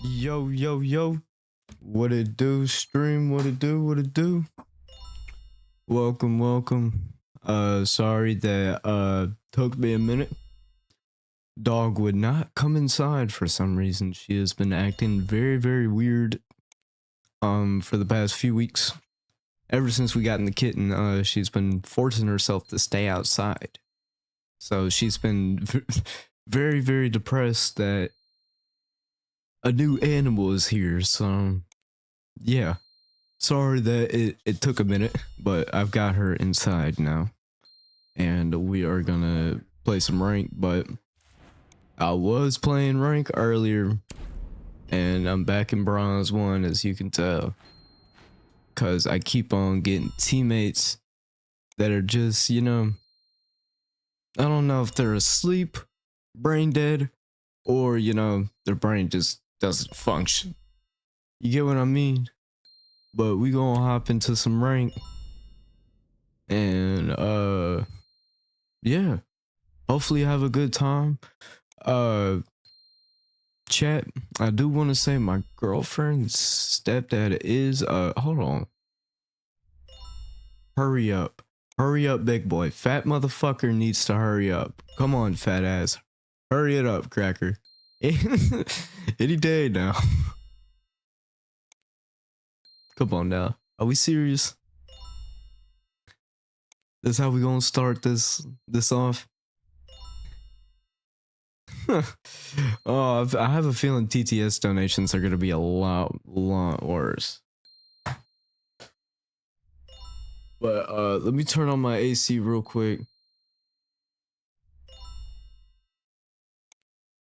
Yo, yo, yo. What it do, stream? What it do? What it do? Welcome, welcome. Sorry that took me a minute. Dog would not come inside for some reason. She has been acting very, very weird for the past few weeks. Ever since we got in the kitten, she's been forcing herself to stay outside. So she's been very, very depressed that a new animal is here. So yeah, sorry that it took a minute, but I've got her inside now and we are gonna play some rank. But I was playing rank earlier and I'm back in bronze 1, as you can tell, because I keep on getting teammates that are just, you know, I don't know if they're asleep, brain dead, or, you know, their brain just doesn't function. You get what I mean? But we gonna hop into some rank. And yeah, hopefully have a good time. Chat, I do want to say my girlfriend's stepdad is hold on. Hurry up, big boy. Fat motherfucker needs to hurry up. Come on, fat ass, hurry it up, cracker. Any day now. Come on now. Are we serious? That's how we gonna start this off? Oh, I have a feeling TTS donations are gonna be a lot worse. But let me turn on my AC real quick.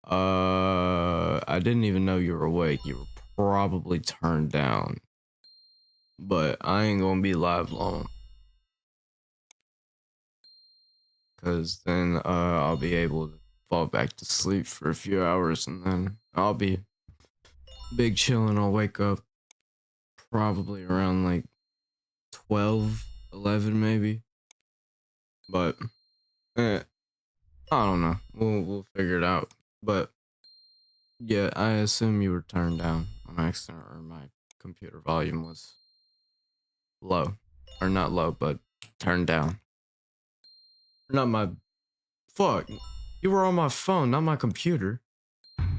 I didn't even know you were awake. You were probably turned down. But I ain't gonna be live long. Cause then I'll be able to fall back to sleep for a few hours and then I'll be big chillin'. I'll wake up probably around like 12, 11 maybe. But I don't know. We'll figure it out. But yeah, I assume you were turned down on accident, or my computer volume was low. Or not low, but turned down. Not my... Fuck. You were on my phone, not my computer.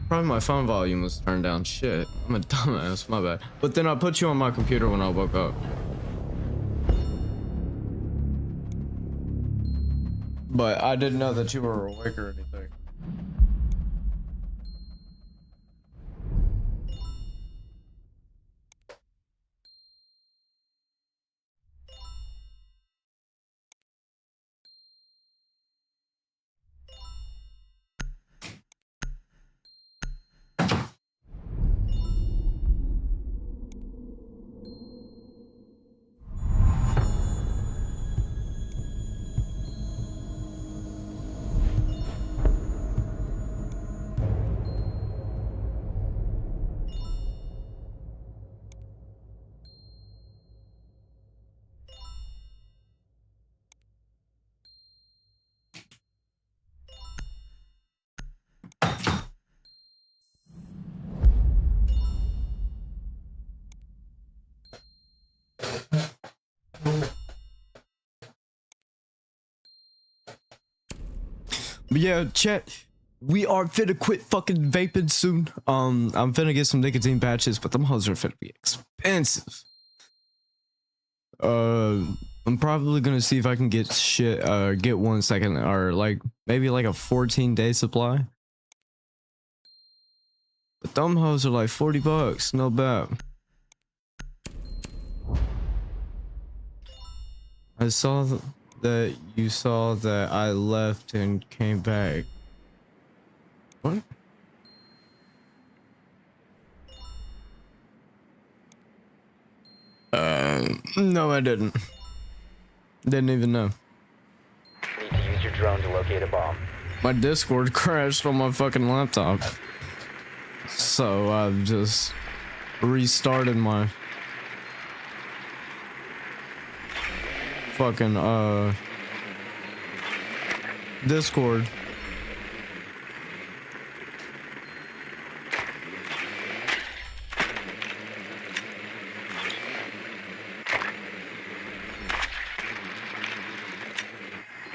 Probably my phone volume was turned down. Shit. I'm a dumbass, my bad. But then I put you on my computer when I woke up. But I didn't know that you were awake or anything. But yeah, chat, we are finna quit fucking vaping soon. I'm finna get some nicotine patches, but them hoes are finna be expensive. I'm probably gonna see if I can get get 1 second, or like maybe like a 14-day supply. But them hoes are like $40, no bad. I saw that you saw that I left and came back. What? No, I didn't. Didn't even know. Need to use your drone to locate a bomb. My Discord crashed on my fucking laptop. So I've just restarted my fucking Discord.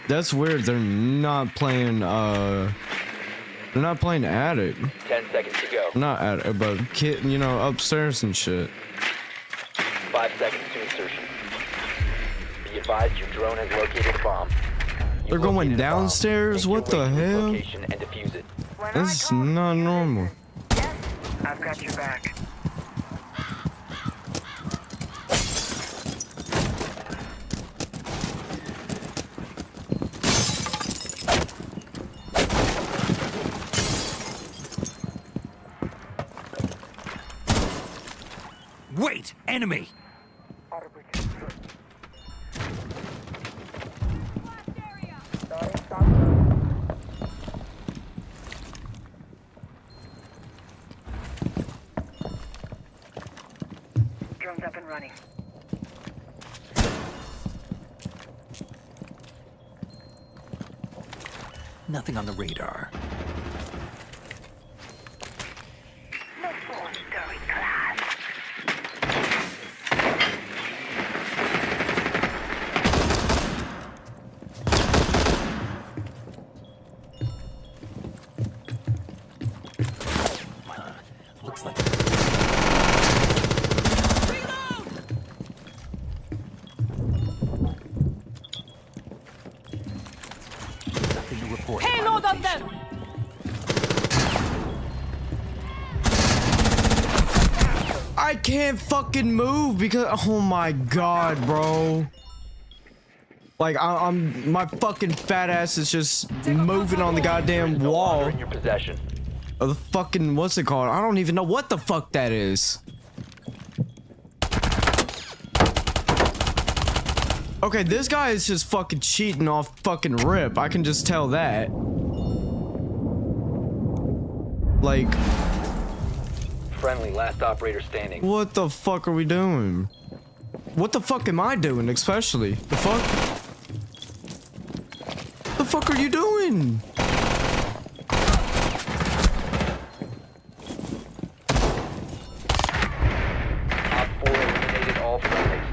That's weird. They're not playing Attic. 10 seconds to go. Not Attic, but kid, you know, upstairs and shit. 5 seconds to insertion. Be advised your drone has located a bomb. They're going downstairs? What the hell? Location and defuse it. This is not normal. Yes, I've got your back. Wait! Enemy! Drone's up and running. Nothing on the radar. No full story class. Looks like... on them! I can't fucking move because oh my god, bro. Like I'm my fucking fat ass is just moving on the goddamn No longer wall in your possession. of the fucking what's it called? I don't even know what the fuck that is. Okay, this guy is just fucking cheating off fucking rip. I can just tell that. Like, Friendly, last operator standing. what the fuck are we doing? What the fuck am I doing, especially? The fuck? The fuck are you doing? Op 4 eliminated all friendlies.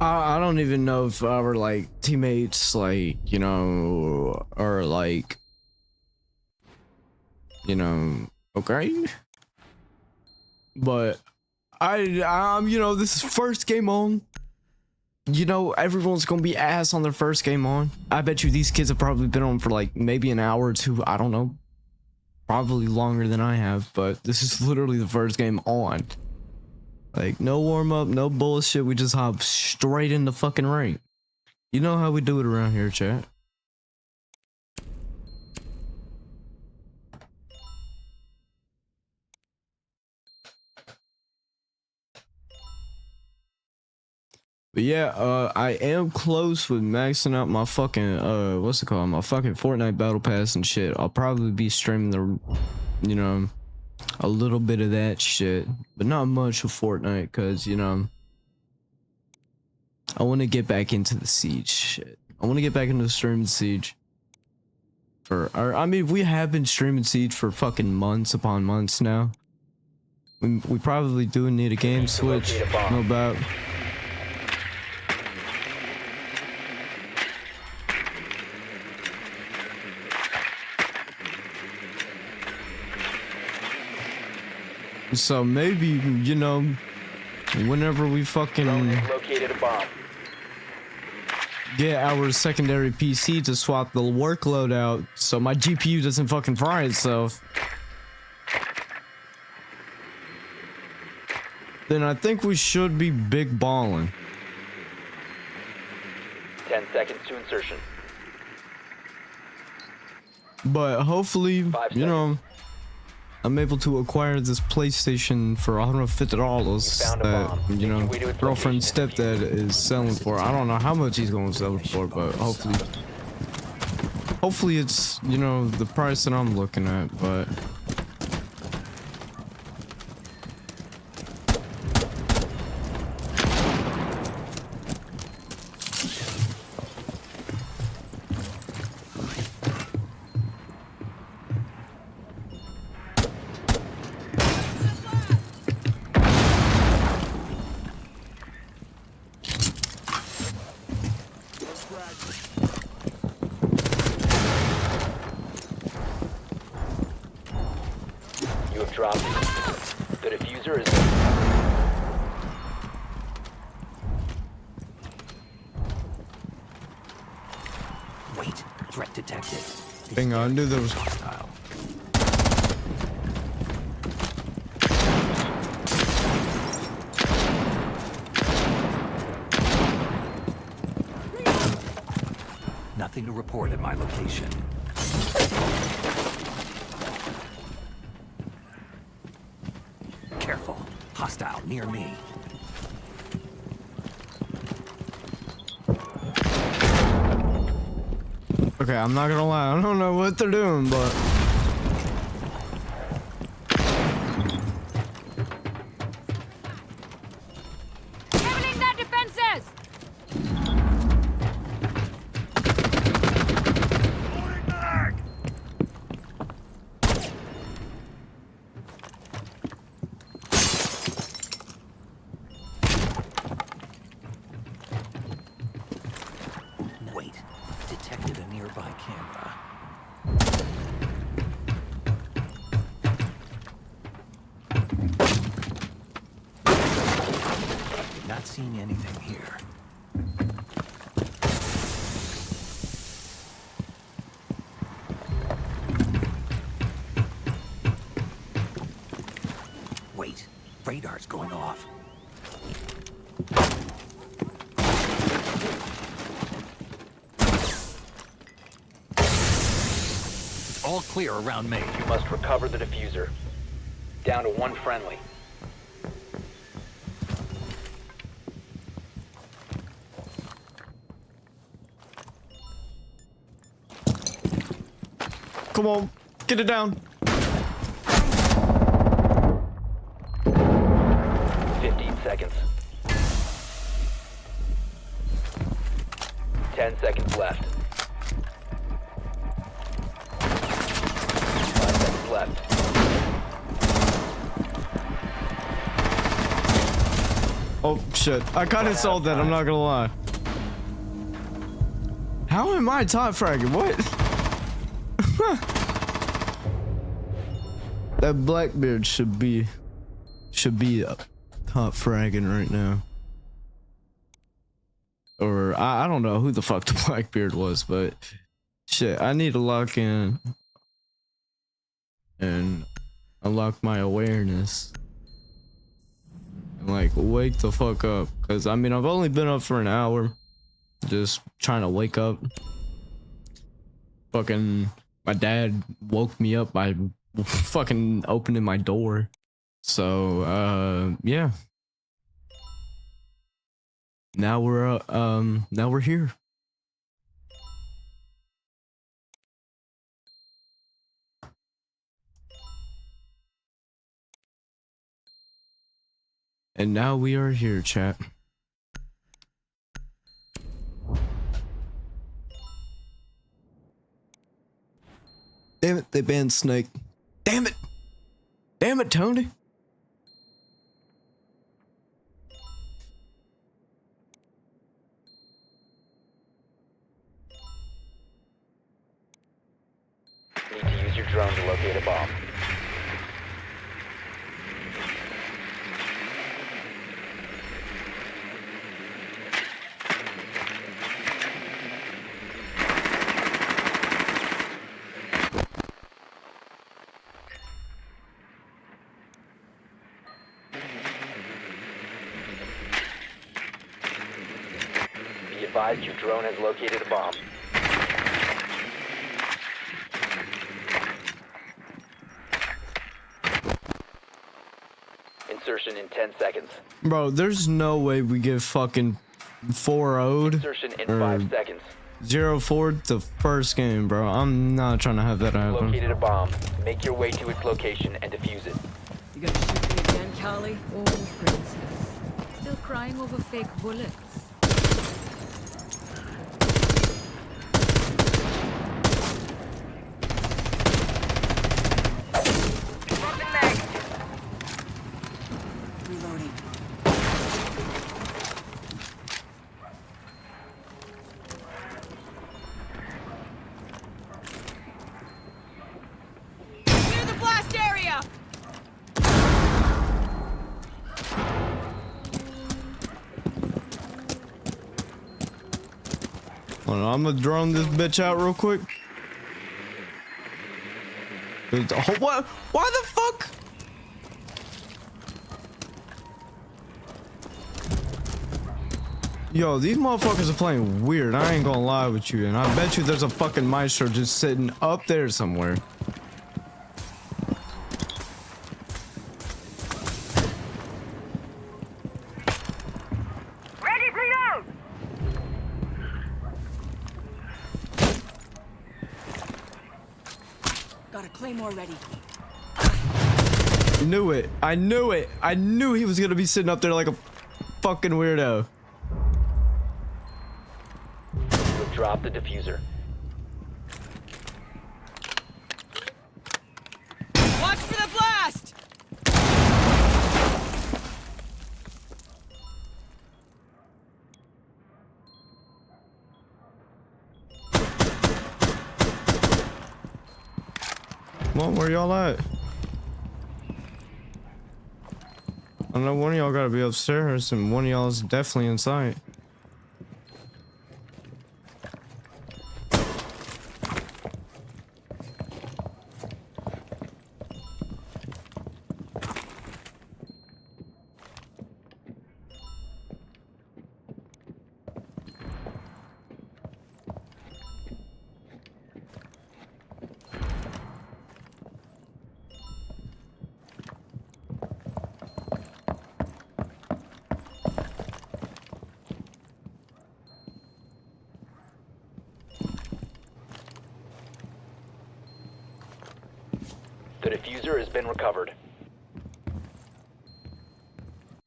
I don't even know if our like teammates, like, you know, are like, you know, okay. But I'm, you know, this is first game on. You know, everyone's gonna be ass on their first game on. I bet you these kids have probably been on for like maybe an hour or two. I don't know. Probably longer than I have, but this is literally the first game on. Like, no warm up, no bullshit. We just hop straight into fucking rank. You know how we do it around here, chat. But yeah, I am close with maxing out my fucking, what's it called? My fucking Fortnite Battle Pass and shit. I'll probably be streaming the, you know, a little bit of that shit, but not much of Fortnite, cause you know, I want to get back into the Siege shit. I want to get back into streaming Siege. I mean, we have been streaming Siege for fucking months upon months now. We probably do need a game switch, no doubt. So maybe, you know, whenever we fucking Located a bomb. get our secondary PC to swap the workload out so my GPU doesn't fucking fry itself, then I think we should be big balling. 10 seconds to insertion. But hopefully, 5 you know, I'm able to acquire this PlayStation for $150 found a that, bomb. you know, Make your way to its girlfriend's location and stepdad is selling for. I don't know how much he's going to sell it for, but hopefully it's, you know, the price that I'm looking at, but You have dropped it. The diffuser is... Wait, threat detected. hang on, I knew there was. Hostile. Nothing to report at my location. Careful. Hostile near me. Okay, I'm not gonna lie, I don't know what they're doing, but Leveling their defenses! Wait, detected a nearby camera. seen anything here. Wait, radar's going off. All clear around me. You must recover the diffuser. Down to one friendly. Come on, get it down. 15 seconds. 10 seconds left. 5 seconds left. Oh shit, I kind of saw that, I'm not gonna lie. How am I top fragging? What? That Blackbeard should be top fragging right now. Or I don't know who the fuck the Blackbeard was, but shit, I need to lock in and unlock my awareness and like wake the fuck up, because I mean I've only been up for an hour just trying to wake up. Fucking my dad woke me up by fucking opening my door. So yeah, now we're here. And now we are here, chat. Damn it, they banned Snake. Damn it! Damn it, Tony! Need to use your drone to locate a bomb. Be advised your drone has located a bomb. Insertion in 10 seconds. Bro, there's no way we get fucking 4-0'd Insertion in or 5 seconds. 0-4 the first game, bro. I'm not trying to have that happen. Located a bomb. Make your way to its location and defuse it. You gonna shoot me again, Callie? Oh, princess. Still crying over fake bullets. Dropping mag. Reloading. Clear the blast area! Hold on, I'm gonna drone this bitch out real quick. What? Why the fuck? Yo, these motherfuckers are playing weird. I ain't gonna lie with you, and I bet you there's a fucking maestro just sitting up there somewhere. Ready, reload! Got a claymore ready. Knew it. I knew it. I knew he was gonna be sitting up there like a fucking weirdo. Drop the diffuser. Watch for the blast! Come on, where y'all at? I know one of y'all gotta be upstairs and one of y'all is definitely inside. The diffuser has been recovered.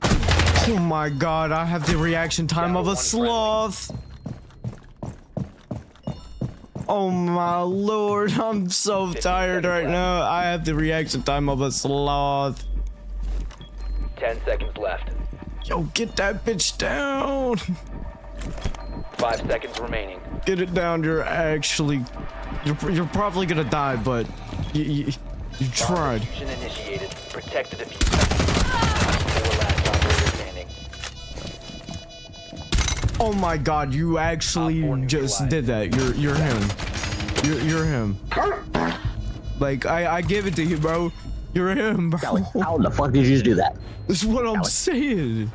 Oh my god, I have the reaction time of a sloth. Oh my lord, I'm so tired right now. I have the reaction time of a sloth. 10 seconds left. Yo, get that bitch down. 5 seconds remaining. Get it down. You're probably gonna die, but you tried. Diffusion initiated. Protect the diffuser. 4 last operator standing. Oh my god, you actually just did that. You're him. You're him. Like I give it to you, bro. You're him, bro. Callie, how the fuck did you just do that? This is what I'm saying.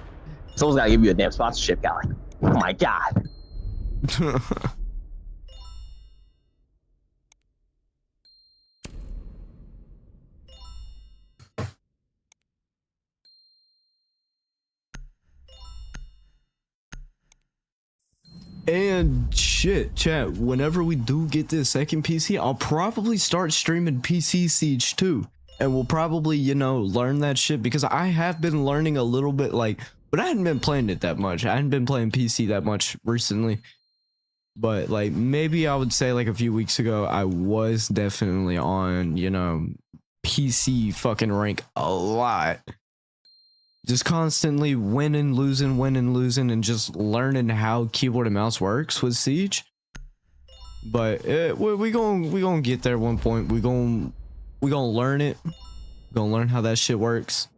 Someone's gotta give you a damn sponsorship, Callie. Oh my god. And shit, chat, whenever we do get this second PC, I'll probably start streaming PC Siege too. And we'll probably, you know, learn that shit because I have been learning a little bit, like, but I hadn't been playing it that much. I hadn't been playing PC that much recently. But like maybe I would say like a few weeks ago, I was definitely on, you know, PC fucking rank a lot. Just constantly winning, losing, and just learning how keyboard and mouse works with Siege. But we gonna get there at one point. We gonna learn it. We're gonna learn how that shit works.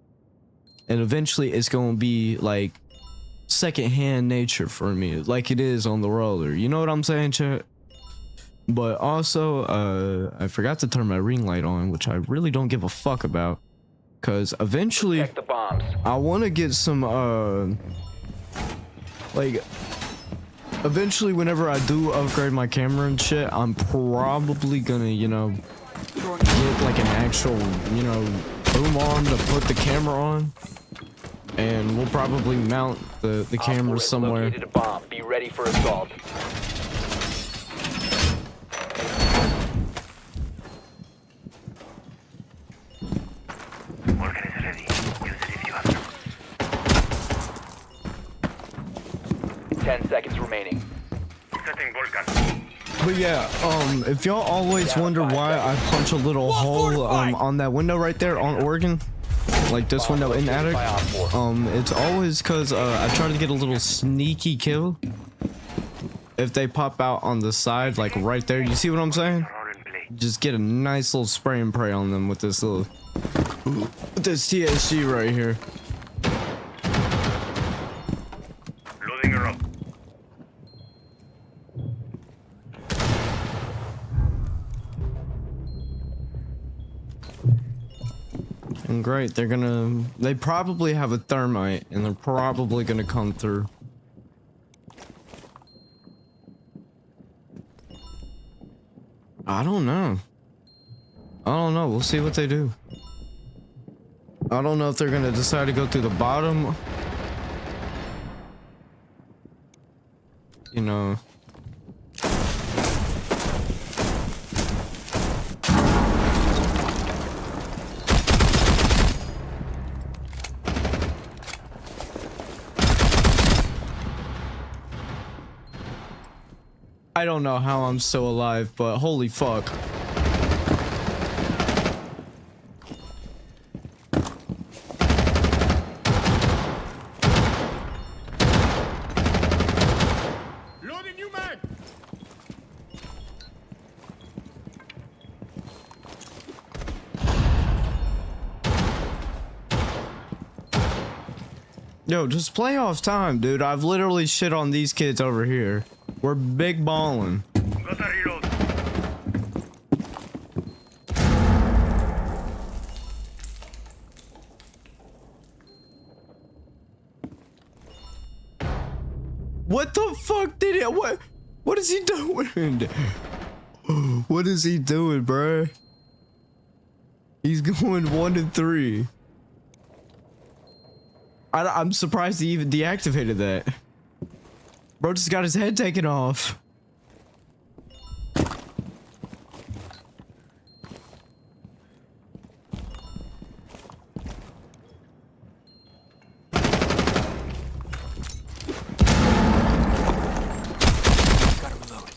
And eventually it's gonna be like secondhand nature for me, like it is on the roller. You know what I'm saying, chat? But also, I forgot to turn my ring light on, which I really don't give a fuck about. Cause eventually Protect the bombs. I want to get some like eventually whenever I do upgrade my camera and shit, I'm probably gonna, you know, get like an actual, you know, boom arm to put the camera on, and we'll probably mount the camera somewhere. Located a bomb. Be ready for assault. Volcan is ready. Use it if you have to. 10 seconds remaining. Setting Volcan. But yeah, if y'all always wonder why I punch a little hole on that window right there on Oregon, like this window in attic, it's always because I try to get a little sneaky kill if they pop out on the side, like right there. You see what I'm saying? Just get a nice little spray and pray on them with this little this TSG right here. Loading her up. And great, they probably have a thermite and they're probably gonna come through. I don't know. We'll see what they do. I don't know if they're gonna decide to go through the bottom. You know. I don't know how I'm still alive, but holy fuck. Loading new mag. Yo, just playoff time, dude. I've literally shit on these kids over here. We're big ballin'. Got a reload. What the fuck did it? What is he doing? What is he doing, bruh? He's going 1 and 3. I'm surprised he even deactivated that. Bro just got his head taken off. Gotta reload.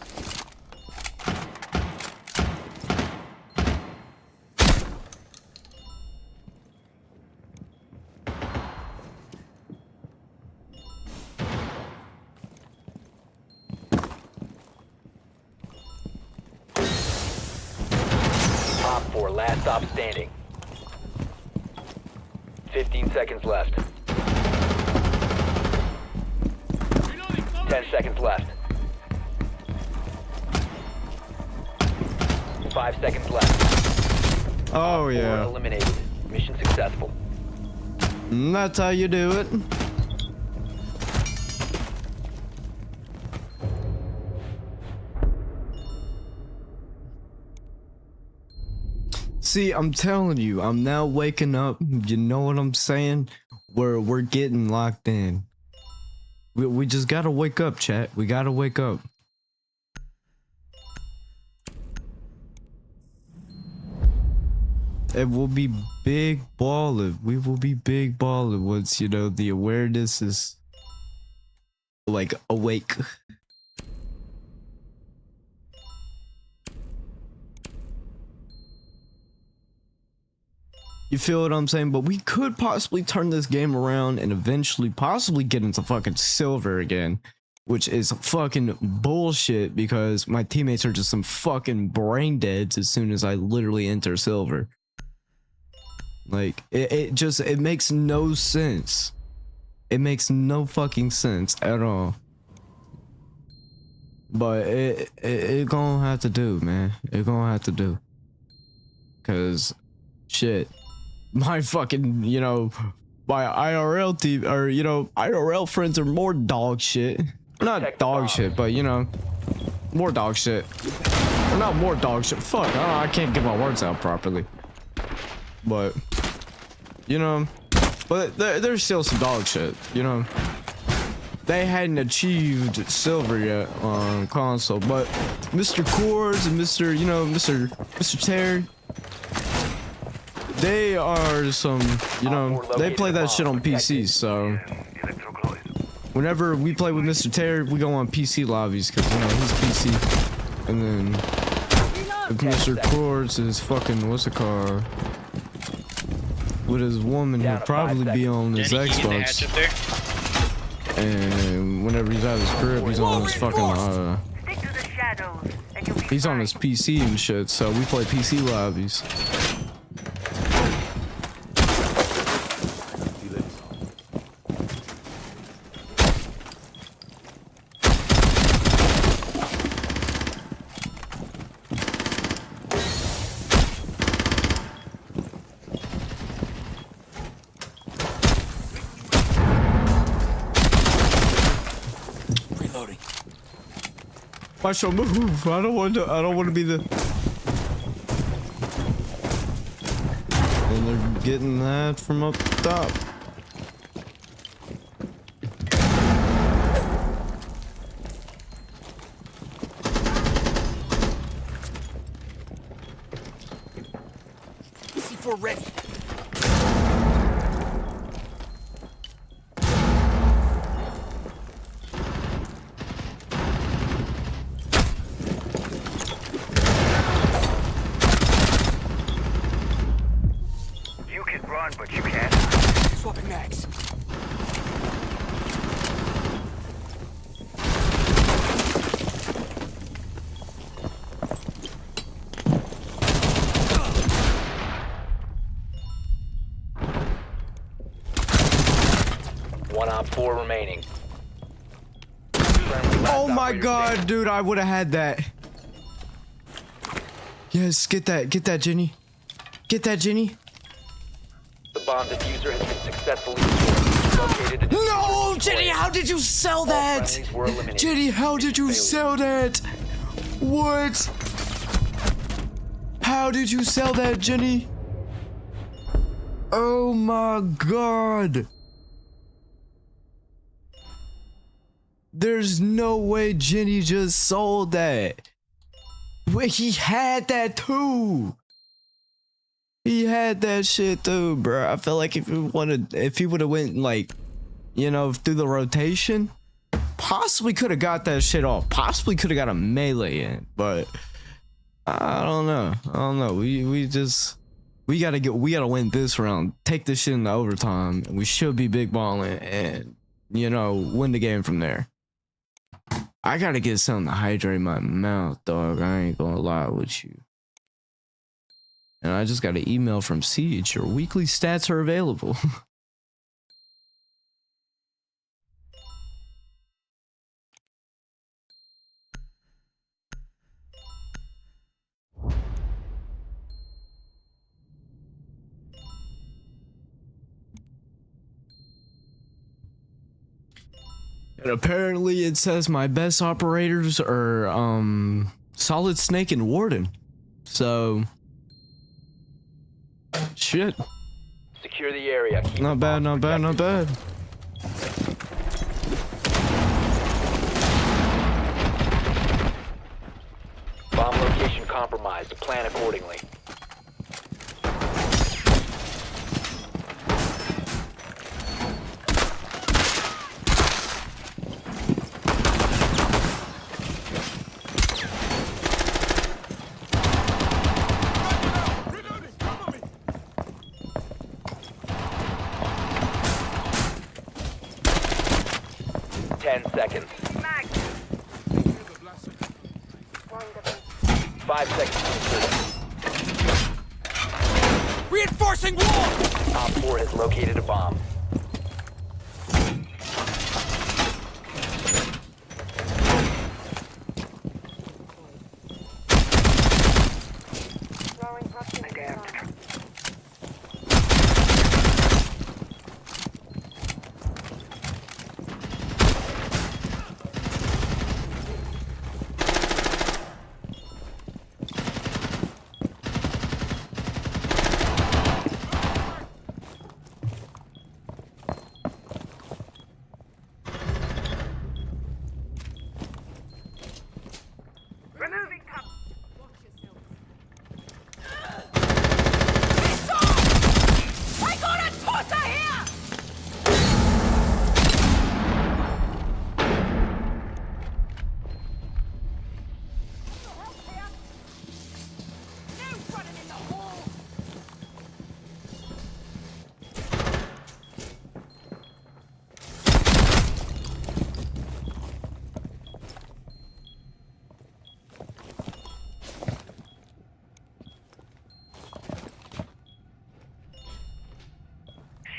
Op 4, last stop standing. 15 seconds left. 10 seconds left. 5 seconds left. Oh 4 yeah. eliminated. Mission successful. And that's how you do it. See, I'm telling you, I'm now waking up. You know what I'm saying? We're getting locked in. We just gotta wake up, chat. We gotta wake up. It will be big ballin'. We will be big ballin' once, you know, the awareness is like awake. You feel what I'm saying? But we could possibly turn this game around and eventually possibly get into fucking silver again, which is fucking bullshit because my teammates are just some fucking brain deads as soon as I literally enter silver. Like, it makes no sense. It makes no fucking sense at all. But it gonna have to do, man. It gonna have to do. Cause, shit. My fucking, you know, my IRL team, or, you know, IRL friends are more dog shit. Not dog shit, but, you know, more dog shit. Or not more dog shit. Fuck, I can't get my words out properly. But, you know, but there's still some dog shit, you know. They hadn't achieved silver yet on console, but Mr. Coors and Mr. You know, Mr. Terry, they are some, you know, they play that shit on PC, so whenever we play with Mr. Terry, we go on PC lobbies, because, you know, he's PC, and then with Mr. Coors is fucking, what's it called, with his woman, he'll probably be on his Xbox. And whenever he's at his crib, he's on his fucking, he's on his PC and shit, so we play PC lobbies. Watch your move. I don't want to be the. And they're getting that from up top. C4 ready. But you can't. Swapping mags. Op 4 remaining. Friendly last Oh my operator god, standing. dude, I would have had that. Yes, get that, Jenny. Get that, Jenny. The bomb diffuser has been successfully destroyed. Located a diffuser No, deployed. Jenny, how did you sell All that? friendlies were eliminated. Jenny, how did you Failure. sell that? What? How did you sell that, Jenny? Oh my god. There's no way Jenny just sold that. Wait, he had that too. He had that shit too, bro. I feel like if he would have went like, you know, through the rotation, possibly could have got that shit off. Possibly could have got a melee in, but I don't know. We gotta win this round. Take this shit into overtime, and we should be big balling and, you know, win the game from there. I gotta get something to hydrate my mouth, dog. I ain't gonna lie with you. And I just got an email from Siege. Your weekly stats are available. And apparently it says my best operators are Solid Snake and Warden. So shit. Secure the area. Keep Not the bad, bombs not bad, not protected. bad. Bomb location compromised. Plan accordingly. Reloading! Cover me! 10 seconds. Here's a blaster. 5 seconds to insertion. Reinforcing wall! Op 4 has located a bomb.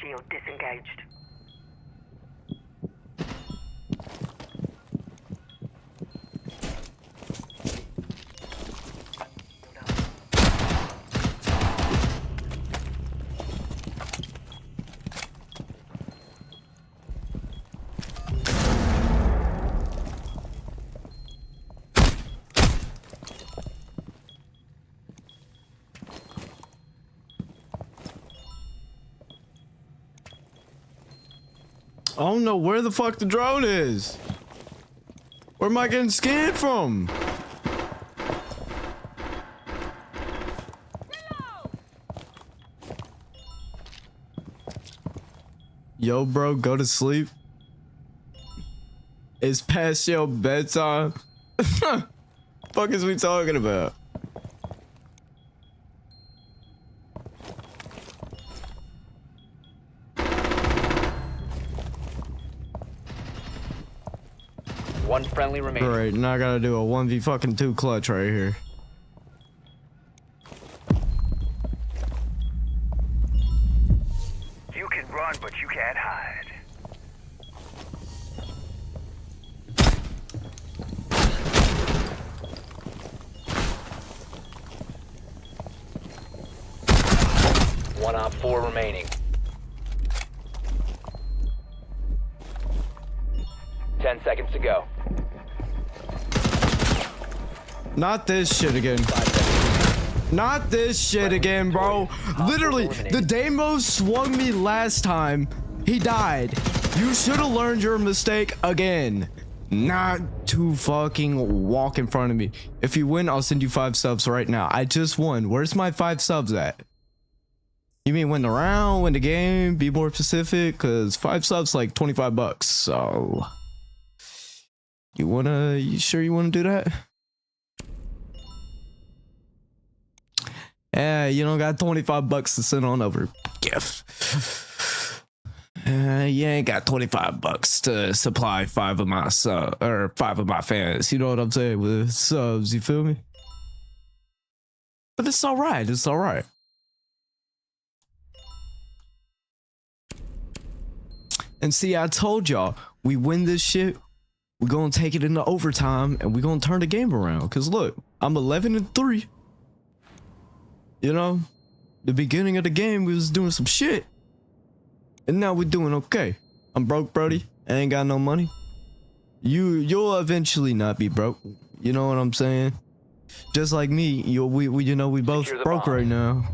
Shield disengaged. I don't know where the fuck the drone is. Where am I getting scanned from? Yo, bro, go to sleep. It's past your bedtime. Fuck is we talking about? One friendly remaining. Alright, now I gotta do a 1v fucking 2 clutch right here. You can run, but you can't hide. One op 4 remaining. 10 seconds to go. Not this shit again. Not this shit again, bro. Literally, the Damo swung me last time. He died. You should have learned your mistake again. Not to fucking walk in front of me. If you win, I'll send you 5 subs right now. I just won. Where's my 5 subs at? You mean win the round, win the game, be more specific? Cause 5 subs like 25 bucks. So you sure you wanna do that? Yeah, you don't got 25 bucks to send on over. Gift. You ain't got 25 bucks to supply 5 of my or 5 of my fans. You know what I'm saying with subs, you feel me? But it's alright, it's alright. And see, I told y'all, we win this shit, we're gonna take it into overtime and we're gonna turn the game around. Cause look, I'm 11-3. You know, the beginning of the game we was doing some shit. And now we're doing okay. I'm broke, Brody. I ain't got no money. You'll eventually not be broke. You know what I'm saying? Just like me, we both Secure the broke bomb. right now.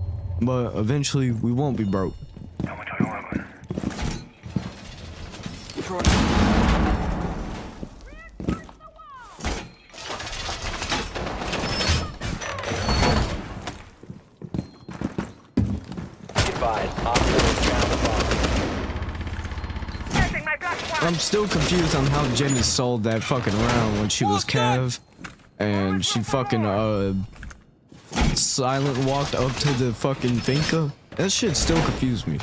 But eventually we won't be broke. Advised, op 4 found the bomb. I'm still confused on how Jenny sold that fucking round when she was Cav. And she fucking silent walked up to the fucking Finca. That shit still confused me.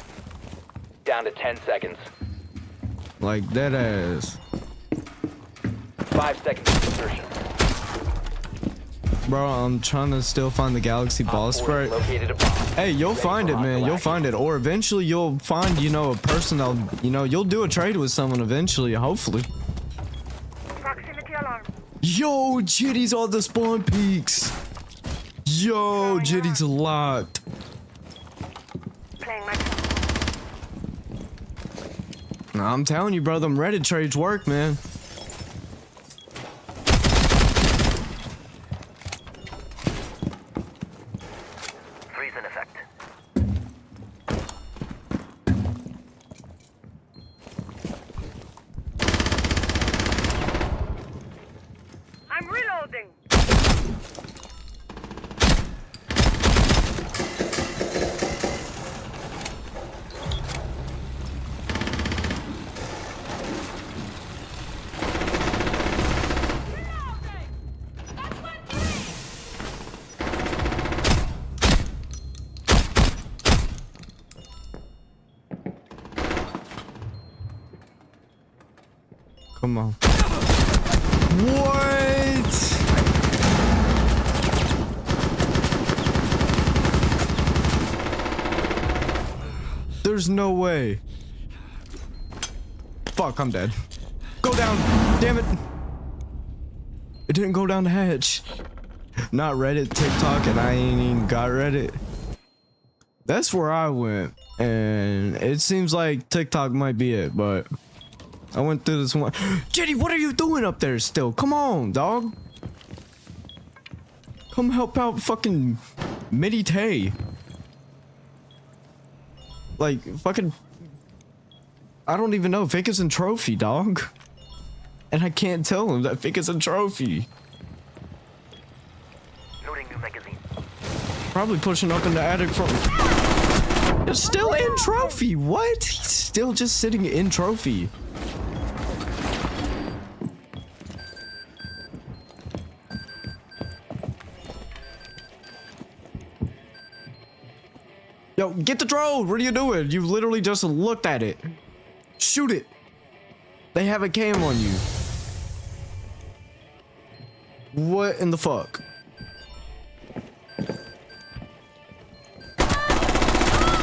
Down to 10 seconds. Like that ass. 5 seconds to insertion. Bro, I'm trying to still find the Galaxy Ball Op 4 Sprite. located a bomb. Hey, you'll Ready find for it, man. hostile You'll action. find it. Or eventually you'll find, a person that'll, you'll do a trade with someone eventually, hopefully. Proximity alarm. Yo, Jitty's on the spawn peaks. Yo, Jitty's locked. Playing my Nah, I'm telling you, bro, them Reddit trades work, man. freeze in effect. I'm reloading. Come on. What? There's no way. Fuck, I'm dead. Go down. Damn it. It didn't go down the hatch. Not Reddit, TikTok, and I ain't even got Reddit. That's where I went. And it seems like TikTok might be it, but I went through this one. Jenny, what are you doing up there still? Come on, dog. Come help out fucking Mitty Tay. Like, fucking... I don't even know. Vic is in trophy, dog. And I can't tell him that Vic is in trophy. Loading new magazine. Probably pushing up in the attic from... It's still in trophy. What? He's still just sitting in trophy. Yo, get the drone. What are you doing? You literally just looked at it. Shoot it. They have a cam on you. What in the fuck?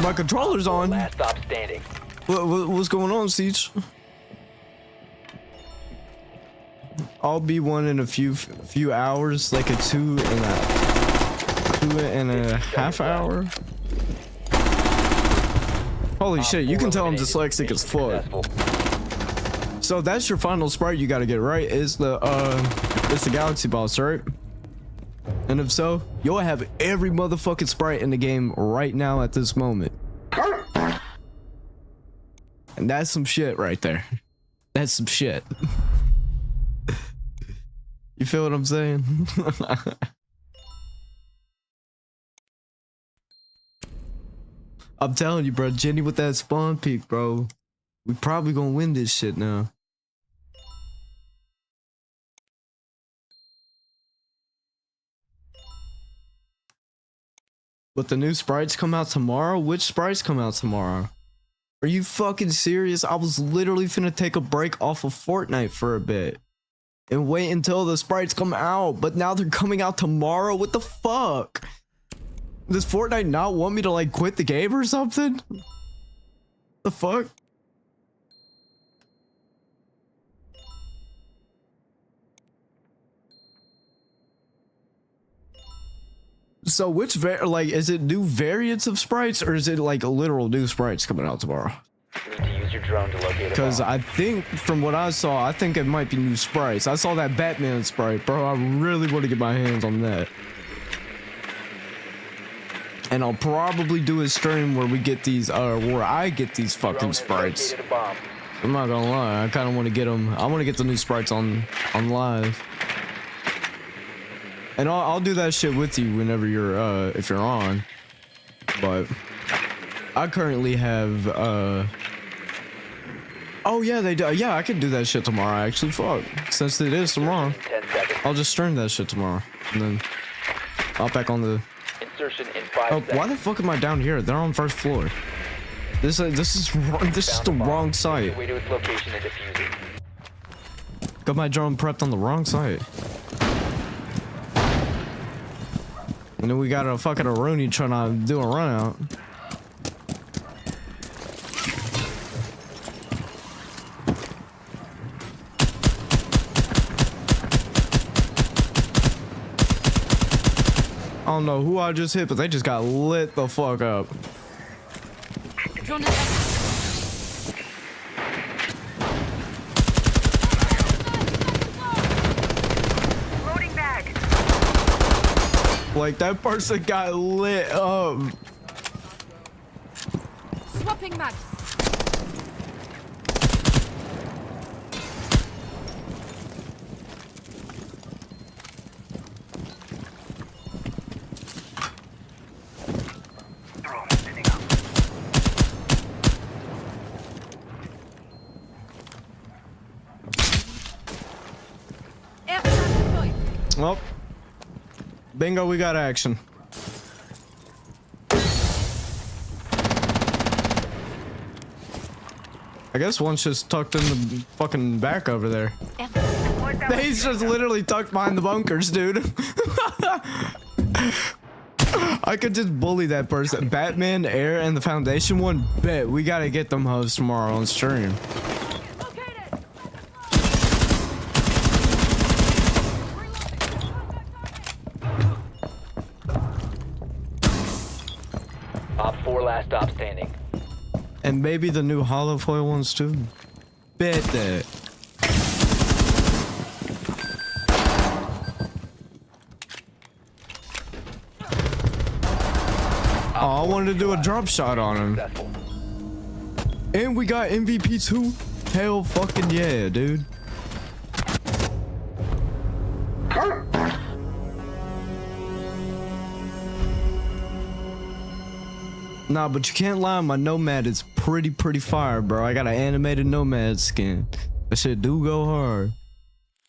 My controller's on. Last stop standing. What's going on, Siege? I'll be one in a few hours, like a 2.5 hour. Holy Op shit, you 4 can tell I'm eliminated. dyslexic as Mission fuck. successful. So that's your final sprite you gotta get right, is the it's the galaxy boss, right? And if so, you'll have every motherfucking sprite in the game right now at this moment. And that's some shit right there. That's some shit. You feel what I'm saying? I'm telling you, bro, Jenny with that spawn peak, bro. We probably gonna win this shit now. But the new sprites come out tomorrow? Which sprites come out tomorrow? Are you fucking serious? I was literally finna take a break off of Fortnite for a bit and wait until the sprites come out, but now they're coming out tomorrow? What the fuck? Does Fortnite not want me to like quit the game or something? The fuck? So which like, is it new variants of sprites or is it like literal new sprites coming out tomorrow? You need to use your drone to locate a Because bomb. I think from what I saw, I think it might be new sprites. I saw that Batman sprite, bro. I really want to get my hands on that. And I'll probably do a stream where we get these, where I get these Drone fucking has sprites. located a bomb. I'm not gonna lie, I kind of want to get them. I want to get the new sprites on live. And I'll do that shit with you whenever you're, if you're on. But I currently have, oh yeah, they do. Yeah, I can do that shit tomorrow, actually. Fuck. Since it is tomorrow, 10 seconds. I'll just stream that shit tomorrow. And then I'll back on the... Insertion in 5 Oh, seconds. why the fuck am I down here? They're on first floor. This is wrong. This is Found the a bomb. wrong Make site. your way to its location and defuse it. Got my drone prepped on the wrong site. And then we got a fucking Aruni trying to do a run out. I don't know who I just hit, but they just got lit the fuck up. Drone is Loading bag. Like, that person got lit up. swapping mags. Drone spinning up. Air traffic deployed. Well, bingo, we got action. I guess one's just tucked in the fucking back over there. Point that He's just literally tucked behind the bunkers, dude. I could just bully that person. Batman, Air, and the Foundation one. Bet we gotta get them hoes tomorrow on stream. Located. Op 4 last stop standing. And maybe the new hollow foil ones too. Bet that. Oh, I wanted to do a drop shot on him. Successful. And we got MVP too. Hell fucking yeah, dude. Nah, but you can't lie, my Nomad is pretty fire, bro. I got an animated Nomad skin. That shit do go hard.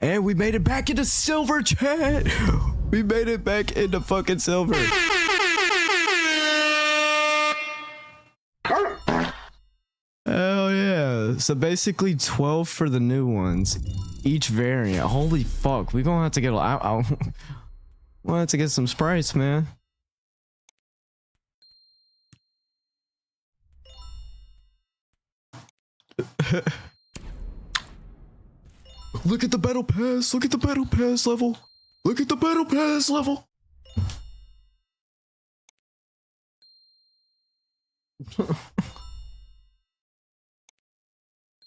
And we made it back into silver, chat. We made it back into fucking silver. Hell yeah. So basically 12 for the new ones. Each variant. Holy fuck. We gonna have to get we'll have to get some sprites, man. Look at the battle pass. Look at the battle pass level. Look at the battle pass level.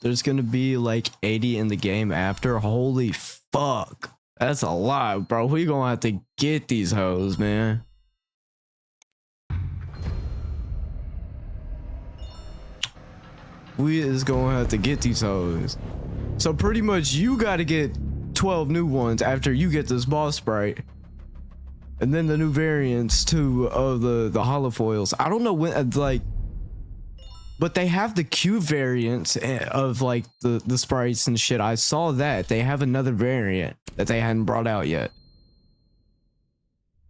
there's gonna be like 80 in the game after. Holy fuck. That's a lot, bro. We gonna have to get these hoes, man. We is gonna have to get these hoes. So pretty much you gotta get 12 new ones after you get this boss sprite. And then the new variants too of the holofoils. I don't know when, like, but they have the Q variants of like the sprites and shit. I saw that they have another variant that they hadn't brought out yet.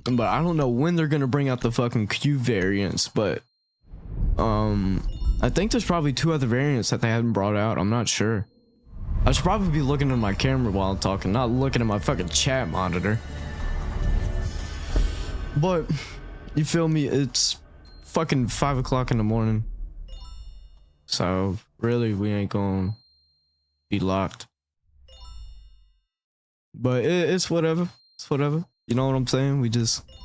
But I don't know when they're gonna bring out the fucking Q variants. But I think there's probably 2 other variants that they haven't brought out. I'm not sure. I should probably be looking at my camera while I'm talking, not looking at my fucking chat monitor. But you feel me? It's fucking 5 o'clock in the morning. So really, we ain't gonna be locked. But it's whatever. It's whatever. You know what I'm saying?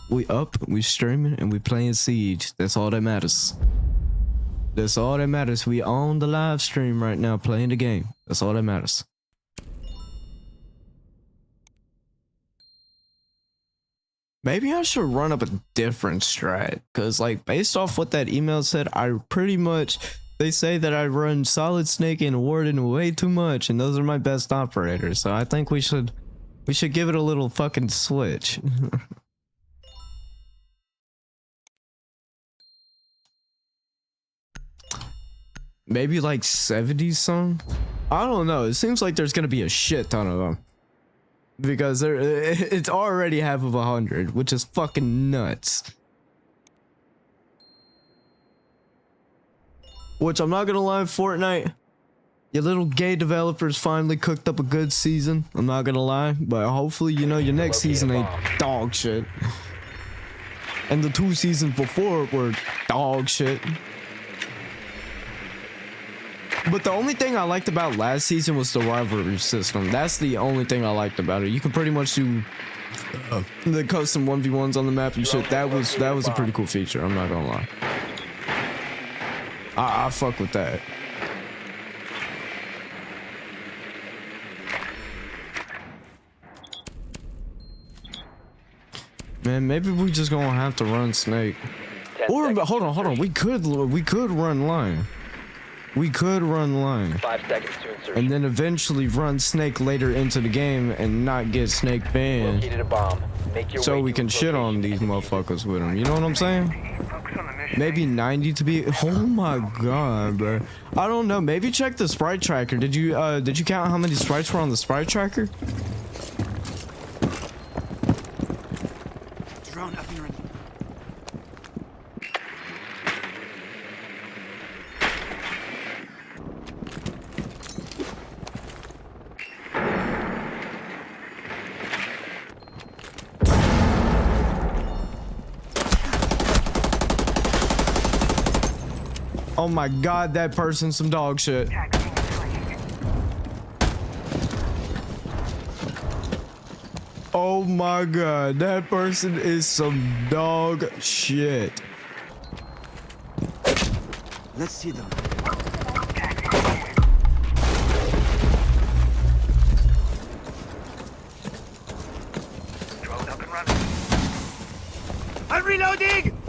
We up, we streaming, and we playing Siege. That's all that matters. That's all that matters. We on the live stream right now playing the game. That's all that matters. Maybe I should run up a different strat, because like based off what that email said, I pretty much, they say that I run Solid Snake and Warden way too much, and those are my best operators. So I think we should give it a little fucking switch. Maybe like 70 some? I don't know. It seems like there's gonna be a shit ton of them. Because it's already half of 100, which is fucking nuts. Which I'm not gonna lie, Fortnite, your little gay developers finally cooked up a good season. I'm not gonna lie, but hopefully, you know, your next season ain't dog shit. And the 2 seasons before were dog shit. But the only thing I liked about last season was the rivalry system. That's the only thing I liked about it. You could pretty much do the custom 1v1s on the map and shit. That was a pretty cool feature. I'm not gonna lie. I fuck with that. Man, maybe we just gonna have to run Snake. Or hold on. We could run Line. We could run Line. 5 seconds to insertion. And then eventually run Snake later into the game and not get Snake banned. Located a bomb. Make your So way we to can its shit on location these and motherfuckers with them. You know what I'm saying? Focus on the mission. Maybe 90 to be. Oh my god, bro. I don't know. Maybe check the sprite tracker. Did you count how many sprites were on the sprite tracker? Drone up and running. Oh my god, that person's some dog shit. Oh my god, that person is some dog shit. Let's see them. Drone up and running. I'm reloading!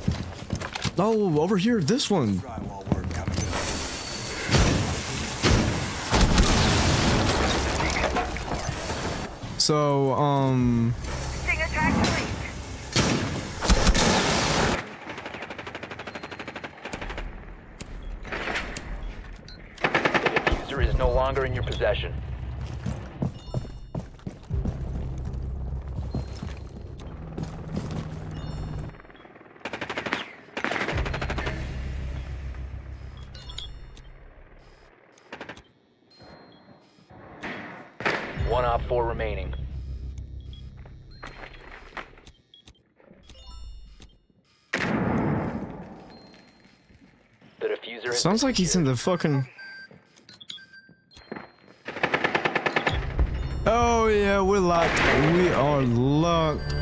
Oh, over here, this one. Drywall work coming good. So, Seeing attack complete. The diffuser is no longer in your possession. One op 4 remaining. The diffuser has sounds been like he's in secured. the fucking. Oh yeah, we're locked. We are locked.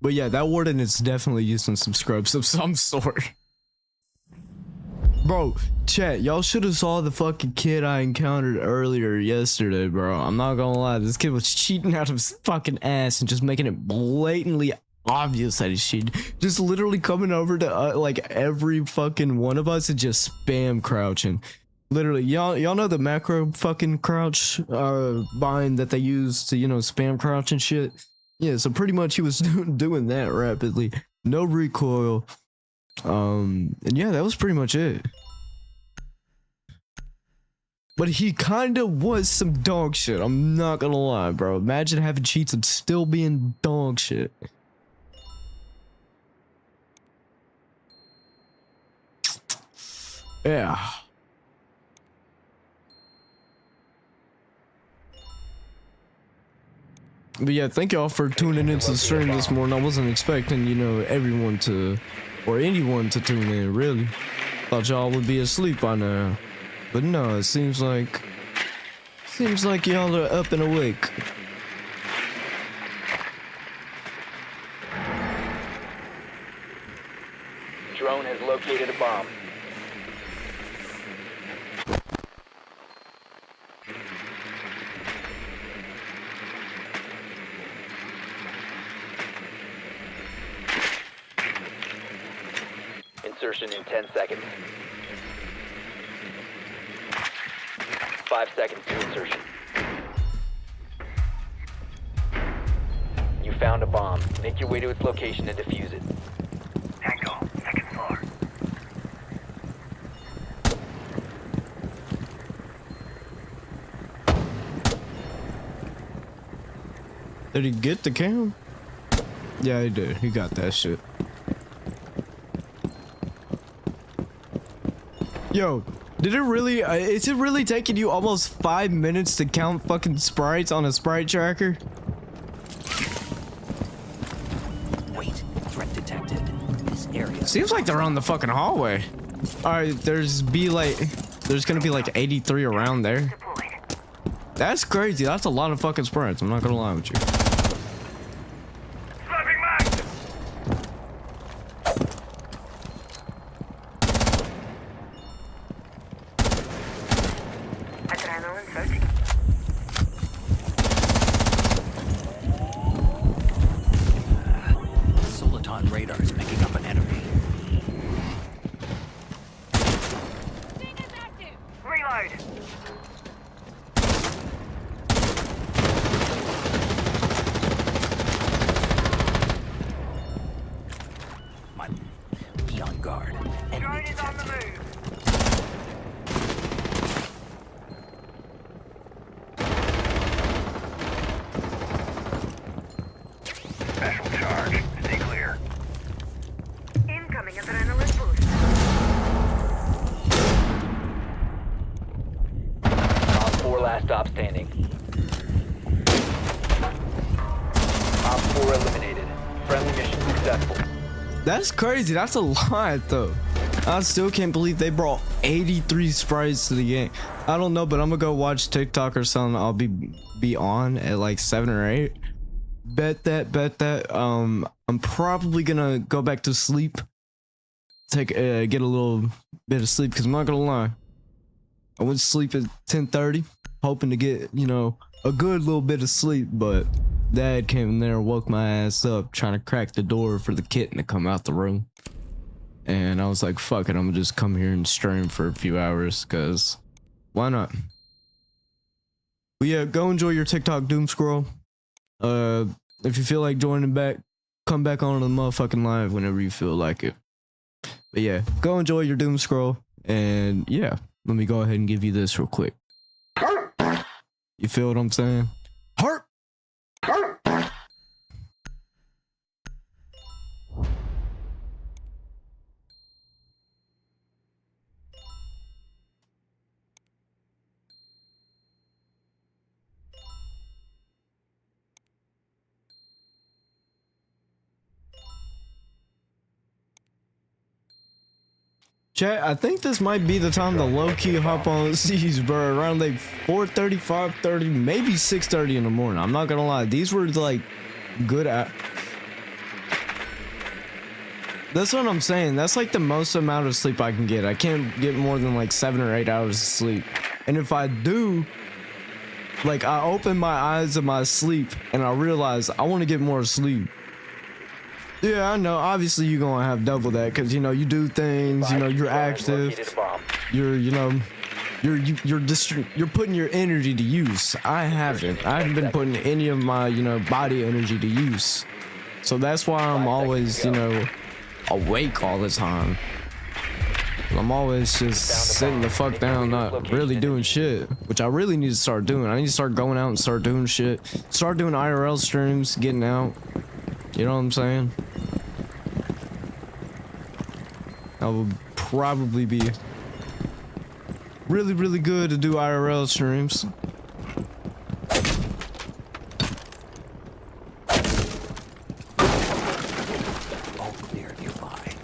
But yeah, that warden is definitely using some scrubs of some sort. Bro, chat, y'all should have saw the fucking kid I encountered earlier yesterday, bro. I'm not gonna lie, this kid was cheating out of his fucking ass and just making it blatantly obvious that he's cheating. Just literally coming over to like every fucking one of us and just spam crouching. Literally, y'all know the macro fucking crouch bind that they use to, you know, spam crouch and shit. Yeah, so pretty much he was doing that rapidly. No recoil. And yeah, that was pretty much it. But he kinda was some dog shit. I'm not gonna lie, bro. Imagine having cheats and still being dog shit. Yeah. But yeah, thank y'all for tuning into the stream this morning. I wasn't expecting, you know, everyone to, or anyone to tune in, really. Thought y'all would be asleep by now. But no, it seems like y'all are up and awake. Drone has located a bomb. Insertion in 10 seconds. 5 seconds to insertion. You found a bomb. Make your way to its location and defuse it. Tango, second floor. Did he get the cam? Yeah, he did. He got that shit. Yo, did it really, is it really taking you almost 5 minutes to count fucking sprites on a sprite tracker? Wait, threat detected. This area. Seems like they're on the fucking hallway. Alright, there's gonna be like 83 around there. Deployed. That's crazy. That's a lot of fucking sprites. I'm not gonna lie with you. Slapping mag! Adrenaline searching. Soliton radar is picking up an enemy. Reload. Be on guard. Enemy Drone is on the detected. move. Special charge. Stay clear. Incoming adrenaline boost. Op 4 last stop standing. Op 4 eliminated. Friendly mission successful. That's crazy. That's a lot, though. I still can't believe they brought 83 sprites to the game. I don't know, but I'm gonna go watch TikTok or something. I'll be on at like 7 or 8. Bet that. I'm probably gonna go back to sleep. Get a little bit of sleep, because I'm not gonna lie. I went to sleep at 10:30, hoping to get, you know, a good little bit of sleep, but Dad came in there and woke my ass up trying to crack the door for the kitten to come out the room. And I was like, fuck it, I'm gonna just come here and stream for a few hours, because why not? But yeah, go enjoy your TikTok doom scroll. If you feel like joining back, come back on the motherfucking live whenever you feel like it. But yeah, go enjoy your doom scroll. And yeah, let me go ahead and give you this real quick. You feel what I'm saying? Heart! Chat, I think this might be the time to low-key hop on C's, bro. Around like 4:30, 5:30, maybe 6:30 in the morning. I'm not gonna lie. These were like good at. That's what I'm saying. That's like the most amount of sleep I can get. I can't get more than like 7 or 8 hours of sleep. And if I do, like I open my eyes in my sleep and I realize I want to get more sleep. Yeah, I know. Obviously, you're gonna have double that because you know you do things. You know you're active. You're putting your energy to use. I haven't. I haven't been putting any of my body energy to use. So that's why I'm always awake all the time. I'm always just sitting the fuck down, not really doing shit, which I really need to start doing. I need to start going out and start doing shit. Start doing IRL streams, getting out. You know what I'm saying? That would probably be really, really good to do IRL streams. All clear nearby.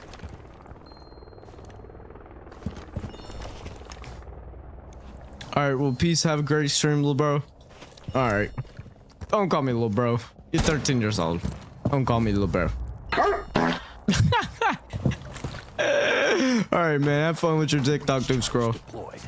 Alright, well, peace. Have a great stream, little bro. Alright. Don't call me little bro. You're 13 years old. Don't call me little bro. Alright, man. Have fun with your TikTok doom scroll. Deployed.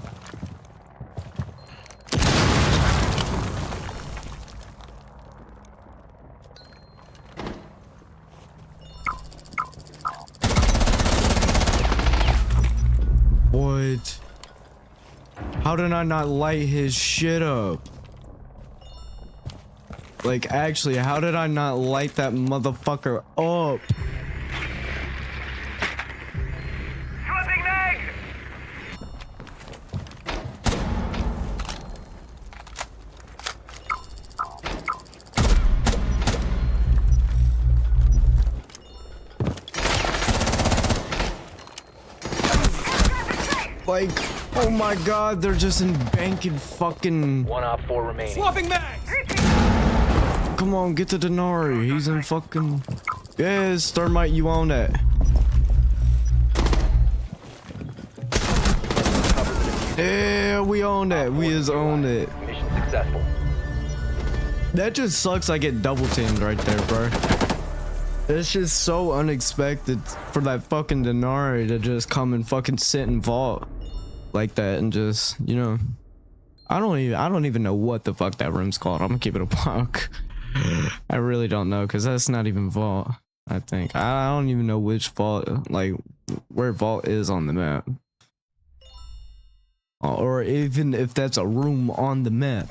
What? How did I not light his shit up? Like, actually, how did I not light that motherfucker up? Swapping mags! Like, oh my god, they're just in banking fucking... One op 4 remaining. Swapping mags! Come on, get the Denari. He's in fucking... Yes, Thermite, you own that. Yeah, we own that. We is own it. Mission successful. That just sucks I get double teamed right there, bro. It's just so unexpected for that fucking Denari to just come and fucking sit and vault like that and just, I don't even know what the fuck that room's called. I'm gonna keep it a buck. I really don't know because that's not even vault. I think I don't even know which vault, like where vault is on the map, or even if that's a room on the map.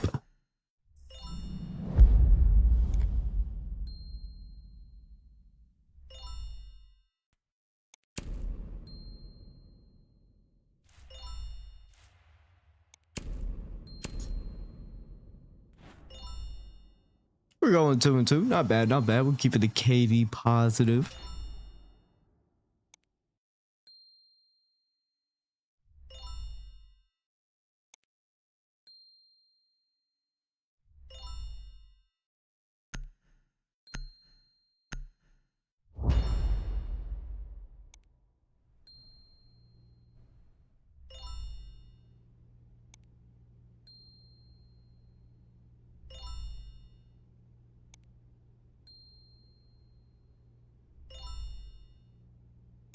We're going 2 and 2. Not bad, not bad. We'll keep it a KD positive.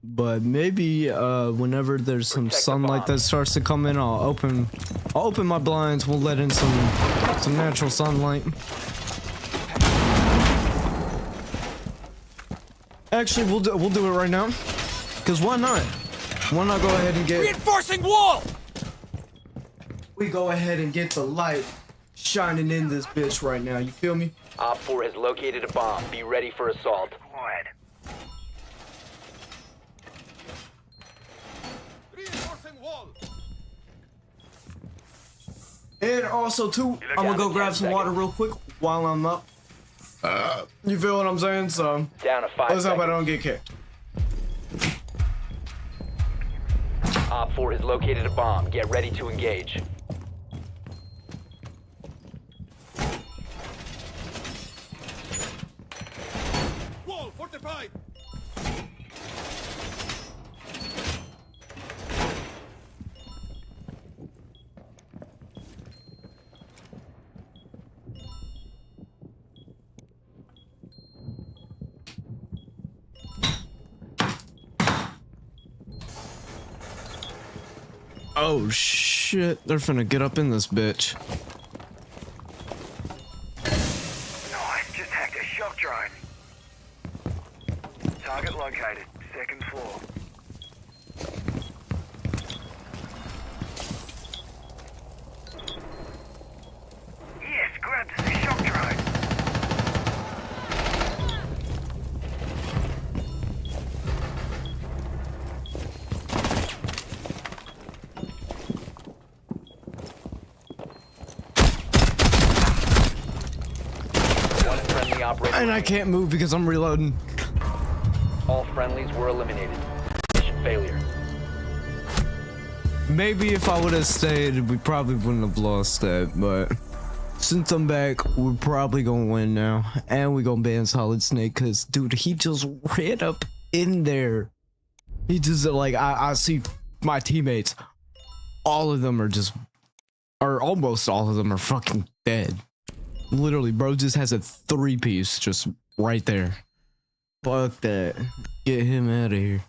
But maybe whenever there's some Protect the sunlight bomb. that starts to come in, I'll open my blinds. We'll let in some natural sunlight. Actually, we'll do it right now. Cause why not? Why not go ahead and get Reinforcing wall! we go ahead and get the light shining in this bitch right now. You feel me? Op 4 has located a bomb. Be ready for assault. Deployed. And also too, I'm gonna go grab some water real quick while I'm up. You feel what I'm saying? So Down to 5 let's hope I seconds. don't get kicked. Op 4 has located a bomb. Get ready to engage. Wall fortified! Oh shit, they're finna get up in this bitch. Nice, just hacked a shock drone. Target located, second floor. Yes, grabbed the shock drone. One friendly operator. And I can't move because I'm reloading. All friendlies were eliminated. Mission failure. Maybe if I would have stayed, we probably wouldn't have lost that, but since I'm back, we're probably gonna win now. And we're gonna ban Solid Snake, cause dude, he just ran up in there. He just like, I see my teammates, all of them are just, or almost all of them are fucking dead. Literally, bro just has a 3-piece just right there. Fuck that. Get him out of here.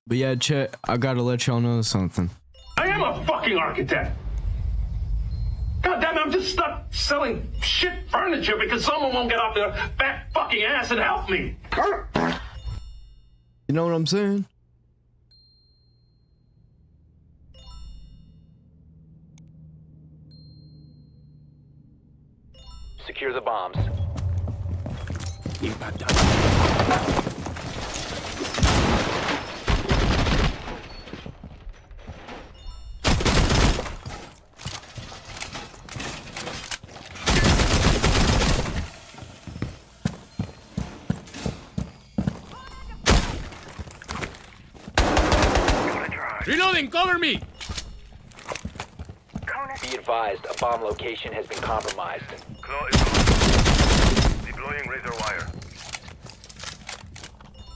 But yeah, chat, I gotta let y'all know something. I am a fucking architect. God damn it, I'm just stuck selling shit furniture because someone won't get off their fat fucking ass and help me. You know what I'm saying? Secure the bombs. Impact. Reloading, cover me! Be advised, a bomb location has been compromised. Deploying razor wire.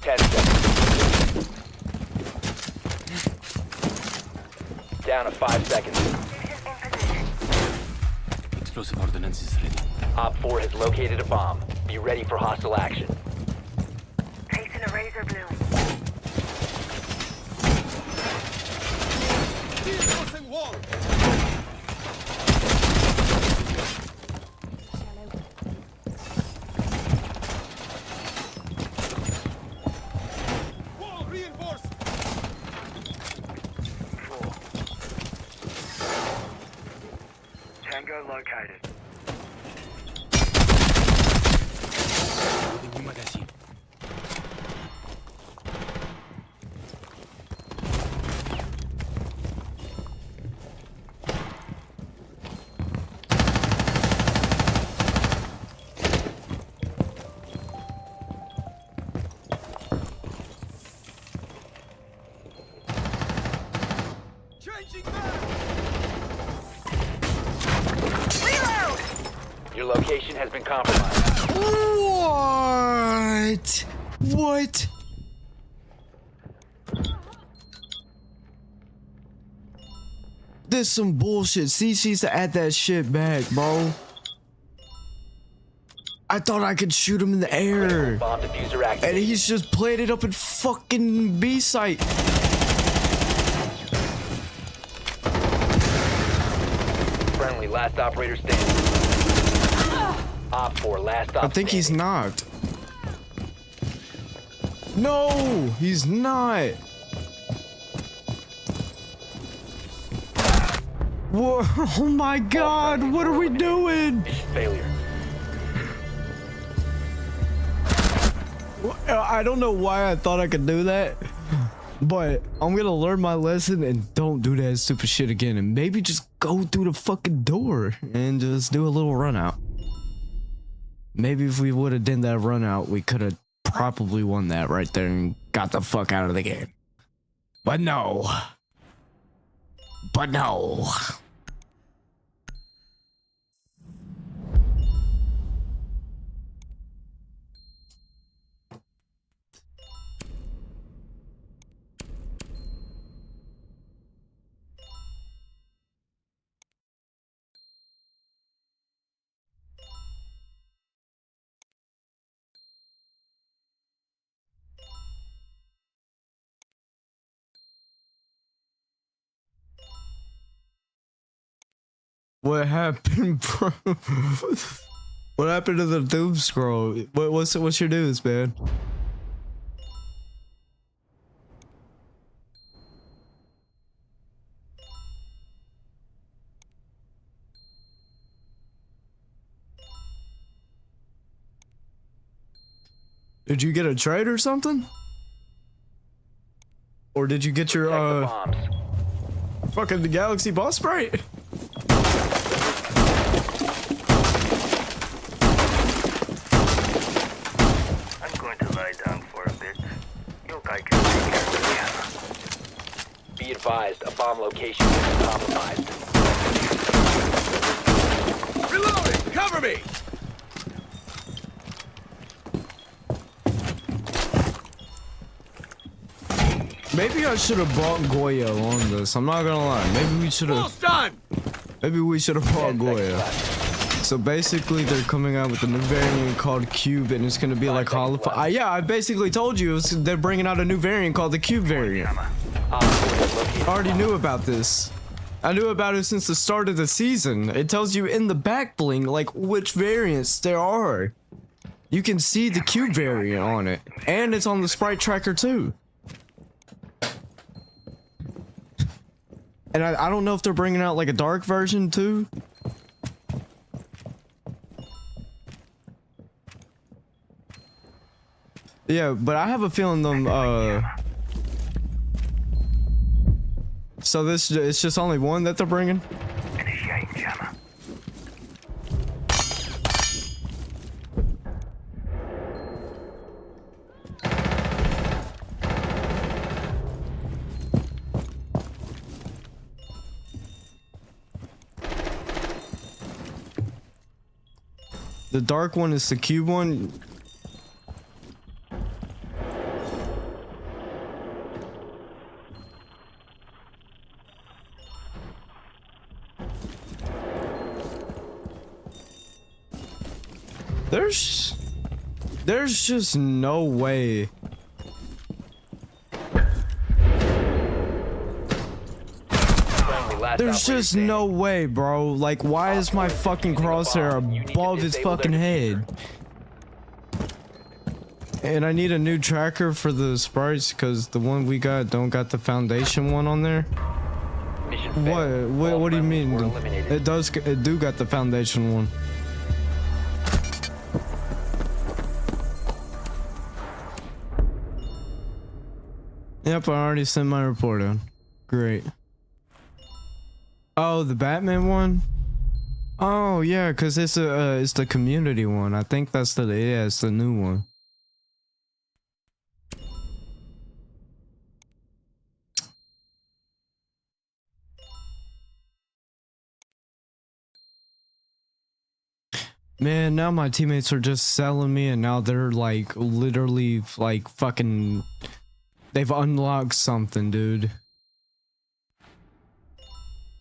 10 seconds. Down to 5 seconds. Explosive ordnance is ready. Op 4 has located a bomb. Be ready for hostile action. Placing a razor bloom. Tango located. New magazine. Your location has been compromised. What? What? This some bullshit. See, she used to add that shit back, bro. I thought I could shoot him in the air. Bomb diffuser And activated. he's just played it up in fucking B site. Friendly, last operator standing. Op 4, last op I think he's standing. knocked. No, he's not. Whoa, oh my god, what are we doing? Mission failure. I don't know why I thought I could do that, but I'm gonna learn my lesson and don't do that stupid shit again, and maybe just go through the fucking door and just do a little run out. Maybe if we would have done that run out, we could have probably won that right there and got the fuck out of the game. But no. But no. What happened, bro? What happened to the doom scroll? What's your news, man? Did you get a trade or something? Or did you get your Protect the bombs. fucking the Galaxy boss sprite? I'm going to lie down for a bit. You guys can take care of the hammer. Be advised, a bomb location is compromised. Reloading! Cover me! Maybe I should have brought Goya on this. I'm not gonna lie. Maybe we should have. Almost done! Maybe we should have brought 10 seconds Goya. left. So basically, they're coming out with a new variant called Cube, and it's gonna be like seconds Hollow. left. Yeah, I basically told you they're bringing out a new variant called the Cube variant. Op 4 has located I already the knew bomb. about this. I knew about it since the start of the season. It tells you in the back bling like which variants there are. You can see the Cube variant on it, and it's on the sprite tracker too. And I don't know if they're bringing out like a dark version too. Yeah, but I have a feeling them so this it's just only one that they're bringing? Initiating jammer. The dark one is the cube one. There's just no way. Friendly, last There's operator just standing. no way, bro. Like, why is my fucking crosshair above his fucking head? And I need a new tracker for the sprites because the one we got don't got the foundation one on there. Mission failed. What? All What do you friendlies mean? were eliminated. It do got the foundation one. Yep, I already sent my report in. Great. Oh, the Batman one? Oh yeah, cause it's the community one. I think that's it's the new one. Man, now my teammates are just selling me, and now they're like literally like fucking. They've unlocked something, dude.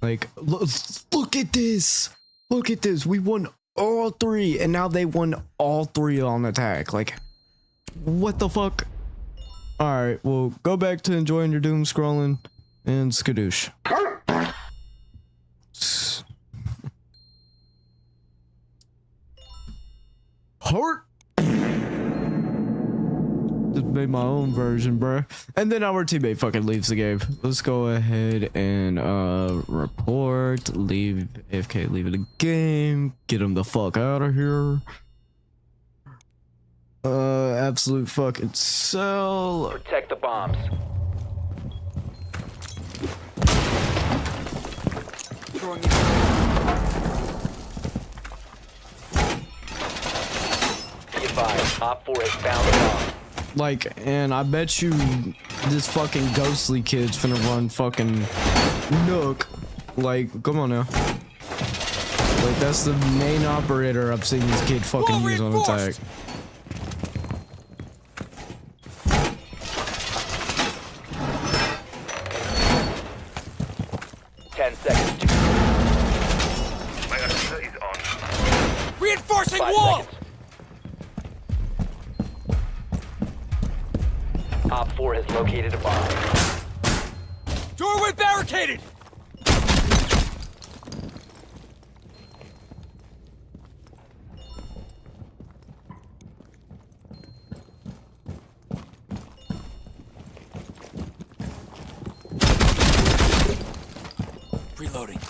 Like, look at this. Look at this. We won all three, and now they won all three on attack. Like, what the fuck? Alright, well, go back to enjoying your doom scrolling and skadoosh. Heart? Just made my own version, bruh. And then our teammate fucking leaves the game. Let's go ahead and report, leave AFK, leave the game, get him the fuck out of here. Absolute fucking sell. Protect the bombs. Be advised, Op 4 has found the bomb. Like, and I bet you this fucking ghostly kid's finna run fucking Nook. Like, come on now. Like, that's the main operator I've seen this kid fucking use on attack. 10 seconds to My artillery is on. Reinforcing 5 wall! seconds. Op 4 has located a bomb. Doorway barricaded! Reloading.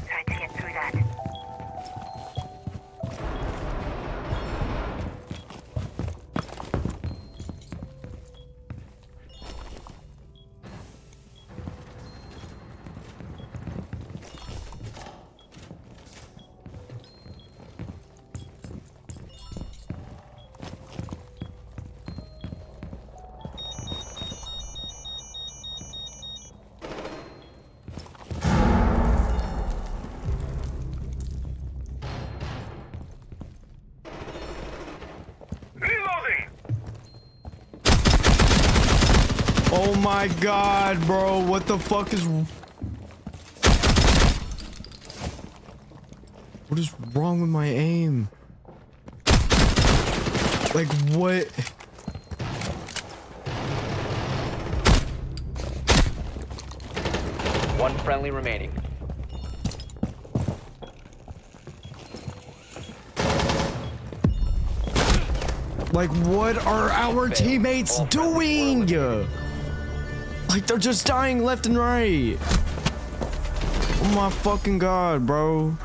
Trying to get through that. Reloading! Oh my god, bro. What the fuck is... What is wrong with my aim? Like, what? One friendly remaining. Like, what are our teammates doing? Like, they're just dying left and right. Oh my fucking god, bro.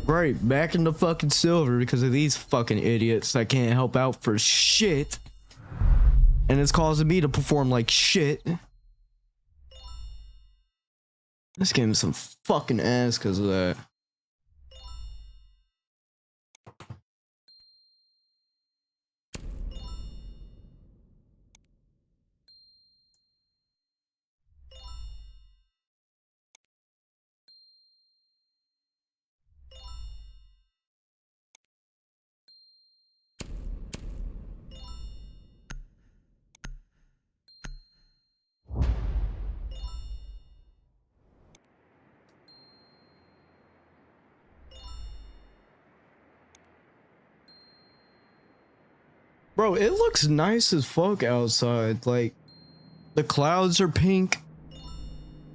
Right, back in the fucking silver because of these fucking idiots that can't help out for shit. And it's causing me to perform like shit. This game is some fucking ass because of that. Bro, it looks nice as fuck outside. Like, the clouds are pink.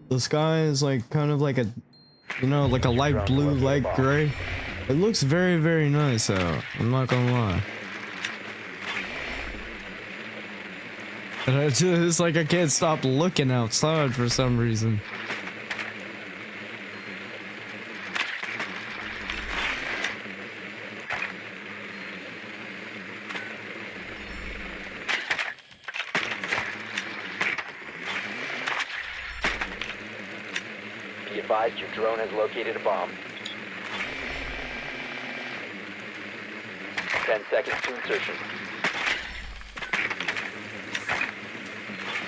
The sky is like kind of like a, you know, like a light blue, light gray. It looks very, very nice out. I'm not gonna lie. And it's like I can't stop looking outside for some reason. Be advised your drone has located a bomb. 10 seconds to insertion.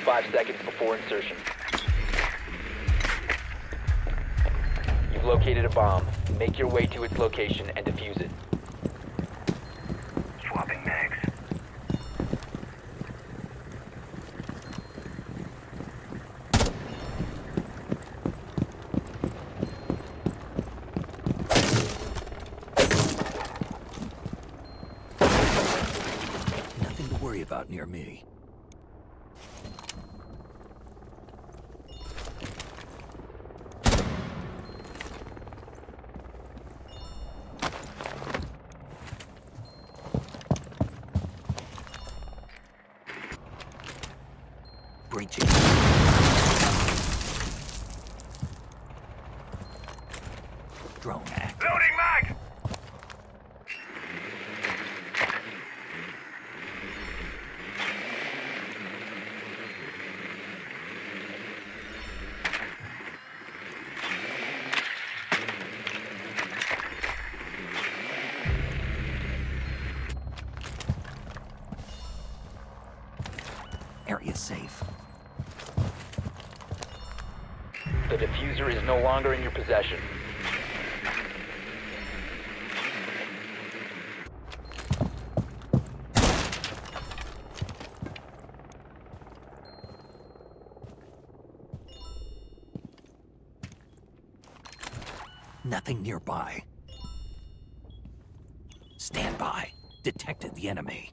5 seconds before insertion. You've located a bomb. Make your way to its location and defuse it. Swapping mags. Nothing to worry about near me. Breaching. Drone act. Loading mag! is safe. The diffuser is no longer in your possession. Nothing nearby. Stand by. Detected the enemy.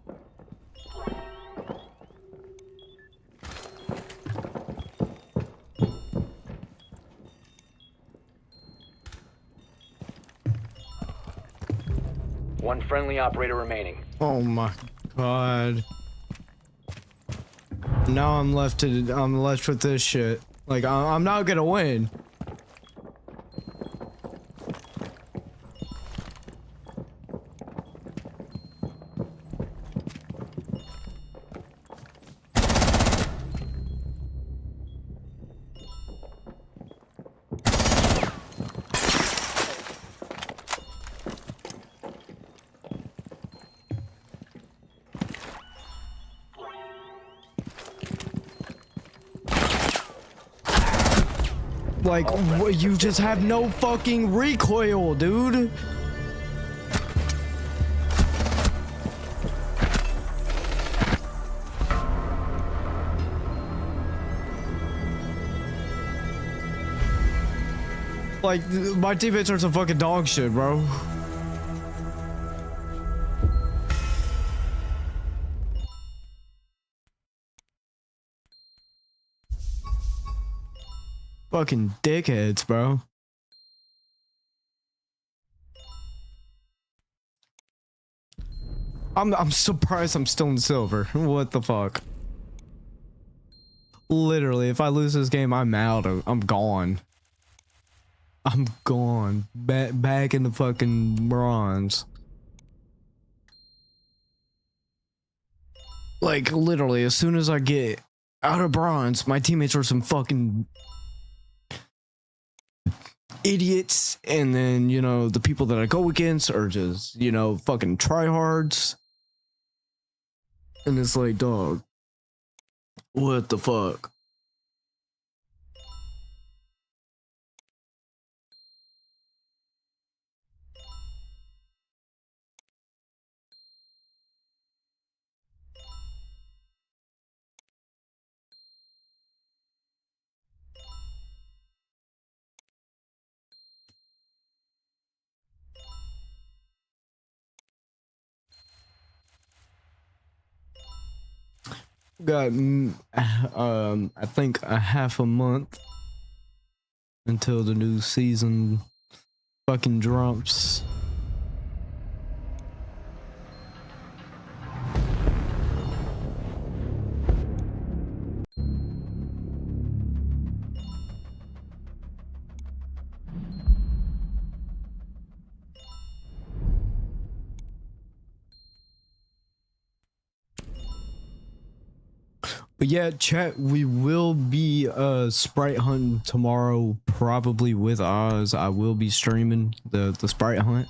One friendly operator remaining. Oh my god. Now I'm left with this shit. Like I'm not gonna win. Like, you just have no fucking recoil, dude. Like, my teammates are some fucking dog shit, bro. Fucking dickheads, bro. I'm surprised I'm still in silver. What the fuck? Literally, if I lose this game, I'm out. I'm gone. I'm gone. Back in the fucking bronze. Like, literally, as soon as I get out of bronze, my teammates are some fucking idiots, and then, you know, the people that I go against are just, you know, fucking tryhards. And it's like, dog, what the fuck? Got I think a half a month until the new season fucking drops. But yeah, chat, we will be sprite hunting tomorrow, probably with Oz. I will be streaming the sprite hunt,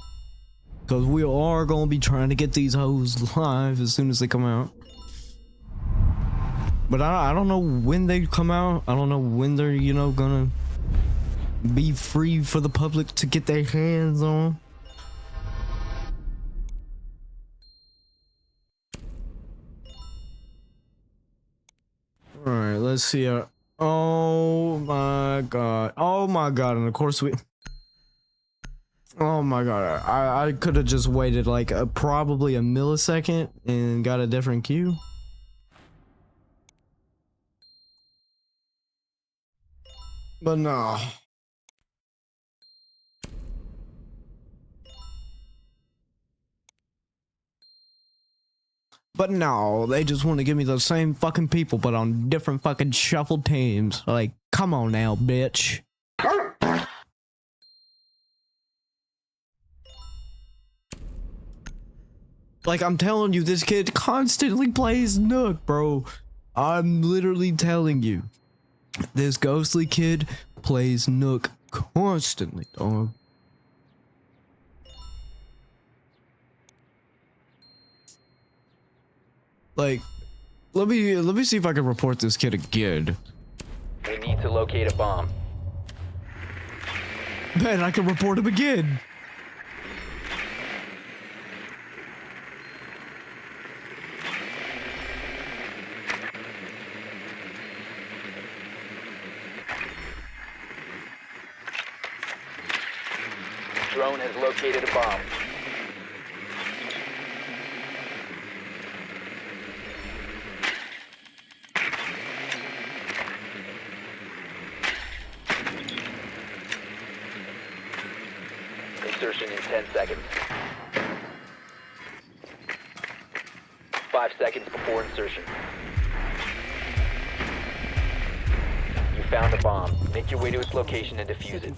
because we are gonna be trying to get these hoes live as soon as they come out. But I don't know when they come out. I don't know when they're, you know, gonna be free for the public to get their hands on. All right, let's see. Oh my god. Oh my god. And of course we. Oh my god. I could have just waited like probably a millisecond and got a different queue. But no. But no, they just want to give me the same fucking people, but on different fucking shuffled teams. Like, come on now, bitch. Like, I'm telling you, this kid constantly plays Nook, bro. I'm literally telling you. This ghostly kid plays Nook constantly, dog. Like, Let me see if I can report this kid again. We need to locate a bomb. Man, I can report him again. Drone has located a bomb. Insertion in 10 seconds. 5 seconds before insertion. You found a bomb. Make your way to its location and defuse it.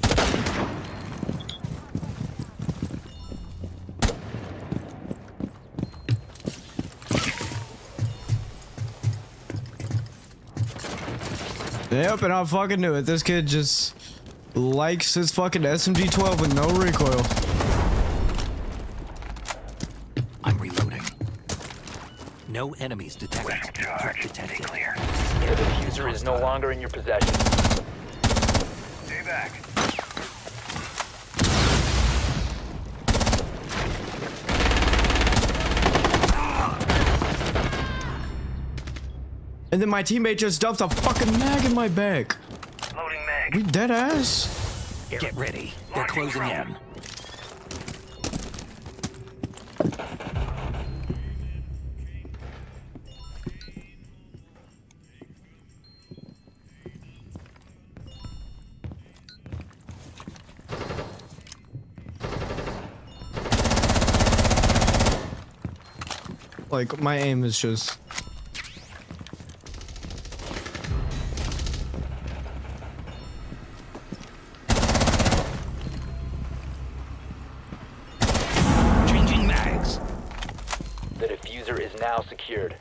Yep, and I fucking knew it. This kid just likes his fucking SMG-12 with no recoil. I'm reloading. No enemies detected. Threat detected. Clear. The diffuser is no longer in your possession. Stay back. And then my teammate just dumped a fucking mag in my back. Loading mag. We dead ass. Get ready. They're closing in. Like, my aim is just... Changing mags. The diffuser is now secured.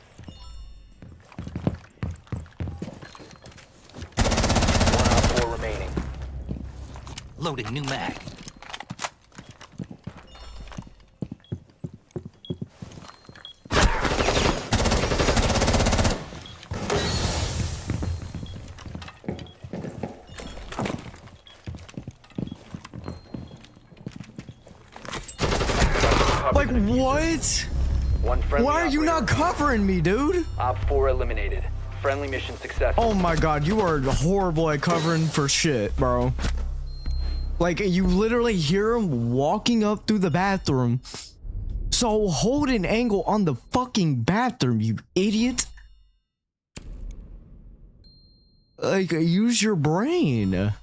1 out 4 remaining. Loading new mag. Like, what? One friendly Why are you not operator covering me, dude? Op 4 eliminated. Friendly mission successful. Oh my god, you are horrible at covering for shit, bro. Like, you literally hear him walking up through the bathroom. So hold an angle on the fucking bathroom, you idiot. Like, use your brain.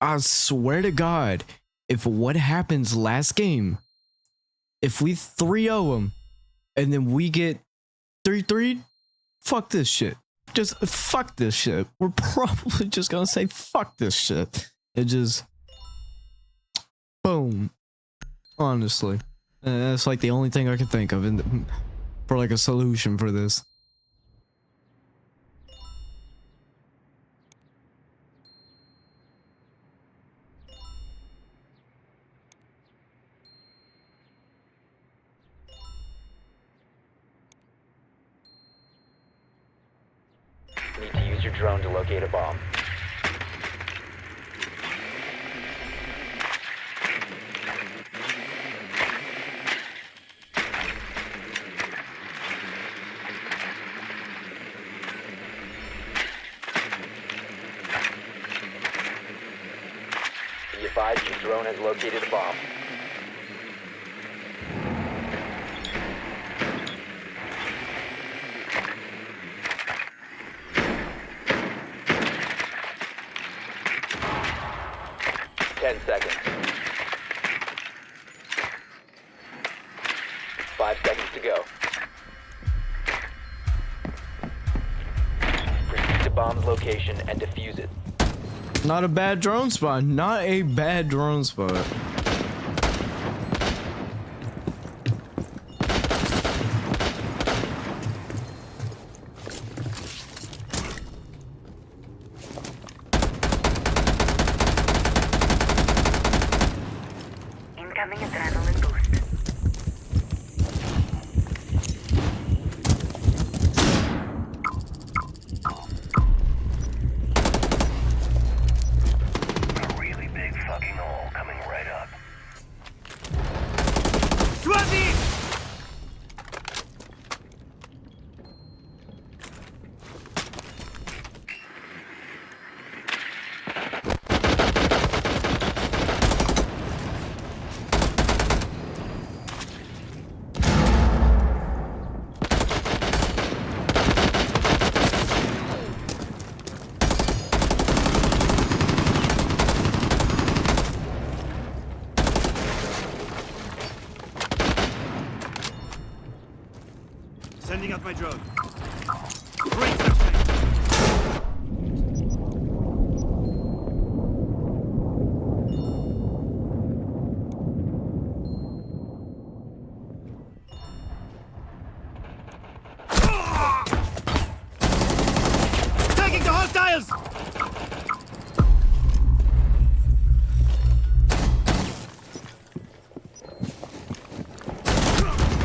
I swear to God, if what happens last game, if we 3-0 them, and then we get 3-3, fuck this shit. Just fuck this shit. We're probably just gonna say fuck this shit. It just... Boom. Honestly. That's like the only thing I can think of for like a solution for this. Need to use your drone to locate a bomb. Be advised your drone has located a bomb. Seconds. 5 seconds to go. Proceed to bomb's location and defuse it. Not a bad drone spot. Not a bad drone spot.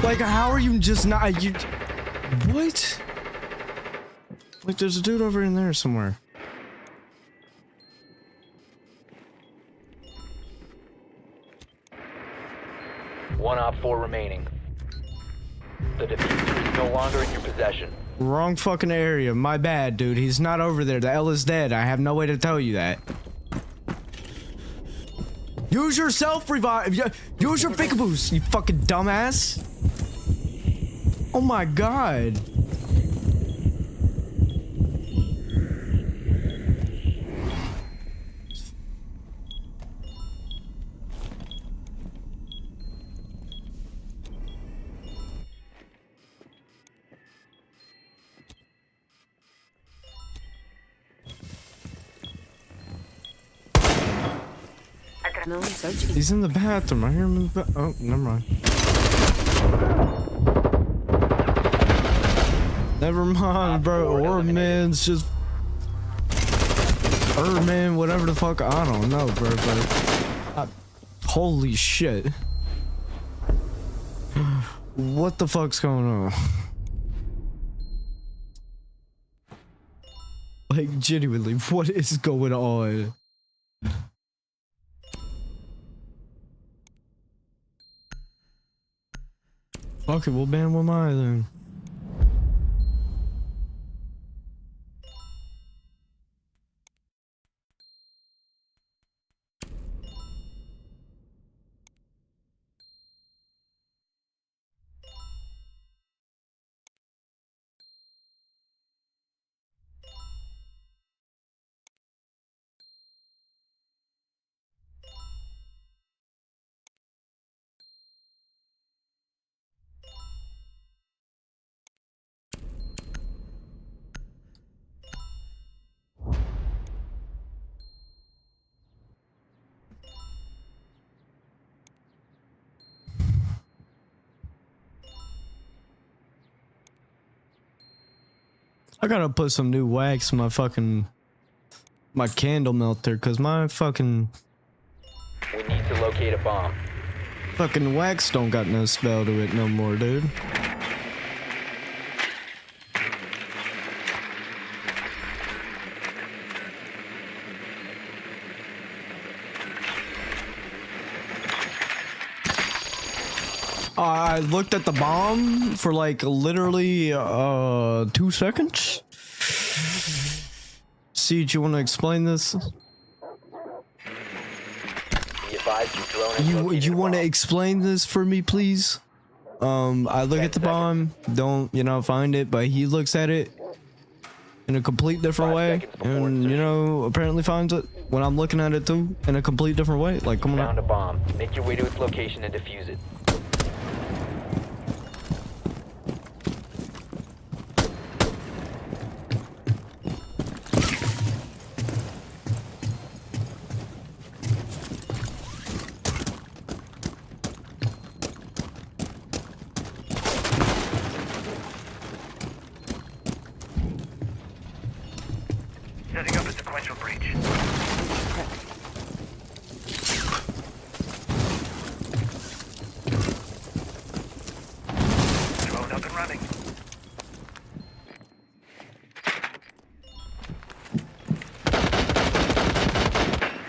Like, how are you just not? You what? Like, there's a dude over in there somewhere. One Op 4 remaining. The diffuser is no longer in your possession. Wrong fucking area. My bad, dude. He's not over there. The L is dead. I have no way to tell you that. Use your self revive. Use your peekaboos, you fucking dumbass. Oh my god. No, searching. He's in the bathroom. I hear him in the oh, never mind. Never mind, bro. Or man's just man, whatever the fuck. I don't know, bro. But holy shit. What the fuck's going on? Like, genuinely, what is going on? Okay, well, ban with my then. I gotta put some new wax in my candle melter, cause my fucking We need to locate a bomb. wax don't got no spell to it no more, dude. I looked at the bomb for like literally 2 seconds. See, do you want to explain this? Be advised your drone has located You a want to bomb. explain this for me, please? I look at the bomb, don't find it, but he looks at it in a complete different 5 way, seconds before and insertion. apparently finds it when I'm looking at it too in a complete different way. Like, come on. Found a bomb. Make your way to its location and defuse it. Setting up a sequential breach. Drone up and running.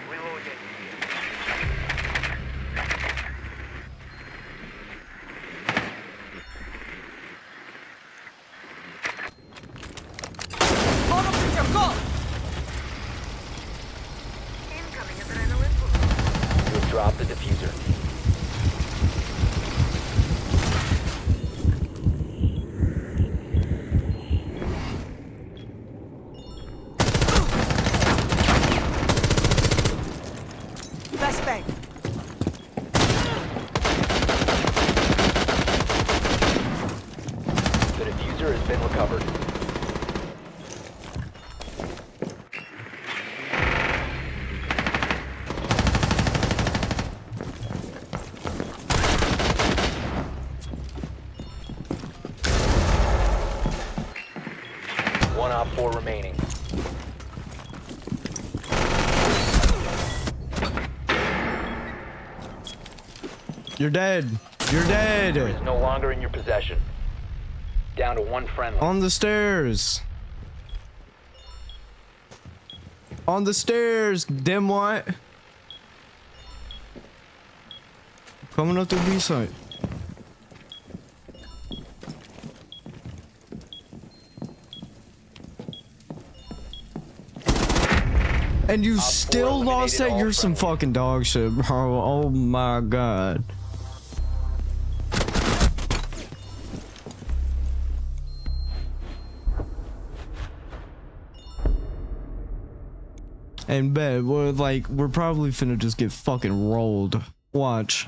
Reloading. Incoming adrenaline boost. You have dropped the diffuser. Flashbang. The diffuser has been recovered. One Op 4 remaining. You're dead. You're Is dead. no longer in your possession. Down to one friendly. On the stairs. On the stairs, dimwit. Coming up the B side. And you still lost that? eliminated all You're some friendlies. fucking dog shit, bro. Oh my god. And bet we're probably finna just get fucking rolled. Watch.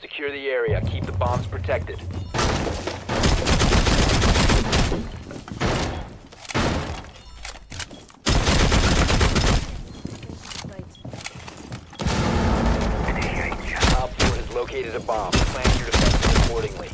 Secure the area. Keep the bombs protected. Op 4 has located a bomb. Plan your defense accordingly.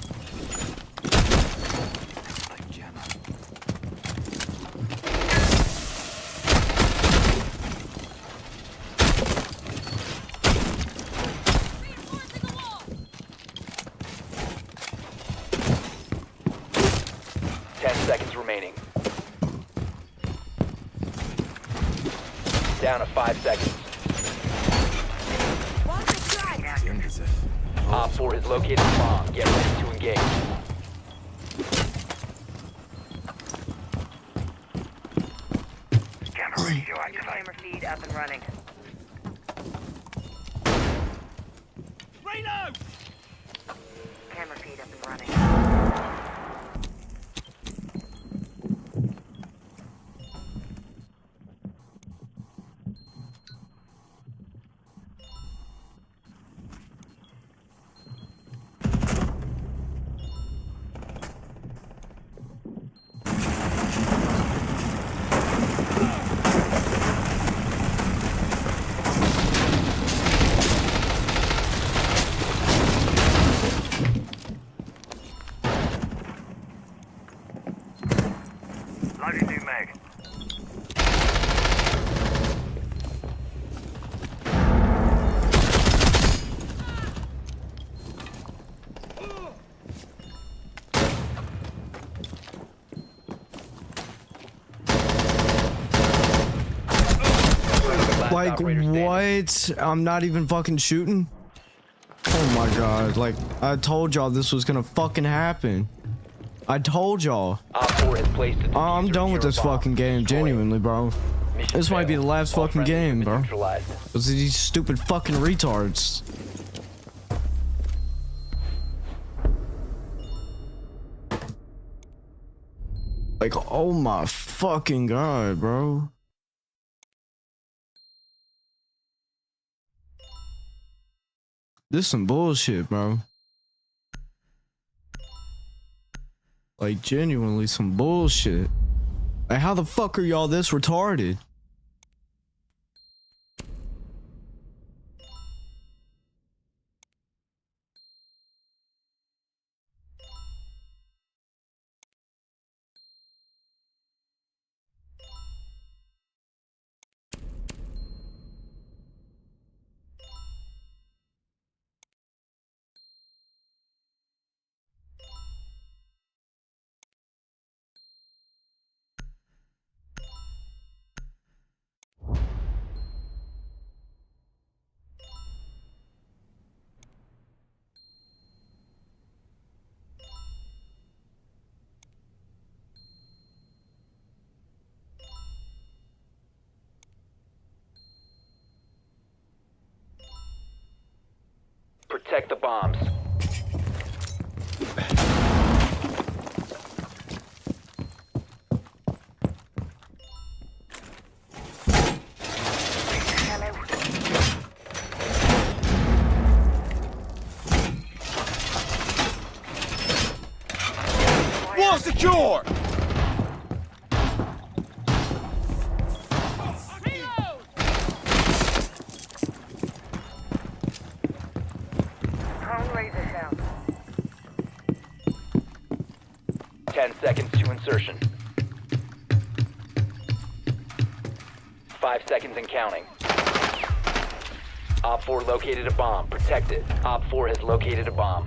Seconds remaining. Down to 5 seconds. Op 4 has located a bomb. Get ready to engage. Camera feed up and running. Camera feed up and running. Loading new mag. Like what? I'm not even fucking shooting. Oh my god! Like I told y'all this was gonna fucking happen. I told y'all. Op 4 has placed a I'm diffuser done with near a this bomb. fucking game, Destroy it. genuinely, bro. Mission This might be failed. the last All fucking friendlies have game, been bro. neutralized. Those are these stupid fucking retards. Like, oh my fucking god, bro. This some bullshit, bro. Like, genuinely some bullshit. Like, how the fuck are y'all this retarded? Protect the bombs. Wall secure! Prone razor down. 10 seconds to insertion. 5 seconds and counting. Op 4 located a bomb. Protect it. Op 4 has located a bomb.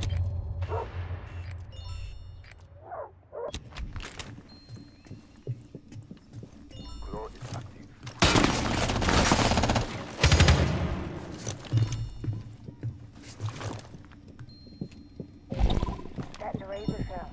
That's a razor down.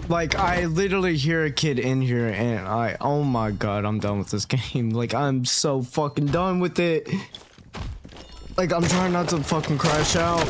Like, I literally hear a kid in here and oh my god, I'm done with this game. Like, I'm so fucking done with it. Like, I'm trying not to fucking crash out.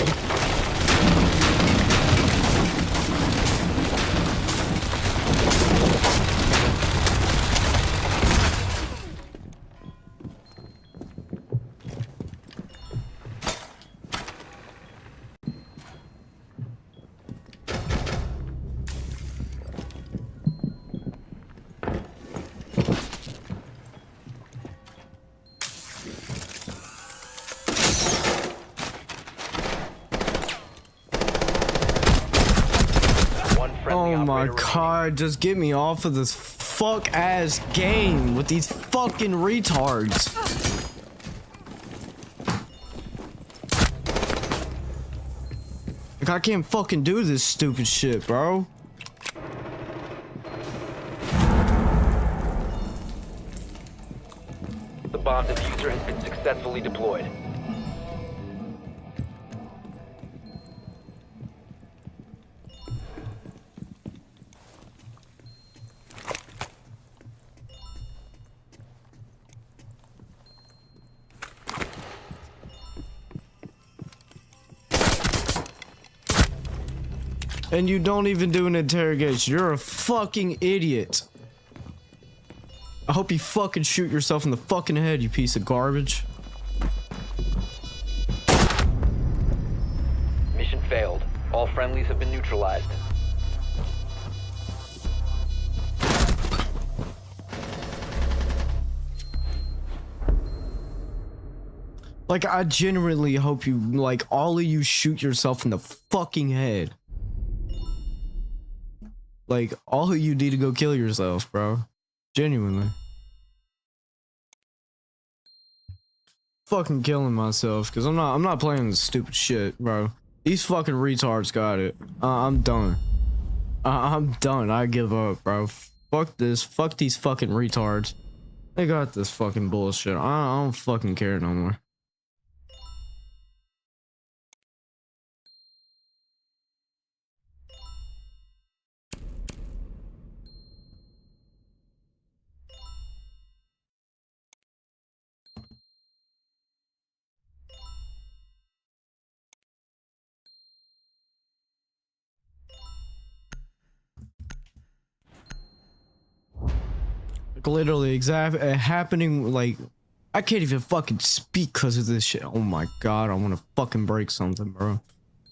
Friendly Oh my operator god, just get me off of this fuck ass game with these fucking retards. Like, I can't fucking do this stupid shit, bro. The bomb diffuser has been successfully deployed. And you don't even do an interrogation. You're a fucking idiot. I hope you fucking shoot yourself in the fucking head, you piece of garbage. Mission failed. All friendlies have been neutralized. Like, I genuinely hope you, like, all of you shoot yourself in the fucking head. Like, all of you need to go kill yourself, bro. Genuinely. Fucking killing myself, because I'm not playing this stupid shit, bro. These fucking retards got it. I'm done. I'm done. I give up, bro. Fuck this. Fuck these fucking retards. They got this fucking bullshit. I don't fucking care no more. Literally happening, like, I can't even fucking speak because of this shit. Oh my god, I want to fucking break something, bro.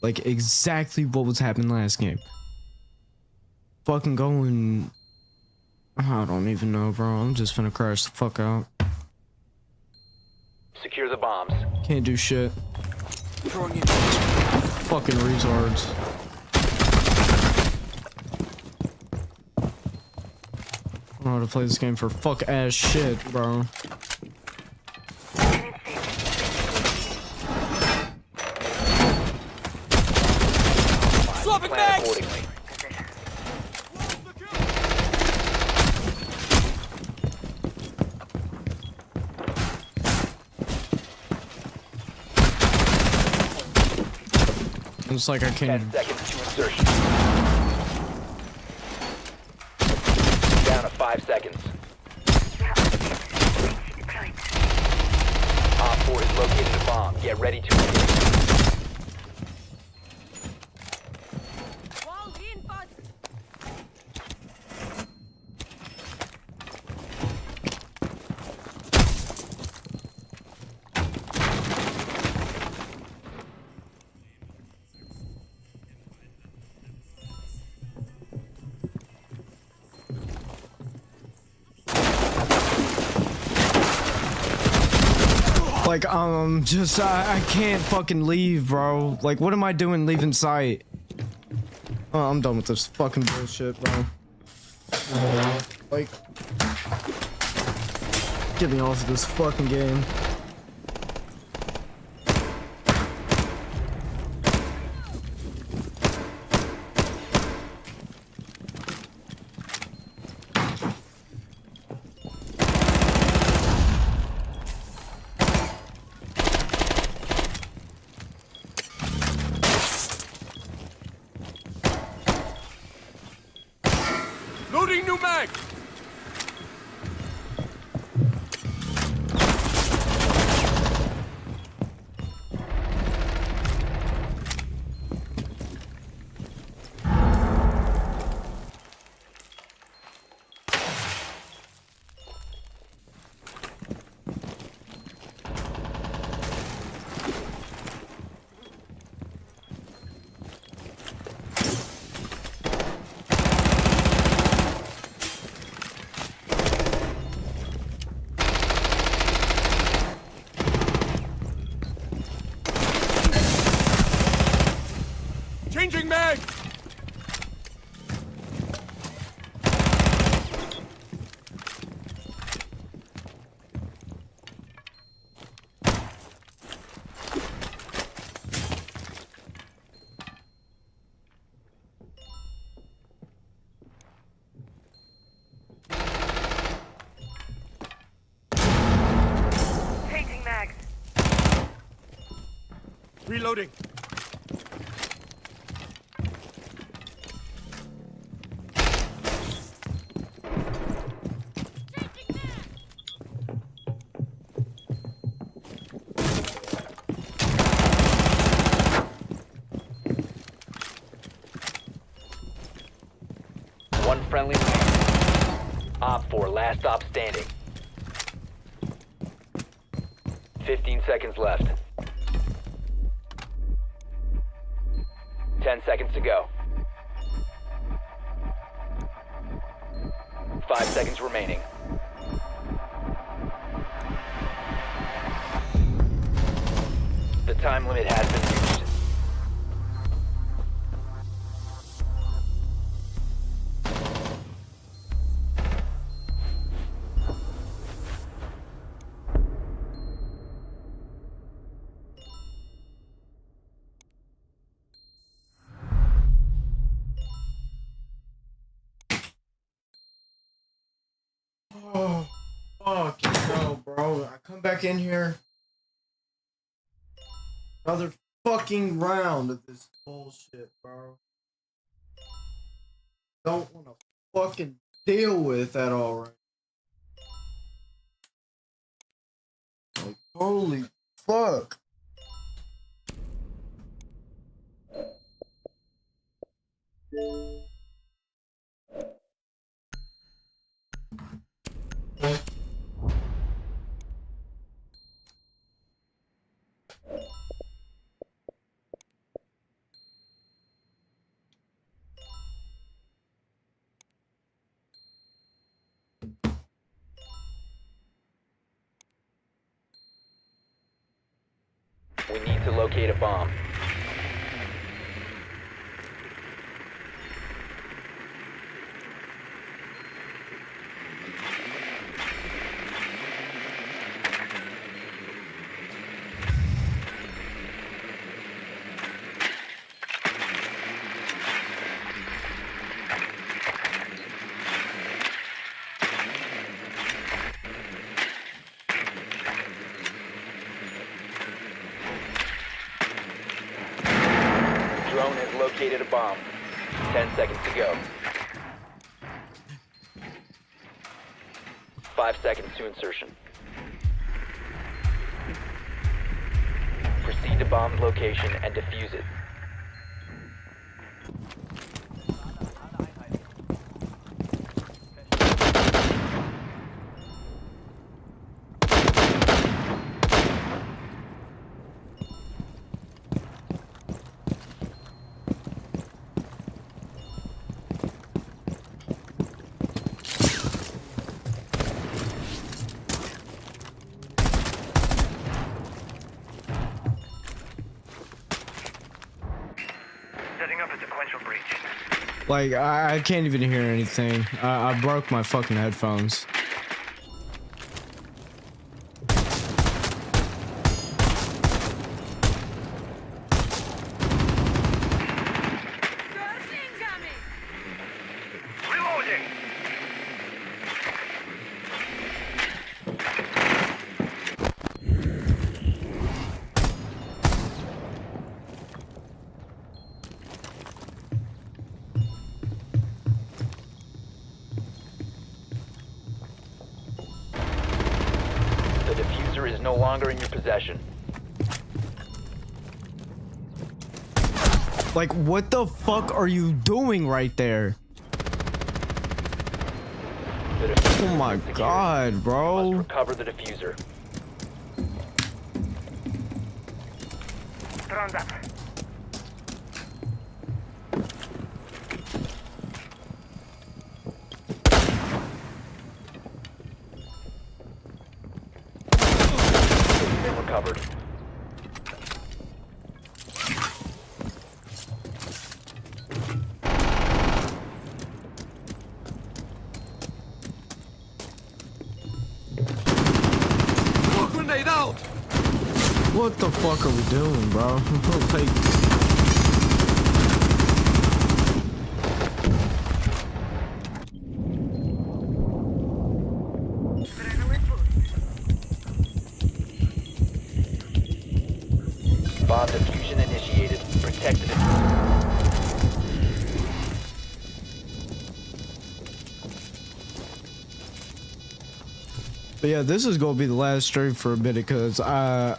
Like, exactly what was happening last game. Fucking going, I don't even know, bro. I'm just finna crash the fuck out. Secure the bombs. Can't do shit. Fucking retards. I don't know how to play this game for fuck ass shit, bro. Swapping Plan mags! accordingly. It's like I 10 can't. seconds to insertion. Down to 5 seconds. Op 4 is located a bomb. Get ready to engage. Wall reinforced. Like, just, I can't fucking leave, bro. Like, what am I doing leaving site? Oh, I'm done with this fucking bullshit, bro. Like, get me off of this fucking game. Loading new mag! Changing mag! Changing mags. Reloading. One friendly remaining. Op 4, last stop standing. 15 seconds left. 10 seconds to go. 5 seconds remaining. The time limit has been reached. Oh, fuck no, bro. I come back in here. Another fucking round of this bullshit, bro. Don't want to fucking deal with at all right. Like, holy fuck. We need to locate a bomb. drone has located a bomb. 10 seconds to go. 5 seconds to insertion. Proceed to bomb's location and defuse it. Setting up a sequential breach. Like, I can't even hear anything. I broke my fucking headphones. Reloading! The diffuser is no longer in your possession. Like, what the fuck are you doing right there? The diffuser Oh my is secured. god, Must bro. recover the diffuser. Drones up. Been recovered. Grenade out! What the fuck are we doing, bro? Like, Adrenaline boost. Bomb diffusion initiated. Protect the diffuser. but yeah, this is gonna be the last stream for a minute because I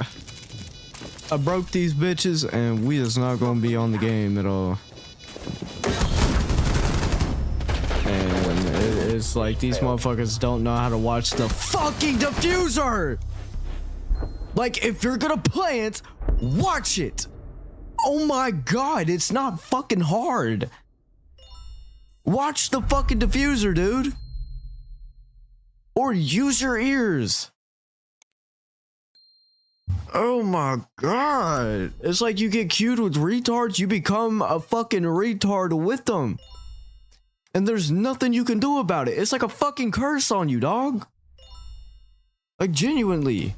broke these bitches and we is not gonna be on the game at all. And it's like these motherfuckers don't know how to watch the fucking diffuser. Like, if you're gonna plant, watch it. Oh my god, it's not fucking hard. Watch the fucking diffuser, dude. Or use your ears. Oh my god. It's like you get cued with retards, you become a fucking retard with them. And there's nothing you can do about it. It's like a fucking curse on you, dog. Like, genuinely.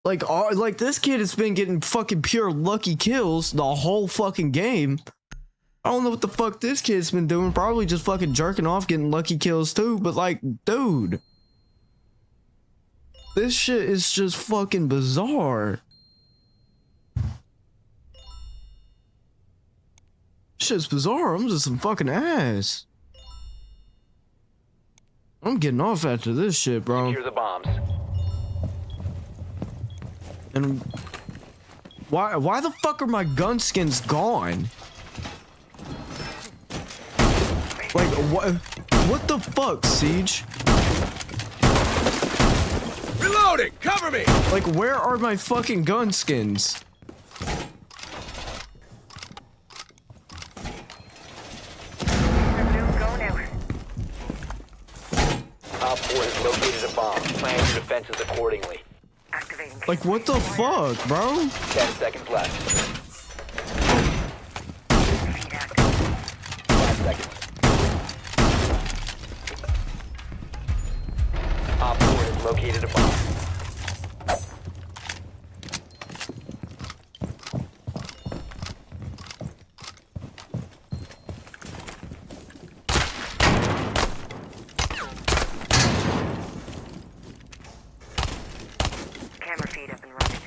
Like this kid has been getting fucking pure lucky kills the whole fucking game. I don't know what the fuck this kid's been doing. Probably just fucking jerking off, getting lucky kills too. But like, dude, this shit is just fucking bizarre. Shit's bizarre. I'm just some fucking ass. I'm getting off after this shit, bro. Secure the bombs. And why the fuck are my gun skins gone? Like, what the fuck, Siege? Reloading! Cover me! Like, where are my fucking gun skins? Resume go now. Op 4 has located a bomb. Plan your defenses accordingly. Activating. Like, what the fuck, bro? 10 seconds left. Feed active. 5 seconds. Op 4 has located a bomb. Camera feed up and running.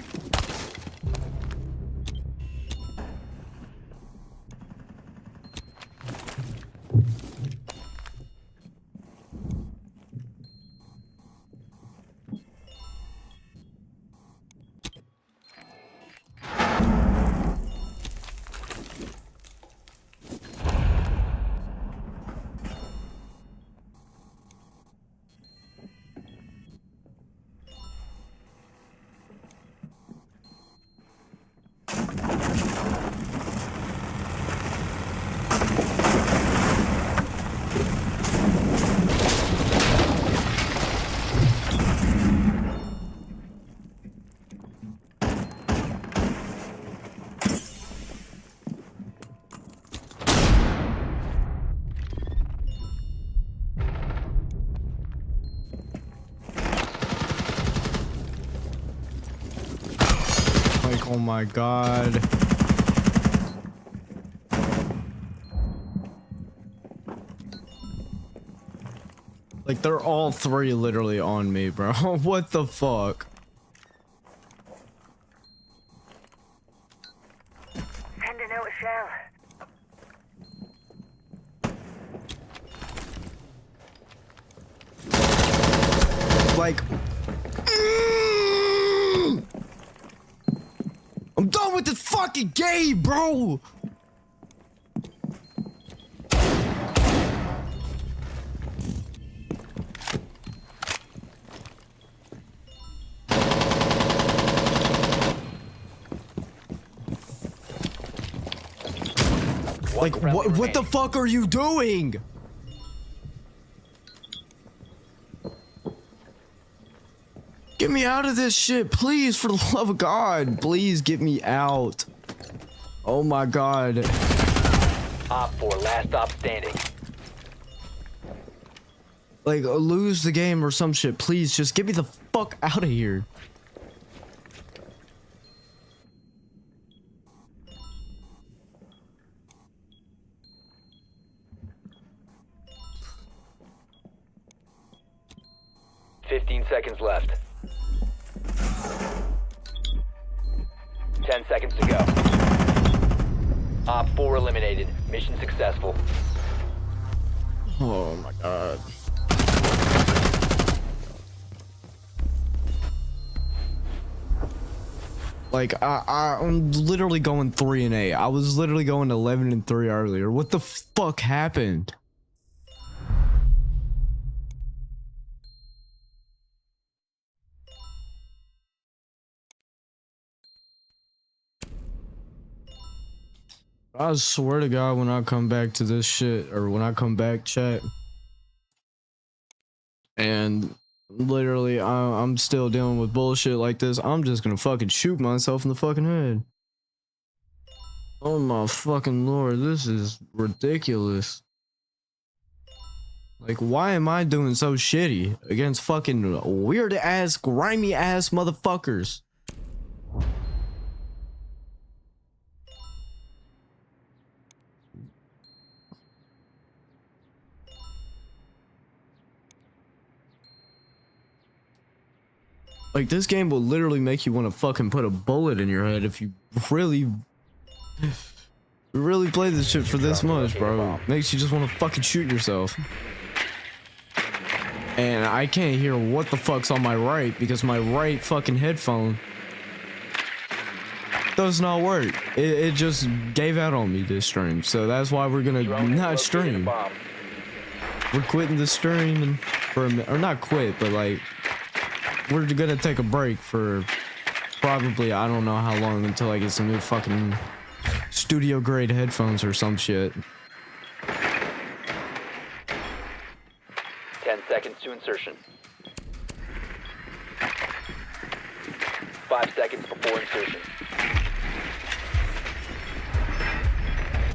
Like, oh my god. Like, they're all three literally on me, bro. What the fuck? Sending out a shell. Like, I'm done with this fucking game, bro. Like, what the fuck are you doing? Get me out of this shit, please, for the love of God. Please get me out. Oh my god. Op 4, last stop standing. Like, lose the game or some shit. Please, just get me the fuck out of here. Seconds left. 10 seconds to go. Op 4 eliminated. Mission successful. Oh my god. Like, I'm literally going 3-8. I was literally going 11-3 earlier. What the fuck happened? I swear to God, when I come back to this shit, or when I come back, chat, and literally I'm still dealing with bullshit like this, I'm just gonna fucking shoot myself in the fucking head. Oh my fucking lord, this is ridiculous. Like, why am I doing so shitty against fucking weird ass, grimy ass motherfuckers? Like, this game will literally make you want to fucking put a bullet in your head if you really play this shit for this much, bro. Makes you just want to fucking shoot yourself. And I can't hear what the fuck's on my right because my right fucking headphone does not work. It just gave out on me this stream. So that's why we're gonna not stream. We're quitting the stream and for a minute, or not quit, but like, we're gonna take a break for probably, I don't know how long, until I get some new fucking studio grade headphones or some shit. 10 seconds to insertion. 5 seconds before insertion.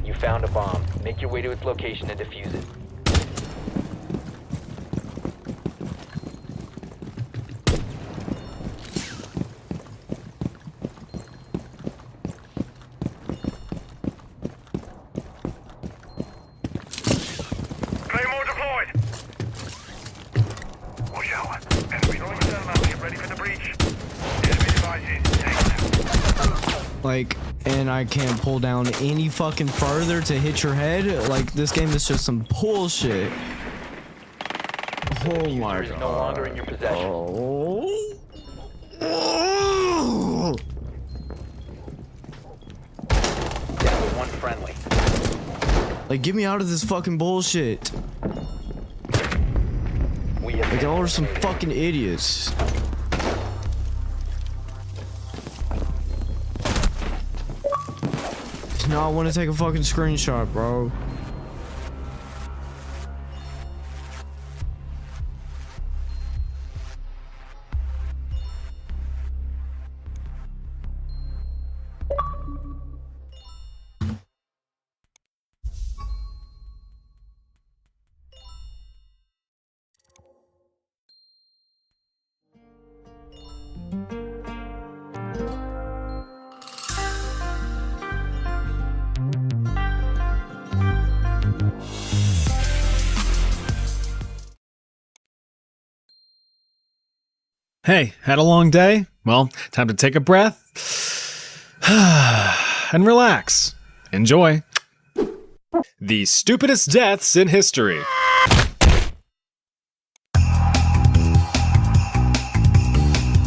You found a bomb. Make your way to its location and defuse it. Claymore deployed. Watch out. Enemy throwing thermal. Get ready for the breach. Enemy devices. Take them. Like, and I can't pull down any fucking further to hit your head. Like, this game is just some bullshit. Oh my Is god. no longer in your possession. Oh. Down to one friendly. Like, get me out of this fucking bullshit. We have Like, y'all are some eliminated. fucking idiots. No, I want to take a fucking screenshot, bro. Hey, had a long day? Well, time to take a breath and relax. Enjoy. The stupidest deaths in history.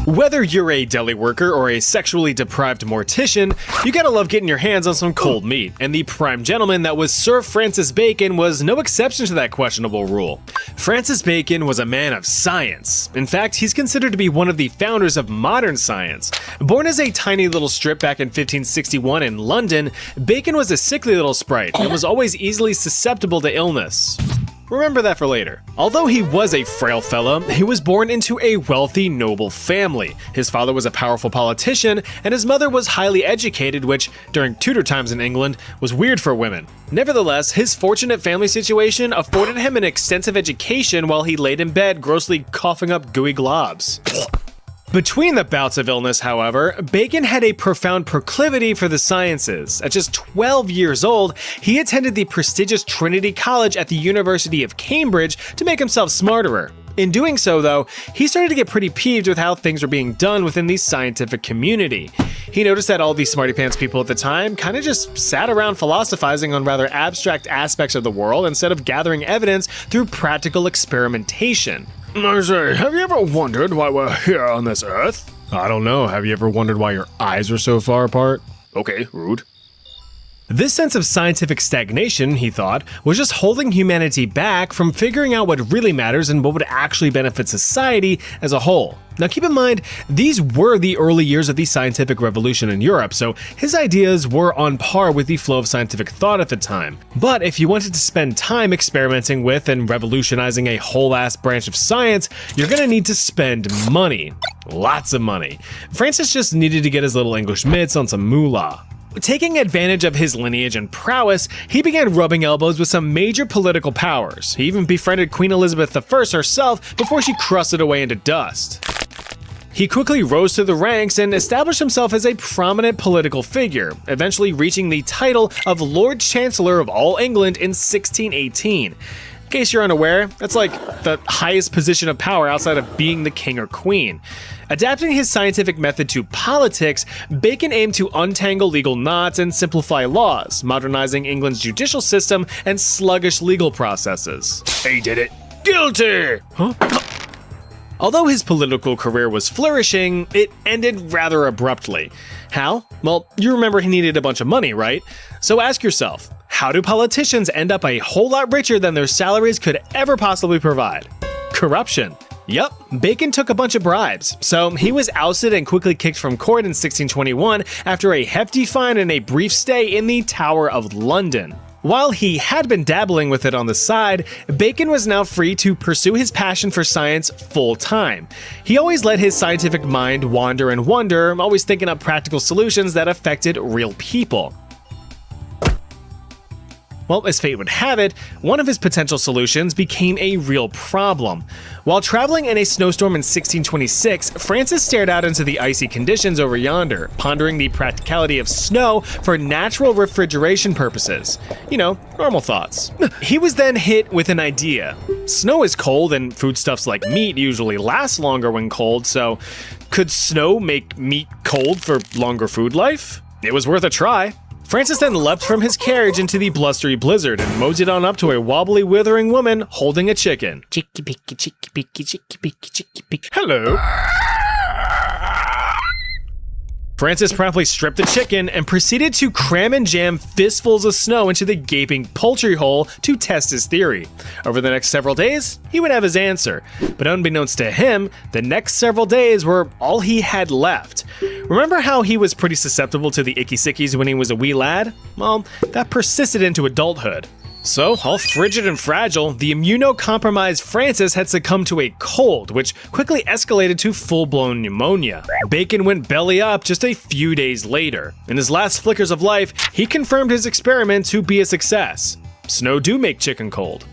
Whether you're a deli worker or a sexually deprived mortician, you gotta love getting your hands on some cold meat, and the prime gentleman that was Sir Francis Bacon was no exception to that questionable rule. Francis Bacon was a man of science. In fact, he's considered to be one of the founders of modern science. Born as a tiny little strip back in 1561 in London, Bacon was a sickly little sprite and was always easily susceptible to illness. Remember that for later. Although he was a frail fella, he was born into a wealthy, noble family. His father was a powerful politician, and his mother was highly educated, which, during Tudor times in England, was weird for women. Nevertheless, his fortunate family situation afforded him an extensive education while he laid in bed grossly coughing up gooey globs. Between the bouts of illness, however, Bacon had a profound proclivity for the sciences. At just 12 years old, he attended the prestigious Trinity College at the University of Cambridge to make himself smarter. In doing so, though, he started to get pretty peeved with how things were being done within the scientific community. He noticed that all these smarty pants people at the time kind of just sat around philosophizing on rather abstract aspects of the world instead of gathering evidence through practical experimentation. I say, have you ever wondered why we're here on this earth? I don't know. Have you ever wondered why your eyes are so far apart? Okay, rude. This sense of scientific stagnation, he thought, was just holding humanity back from figuring out what really matters and what would actually benefit society as a whole. Now keep in mind, these were the early years of the scientific revolution in Europe, so his ideas were on par with the flow of scientific thought at the time. But if you wanted to spend time experimenting with and revolutionizing a whole-ass branch of science, you're gonna need to spend money. Lots of money. Francis just needed to get his little English mitts on some moolah. Taking advantage of his lineage and prowess, he began rubbing elbows with some major political powers. He even befriended Queen Elizabeth I herself before she crusted away into dust. He quickly rose to the ranks and established himself as a prominent political figure, eventually reaching the title of Lord Chancellor of all England in 1618. In case you're unaware, that's like the highest position of power outside of being the king or queen. Adapting his scientific method to politics, Bacon aimed to untangle legal knots and simplify laws, modernizing England's judicial system and sluggish legal processes. He did it. Guilty! Huh? Although his political career was flourishing, it ended rather abruptly. How? Well, you remember he needed a bunch of money, right? So ask yourself, how do politicians end up a whole lot richer than their salaries could ever possibly provide? Corruption. Yup, Bacon took a bunch of bribes, so he was ousted and quickly kicked from court in 1621 after a hefty fine and a brief stay in the Tower of London. While he had been dabbling with it on the side, Bacon was now free to pursue his passion for science full time. He always let his scientific mind wander and wonder, always thinking up practical solutions that affected real people. Well, as fate would have it, one of his potential solutions became a real problem. While traveling in a snowstorm in 1626, Francis stared out into the icy conditions over yonder, pondering the practicality of snow for natural refrigeration purposes. You know, normal thoughts. He was then hit with an idea. Snow is cold and foodstuffs like meat usually last longer when cold, so could snow make meat cold for longer food life? It was worth a try. Francis then leapt from his carriage into the blustery blizzard and moseyed on up to a wobbly, withering woman holding a chicken. Hello. Francis promptly stripped the chicken and proceeded to cram and jam fistfuls of snow into the gaping poultry hole to test his theory. Over the next several days, he would have his answer, but unbeknownst to him, the next several days were all he had left. Remember how he was pretty susceptible to the icky sickies when he was a wee lad? Well, that persisted into adulthood. So, all frigid and fragile, the immunocompromised Francis had succumbed to a cold, which quickly escalated to full-blown pneumonia. Bacon went belly up just a few days later. In his last flickers of life, he confirmed his experiment to be a success. Snow do make chicken cold.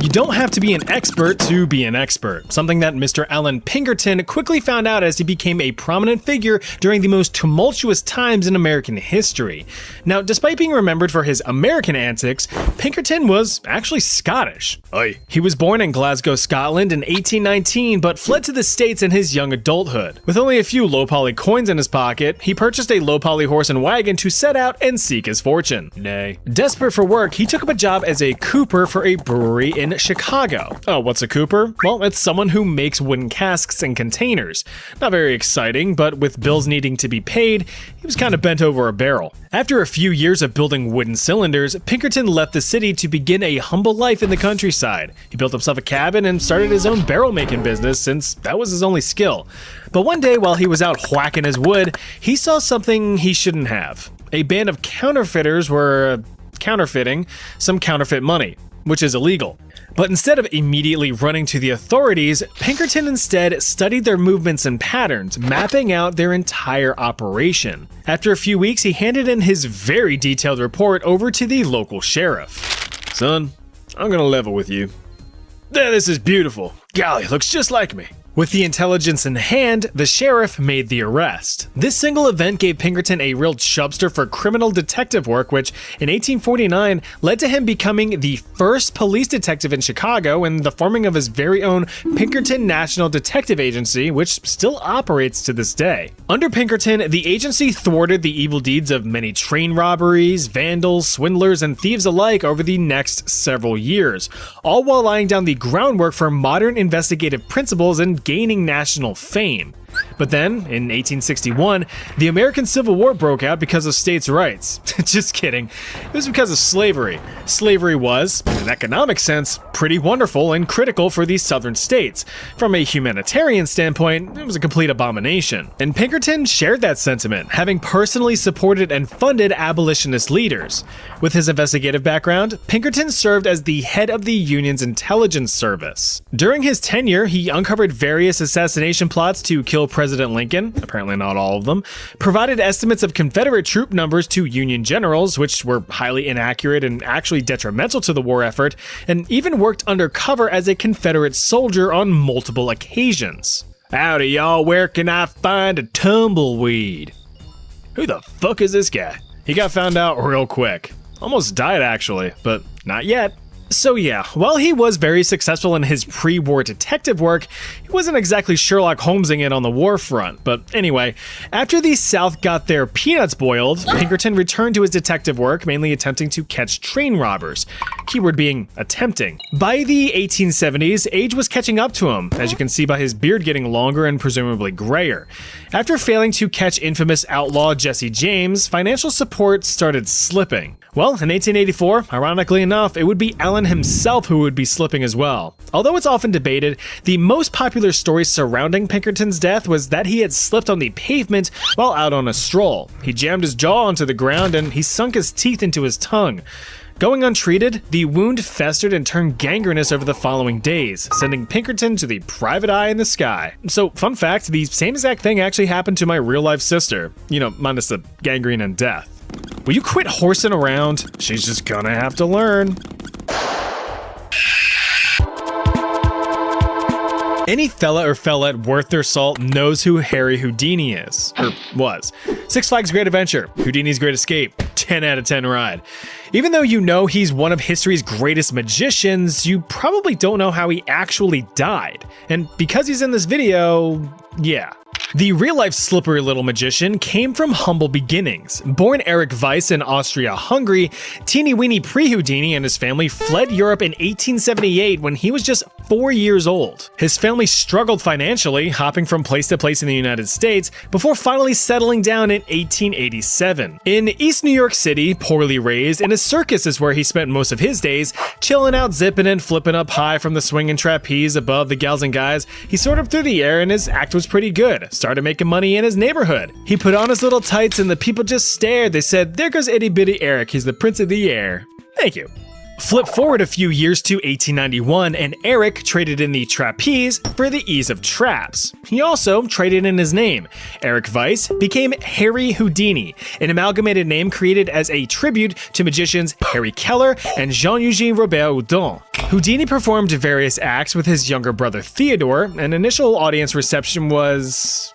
You don't have to be an expert to be an expert, something that Mr. Alan Pinkerton quickly found out as he became a prominent figure during the most tumultuous times in American history. Now, despite being remembered for his American antics, Pinkerton was actually Scottish. Aye. He was born in Glasgow, Scotland in 1819, but fled to the States in his young adulthood. With only a few low-poly coins in his pocket, he purchased a low-poly horse and wagon to set out and seek his fortune. Nay. Desperate for work, he took up a job as a cooper for a brewery in Chicago. Oh, what's a cooper? Well, it's someone who makes wooden casks and containers. Not very exciting, but with bills needing to be paid, he was kind of bent over a barrel. After a few years of building wooden cylinders, Pinkerton left the city to begin a humble life in the countryside. He built himself a cabin and started his own barrel making business since that was his only skill. But one day while he was out whacking his wood, he saw something he shouldn't have. A band of counterfeiters were counterfeiting some counterfeit money, which is illegal. But instead of immediately running to the authorities, Pinkerton instead studied their movements and patterns, mapping out their entire operation. After a few weeks, he handed in his very detailed report over to the local sheriff. Son, I'm gonna level with you. This is beautiful. Golly, looks just like me. With the intelligence in hand, the sheriff made the arrest. This single event gave Pinkerton a real chubster for criminal detective work, which in 1849 led to him becoming the first police detective in Chicago and the forming of his very own Pinkerton National Detective Agency, which still operates to this day. Under Pinkerton, the agency thwarted the evil deeds of many train robberies, vandals, swindlers, and thieves alike over the next several years, all while laying down the groundwork for modern investigative principles and gaining national fame. But then, in 1861, the American Civil War broke out because of states' rights. Just kidding. It was because of slavery. Slavery was, in an economic sense, pretty wonderful and critical for these southern states. From a humanitarian standpoint, it was a complete abomination. And Pinkerton shared that sentiment, having personally supported and funded abolitionist leaders. With his investigative background, Pinkerton served as the head of the Union's intelligence service. During his tenure, he uncovered various assassination plots to kill President Lincoln, apparently not all of them, provided estimates of Confederate troop numbers to Union generals, which were highly inaccurate and actually detrimental to the war effort, and even worked undercover as a Confederate soldier on multiple occasions. Howdy y'all, where can I find a tumbleweed? Who the fuck is this guy? He got found out real quick. Almost died actually, but not yet. So yeah, while he was very successful in his pre-war detective work, he wasn't exactly Sherlock Holmesing it on the war front. But anyway, after the South got their peanuts boiled, Pinkerton returned to his detective work, mainly attempting to catch train robbers. Keyword being attempting. By the 1870s, age was catching up to him, as you can see by his beard getting longer and presumably grayer. After failing to catch infamous outlaw Jesse James, financial support started slipping. Well, in 1884, ironically enough, it would be Allen himself who would be slipping as well. Although it's often debated, the most popular story surrounding Pinkerton's death was that he had slipped on the pavement while out on a stroll. He jammed his jaw onto the ground and he sunk his teeth into his tongue. Going untreated, the wound festered and turned gangrenous over the following days, sending Pinkerton to the private eye in the sky. So, fun fact, the same exact thing actually happened to my real-life sister. You know, minus the gangrene and death. Will you quit horsing around? She's just gonna have to learn. Any fella or fellette worth their salt knows who Harry Houdini is, or was. Six Flags Great Adventure, Houdini's Great Escape, 10 out of 10 ride. Even though you know he's one of history's greatest magicians, you probably don't know how he actually died. And because he's in this video, yeah. The real-life slippery little magician came from humble beginnings. Born Eric Weiss in Austria-Hungary, teeny-weeny pre-Houdini and his family fled Europe in 1878 when he was just 4 years old. His family struggled financially, hopping from place to place in the United States, before finally settling down in 1887. In East New York City, poorly raised, in a circus is where he spent most of his days, chilling out, zipping and flipping up high from the swinging trapeze above the gals and guys. He soared up through the air and his act was pretty good. Started making money in his neighborhood. He put on his little tights and the people just stared. They said, "There goes itty bitty Eric, he's the prince of the air." Thank you. Flip forward a few years to 1891, and Eric traded in the trapeze for the ease of traps. He also traded in his name. Eric Weiss became Harry Houdini, an amalgamated name created as a tribute to magicians Harry Keller and Jean-Eugène Robert Houdin. Houdini performed various acts with his younger brother Theodore, and initial audience reception was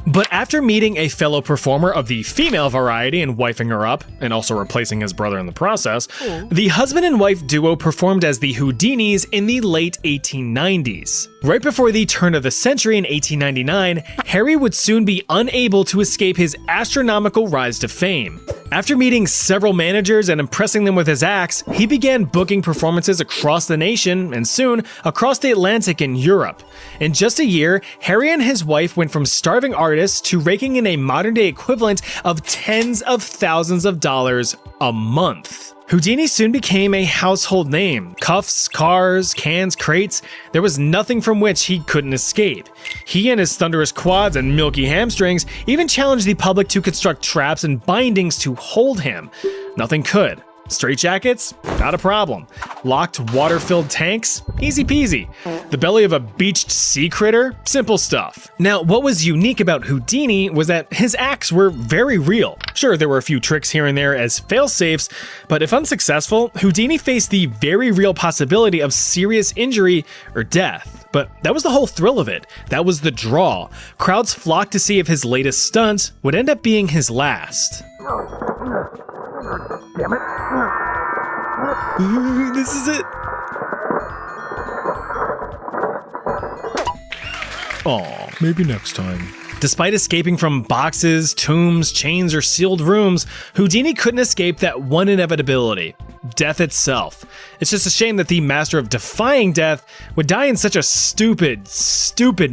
But after meeting a fellow performer of the female variety and wifing her up, and also replacing his brother in the process, the husband and wife duo performed as the Houdinis in the late 1890s. Right before the turn of the century in 1899, Harry would soon be unable to escape his astronomical rise to fame. After meeting several managers and impressing them with his acts, he began booking performances across the nation and soon across the Atlantic in Europe. In just a year, Harry and his wife went from starving artists to raking in a modern-day equivalent of tens of thousands of dollars a month. Houdini soon became a household name. Cuffs, cars, cans, crates, there was nothing from which he couldn't escape. He and his thunderous quads and milky hamstrings even challenged the public to construct traps and bindings to hold him. Nothing could. Straitjackets? Not a problem. Locked water-filled tanks? Easy peasy. The belly of a beached sea critter? Simple stuff. Now, what was unique about Houdini was that his acts were very real. Sure, there were a few tricks here and there as fail-safes, but if unsuccessful, Houdini faced the very real possibility of serious injury or death. But that was the whole thrill of it. That was the draw. Crowds flocked to see if his latest stunt would end up being his last. Damn it. This is it. Aw, maybe next time. Despite escaping from boxes, tombs, chains, or sealed rooms, Houdini couldn't escape that one inevitability: death itself. It's just a shame that the master of defying death would die in such a stupid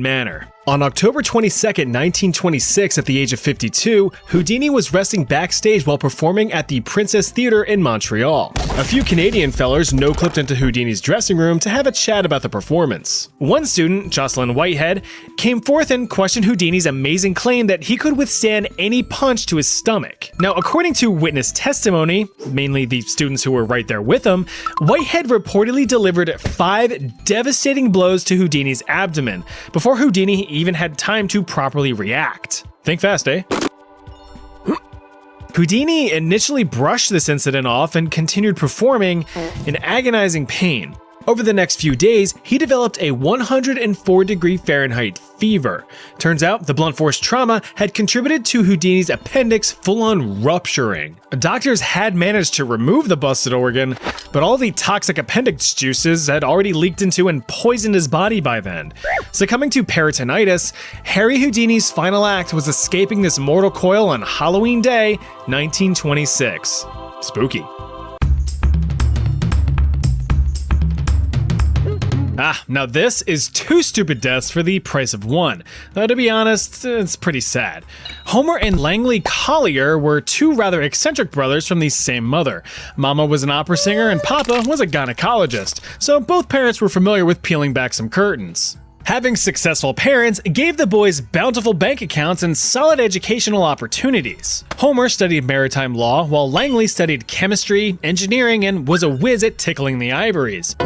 manner. On October 22nd, 1926, at the age of 52, Houdini was resting backstage while performing at the Princess Theatre in Montreal. A few Canadian fellers no-clipped into Houdini's dressing room to have a chat about the performance. One student, Jocelyn Whitehead, came forth and questioned Houdini's amazing claim that he could withstand any punch to his stomach. Now, according to witness testimony, mainly the students who were right there with him, Whitehead reportedly delivered 5 devastating blows to Houdini's abdomen before Houdini even had time to properly react. Think fast, eh? Houdini initially brushed this incident off and continued performing in agonizing pain. Over the next few days, he developed a 104-degree Fahrenheit fever. Turns out the blunt force trauma had contributed to Houdini's appendix full-on rupturing. Doctors had managed to remove the busted organ, but all the toxic appendix juices had already leaked into and poisoned his body by then. Succumbing to peritonitis, Harry Houdini's final act was escaping this mortal coil on Halloween Day, 1926. Spooky. Now this is 2 stupid deaths for the price of 1. Though to be honest, it's pretty sad. Homer and Langley Collier were 2 rather eccentric brothers from the same mother. Mama was an opera singer and Papa was a gynecologist, so both parents were familiar with peeling back some curtains. Having successful parents gave the boys bountiful bank accounts and solid educational opportunities. Homer studied maritime law, while Langley studied chemistry, engineering, and was a whiz at tickling the ivories.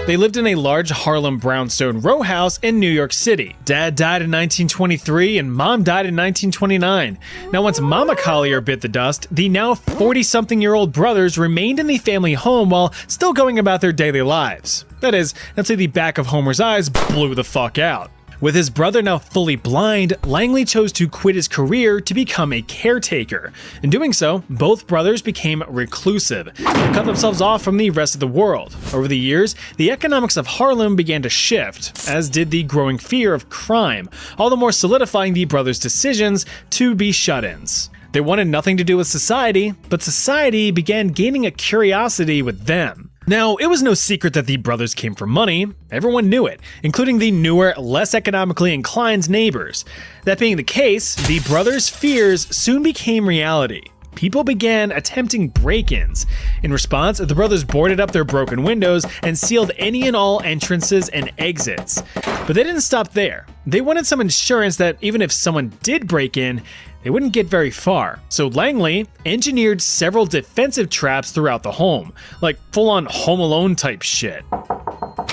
They lived in a large Harlem brownstone row house in New York City. Dad died in 1923 and Mom died in 1929. Now, once Mama Collier bit the dust, the now 40-something-year-old brothers remained in the family home while still going about their daily lives. That is, until the back of Homer's eyes blew the fuck out. With his brother now fully blind, Langley chose to quit his career to become a caretaker. In doing so, both brothers became reclusive and cut themselves off from the rest of the world. Over the years, the economics of Harlem began to shift, as did the growing fear of crime, all the more solidifying the brothers' decisions to be shut-ins. They wanted nothing to do with society, but society began gaining a curiosity with them. Now, it was no secret that the brothers came from money. Everyone knew it, including the newer, less economically inclined neighbors. That being the case, the brothers' fears soon became reality. People began attempting break-ins. In response, the brothers boarded up their broken windows and sealed any and all entrances and exits. But they didn't stop there. They wanted some insurance that even if someone did break in, it wouldn't get very far. So Langley engineered several defensive traps throughout the home, like full-on Home Alone type shit.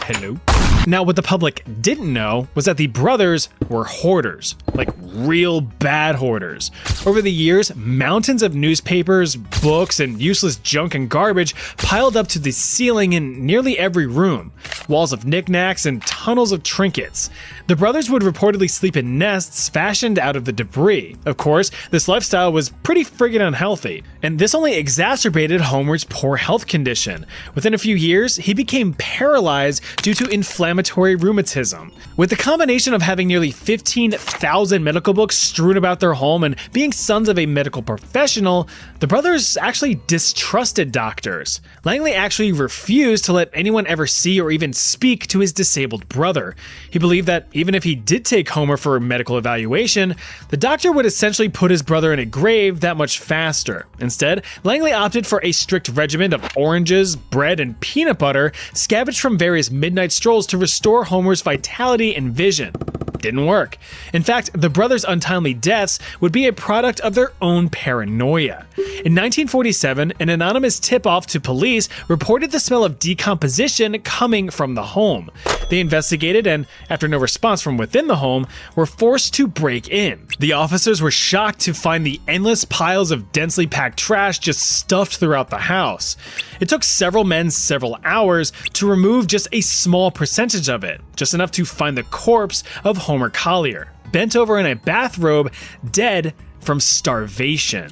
Hello? Now, what the public didn't know was that the brothers were hoarders, like real bad hoarders. Over the years, mountains of newspapers, books, and useless junk and garbage piled up to the ceiling in nearly every room, walls of knickknacks and tunnels of trinkets. The brothers would reportedly sleep in nests fashioned out of the debris. Of course, this lifestyle was pretty friggin' unhealthy, and this only exacerbated Homer's poor health condition. Within a few years, he became paralyzed due to inflammatory rheumatism. With the combination of having nearly 15,000 medical books strewn about their home and being sons of a medical professional, the brothers actually distrusted doctors. Langley actually refused to let anyone ever see or even speak to his disabled brother. He believed that even if he did take Homer for a medical evaluation, the doctor would essentially put his brother in a grave that much faster. Instead, Langley opted for a strict regimen of oranges, bread, and peanut butter scavenged from various midnight strolls to restore Homer's vitality and vision. Didn't work. In fact, the brothers' untimely deaths would be a product of their own paranoia. In 1947, an anonymous tip-off to police reported the smell of decomposition coming from the home. They investigated and, after no response from within the home, were forced to break in. The officers were shocked to find the endless piles of densely packed trash just stuffed throughout the house. It took several men several hours to remove just a small percentage of it, just enough to find the corpse of Homer Collier, bent over in a bathrobe, dead from starvation.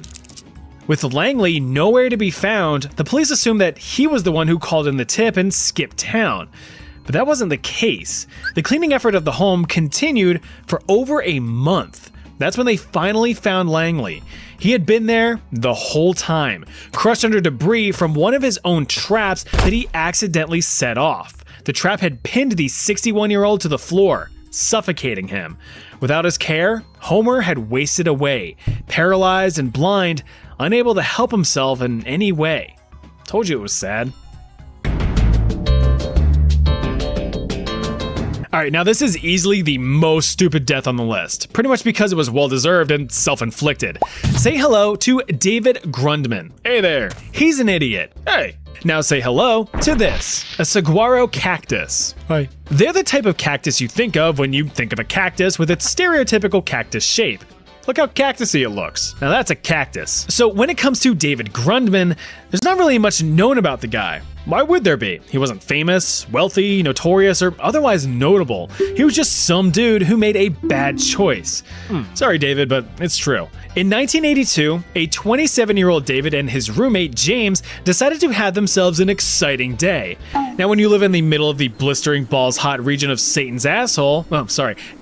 With Langley nowhere to be found, the police assumed that he was the one who called in the tip and skipped town. But that wasn't the case. The cleaning effort of the home continued for over a month. That's when they finally found Langley. He had been there the whole time, crushed under debris from one of his own traps that he accidentally set off. The trap had pinned the 61-year-old to the floor, suffocating him. Without his care, Homer had wasted away, paralyzed and blind, unable to help himself in any way. Told you it was sad. Alright, now this is easily the most stupid death on the list, pretty much because it was well-deserved and self-inflicted. Say hello to David Grundman. Hey there, he's an idiot. Hey. Now say hello to this, a saguaro cactus. Hi. They're the type of cactus you think of when you think of a cactus with its stereotypical cactus shape. Look how cactusy it looks. Now that's a cactus. So when it comes to David Grundman, there's not really much known about the guy. Why would there be? He wasn't famous, wealthy, notorious, or otherwise notable. He was just some dude who made a bad choice. Sorry, David, but it's true. In 1982, a 27-year-old David and his roommate James decided to have themselves an exciting day. Now, when you live in the middle of the blistering balls hot region of Satan's asshole,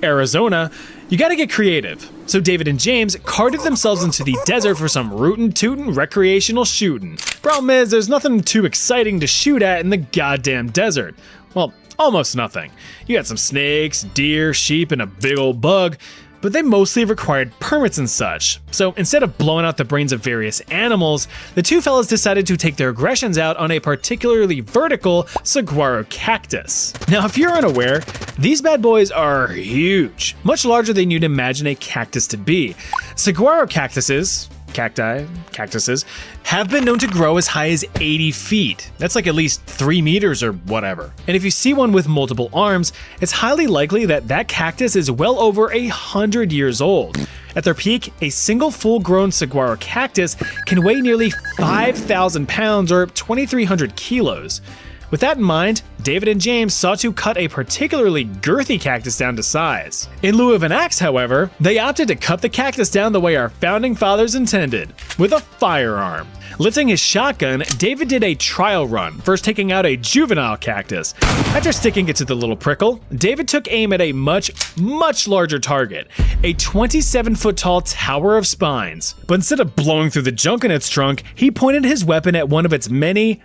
Arizona, you gotta get creative. So David and James carted themselves into the desert for some rootin' tootin' recreational shooting. Problem is, there's nothing too exciting to shoot at in the goddamn desert. Well, almost nothing. You got some snakes, deer, sheep, and a big old bug, but they mostly required permits and such. So instead of blowing out the brains of various animals, the two fellas decided to take their aggressions out on a particularly vertical saguaro cactus. Now, if you're unaware, these bad boys are huge, much larger than you'd imagine a cactus to be. Saguaro cactuses have been known to grow as high as 80 feet. That's like at least 3 meters or whatever. And if you see one with multiple arms, it's highly likely that that cactus is well over 100 years old. At their peak, a single full-grown saguaro cactus can weigh nearly 5,000 pounds or 2,300 kilos. With that in mind, David and James sought to cut a particularly girthy cactus down to size. In lieu of an axe, however, they opted to cut the cactus down the way our founding fathers intended, with a firearm. Lifting his shotgun, David did a trial run, first taking out a juvenile cactus. After sticking it to the little prickle, David took aim at a much larger target, a 27-foot-tall tower of spines. But instead of blowing through the junk in its trunk, he pointed his weapon at one of its many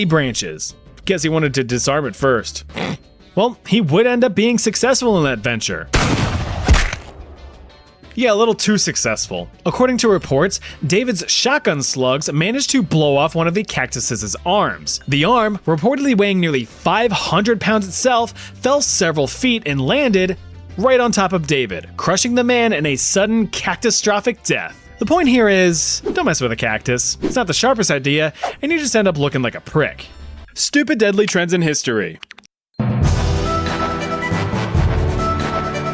branches. Guess he wanted to disarm it first. Well, he would end up being successful in that venture. Yeah, a little too successful. According to reports, David's shotgun slugs managed to blow off one of the cactus's arms. The arm, reportedly weighing nearly 500 pounds itself, fell several feet and landed right on top of David, crushing the man in a sudden catastrophic death. The point here is, don't mess with a cactus. It's not the sharpest idea, and you just end up looking like a prick. Stupid deadly trends in history.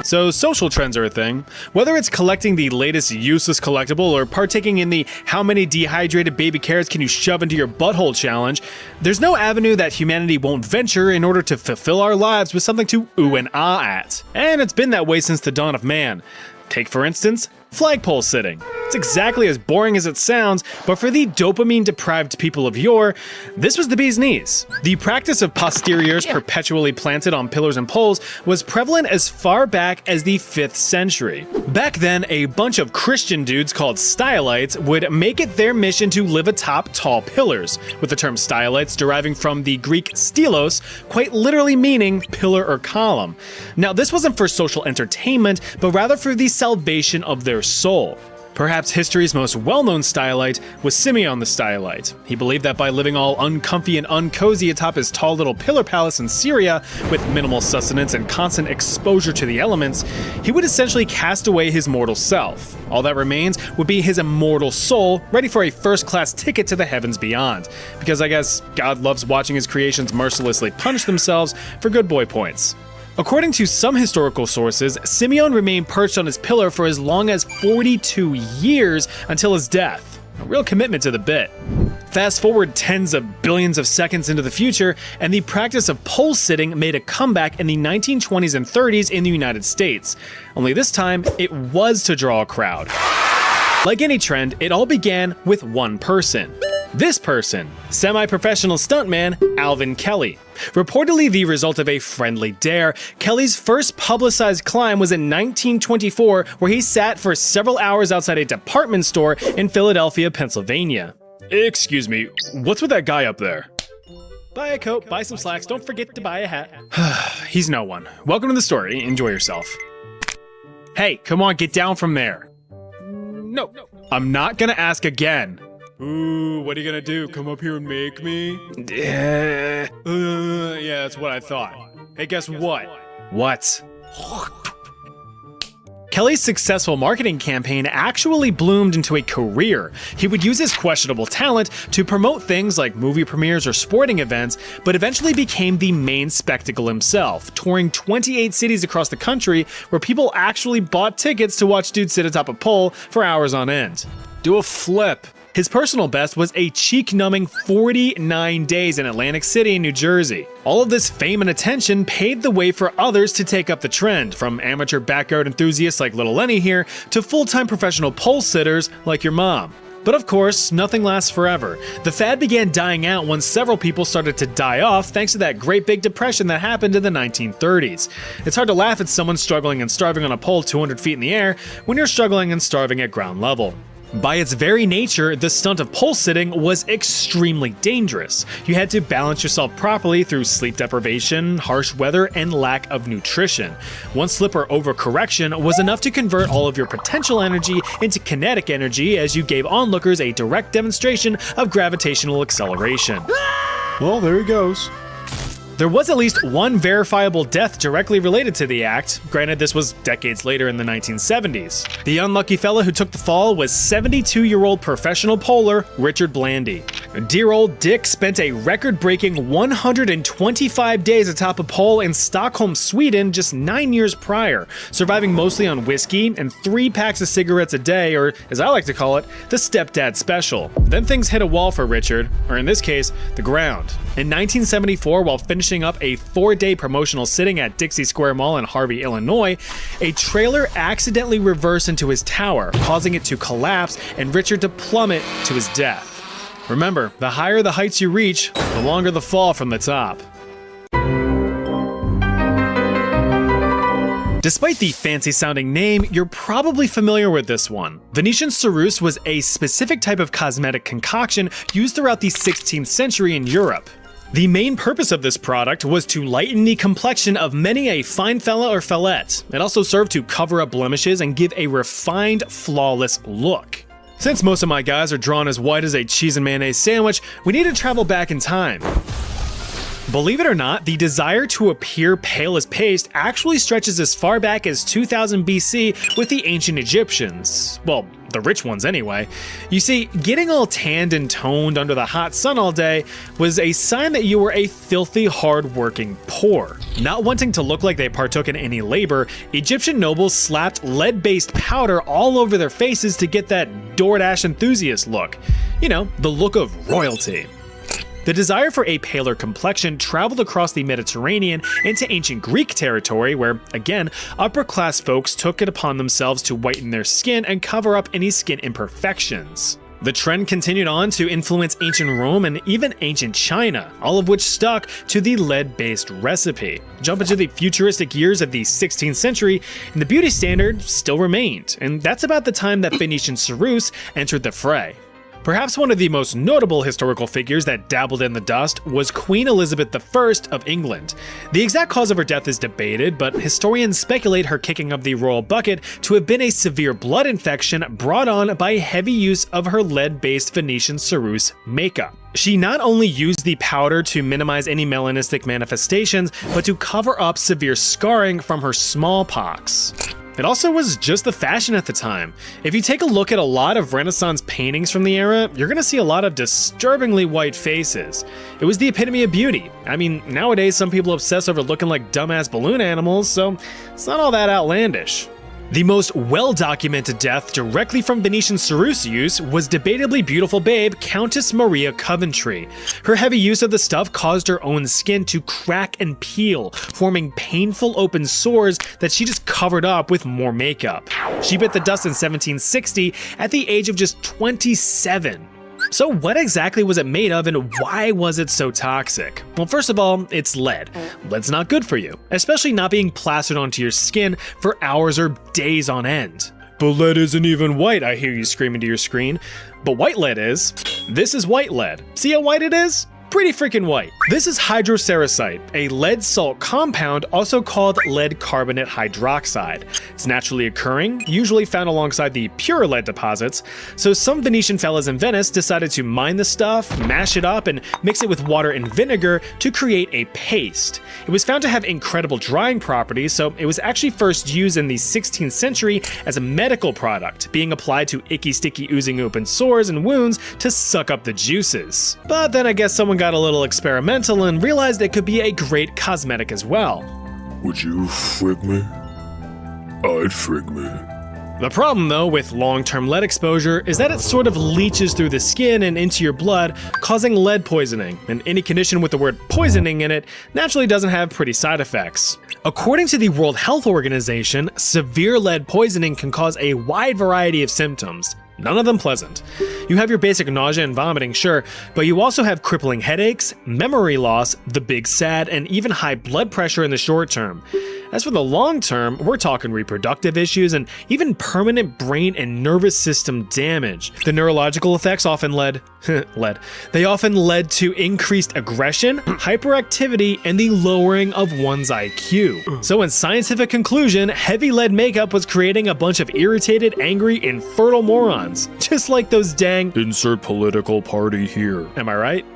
So social trends are a thing. Whether it's collecting the latest useless collectible or partaking in the how many dehydrated baby carrots can you shove into your butthole challenge, there's no avenue that humanity won't venture in order to fulfill our lives with something to ooh and ah at. And it's been that way since the dawn of man. Take, for instance, flagpole sitting. It's exactly as boring as it sounds, but for the dopamine-deprived people of yore, this was the bee's knees. The practice of posteriors perpetually planted on pillars and poles was prevalent as far back as the 5th century. Back then, a bunch of Christian dudes called stylites would make it their mission to live atop tall pillars, with the term stylites deriving from the Greek stylos, quite literally meaning pillar or column. Now, this wasn't for social entertainment, but rather for the salvation of their soul. Perhaps history's most well-known stylite was Simeon the Stylite. He believed that by living all uncomfy and uncozy atop his tall little pillar palace in Syria, with minimal sustenance and constant exposure to the elements, he would essentially cast away his mortal self. All that remains would be his immortal soul, ready for a first-class ticket to the heavens beyond. Because I guess God loves watching his creations mercilessly punish themselves for good boy points. According to some historical sources, Simeon remained perched on his pillar for as long as 42 years until his death. A real commitment to the bit. Fast forward tens of billions of seconds into the future, and the practice of pole sitting made a comeback in the 1920s and 30s in the United States. Only this time, it was to draw a crowd. Like any trend, it all began with one person. This person, semi-professional stuntman Alvin Kelly. Reportedly the result of a friendly dare, Kelly's first publicized climb was in 1924, where he sat for several hours outside a department store in Philadelphia, Pennsylvania. Excuse me, what's with that guy up there? Buy a coat, buy some slacks, don't forget to buy a hat. He's no one. Welcome to the story, enjoy yourself. Hey, come on, get down from there. No, I'm not gonna ask again. Ooh, what are you gonna do? Come up here and make me? Yeah, that's what I thought. Hey, guess what? What? Kelly's successful marketing campaign actually bloomed into a career. He would use his questionable talent to promote things like movie premieres or sporting events, but eventually became the main spectacle himself, touring 28 cities across the country where people actually bought tickets to watch dudes sit atop a pole for hours on end. Do a flip. His personal best was a cheek-numbing 49 days in Atlantic City, New Jersey. All of this fame and attention paved the way for others to take up the trend, from amateur backyard enthusiasts like Little Lenny here to full-time professional pole sitters like your mom. But of course, nothing lasts forever. The fad began dying out when several people started to die off thanks to that great big depression that happened in the 1930s. It's hard to laugh at someone struggling and starving on a pole 200 feet in the air when you're struggling and starving at ground level. By its very nature, the stunt of pole sitting was extremely dangerous. You had to balance yourself properly through sleep deprivation, harsh weather, and lack of nutrition. One slip or overcorrection was enough to convert all of your potential energy into kinetic energy as you gave onlookers a direct demonstration of gravitational acceleration. Well, there he goes. There was at least one verifiable death directly related to the act. Granted, this was decades later in the 1970s. The unlucky fella who took the fall was 72-year-old professional poler Richard Blandy. Dear old Dick spent a record-breaking 125 days atop a pole in Stockholm, Sweden just 9 years prior, surviving mostly on whiskey and 3 packs of cigarettes a day, or as I like to call it, the stepdad special. Then things hit a wall for Richard, or in this case, the ground. In 1974, while finishing up a 4-day promotional sitting at Dixie Square Mall in Harvey, Illinois, a trailer accidentally reversed into his tower, causing it to collapse and Richard to plummet to his death. Remember, the higher the heights you reach, the longer the fall from the top. Despite the fancy-sounding name, you're probably familiar with this one. Venetian ceruse was a specific type of cosmetic concoction used throughout the 16th century in Europe. The main purpose of this product was to lighten the complexion of many a fine fella or fellette. It also served to cover up blemishes and give a refined, flawless look. Since most of my guys are drawn as white as a cheese and mayonnaise sandwich, we need to travel back in time. Believe it or not, the desire to appear pale as paste actually stretches as far back as 2000 BC with the ancient Egyptians. Well, the rich ones anyway. You see, getting all tanned and toned under the hot sun all day was a sign that you were a filthy, hard-working poor. Not wanting to look like they partook in any labor, Egyptian nobles slapped lead-based powder all over their faces to get that DoorDash enthusiast look. You know, the look of royalty. The desire for a paler complexion traveled across the Mediterranean into ancient Greek territory where, again, upper-class folks took it upon themselves to whiten their skin and cover up any skin imperfections. The trend continued on to influence ancient Rome and even ancient China, all of which stuck to the lead-based recipe. Jump into the futuristic years of the 16th century, and the beauty standard still remained, and that's about the time that Phoenician ceruse entered the fray. Perhaps one of the most notable historical figures that dabbled in the dust was Queen Elizabeth I of England. The exact cause of her death is debated, but historians speculate her kicking of the royal bucket to have been a severe blood infection brought on by heavy use of her lead-based Phoenician ceruse makeup. She not only used the powder to minimize any melanistic manifestations, but to cover up severe scarring from her smallpox. It also was just the fashion at the time. If you take a look at a lot of Renaissance paintings from the era, you're gonna see a lot of disturbingly white faces. It was the epitome of beauty. I mean, nowadays some people obsess over looking like dumbass balloon animals, so it's not all that outlandish. The most well-documented death directly from Venetian ceruse use was debatably beautiful babe Countess Maria Coventry. Her heavy use of the stuff caused her own skin to crack and peel, forming painful open sores that she just covered up with more makeup. She bit the dust in 1760 at the age of just 27. So what exactly was it made of and why was it so toxic? Well, first of all, it's lead. Lead's not good for you, especially not being plastered onto your skin for hours or days on end. But lead isn't even white, I hear you scream into your screen. But white lead is. This is white lead. See how white it is? Pretty freaking white. This is hydroceracite, a lead salt compound also called lead carbonate hydroxide. It's naturally occurring, usually found alongside the pure lead deposits, so some Venetian fellas in Venice decided to mine the stuff, mash it up, and mix it with water and vinegar to create a paste. It was found to have incredible drying properties, so it was actually first used in the 16th century as a medical product, being applied to icky, sticky, oozing open sores and wounds to suck up the juices. But then I guess someone got a little experimental and realized it could be a great cosmetic as well. Would you frig me? I'd frig me. The problem though with long-term lead exposure is that it sort of leaches through the skin and into your blood, causing lead poisoning, and any condition with the word poisoning in it naturally doesn't have pretty side effects. According to the World Health Organization, severe lead poisoning can cause a wide variety of symptoms. None of them pleasant. You have your basic nausea and vomiting, sure, but you also have crippling headaches, memory loss, the big sad, and even high blood pressure in the short term. As for the long term, we're talking reproductive issues and even permanent brain and nervous system damage. The neurological effects often led to increased aggression, hyperactivity, and the lowering of one's IQ. So in scientific conclusion, heavy lead makeup was creating a bunch of irritated, angry, infertile morons. Just like those dang insert political party here. Am I right?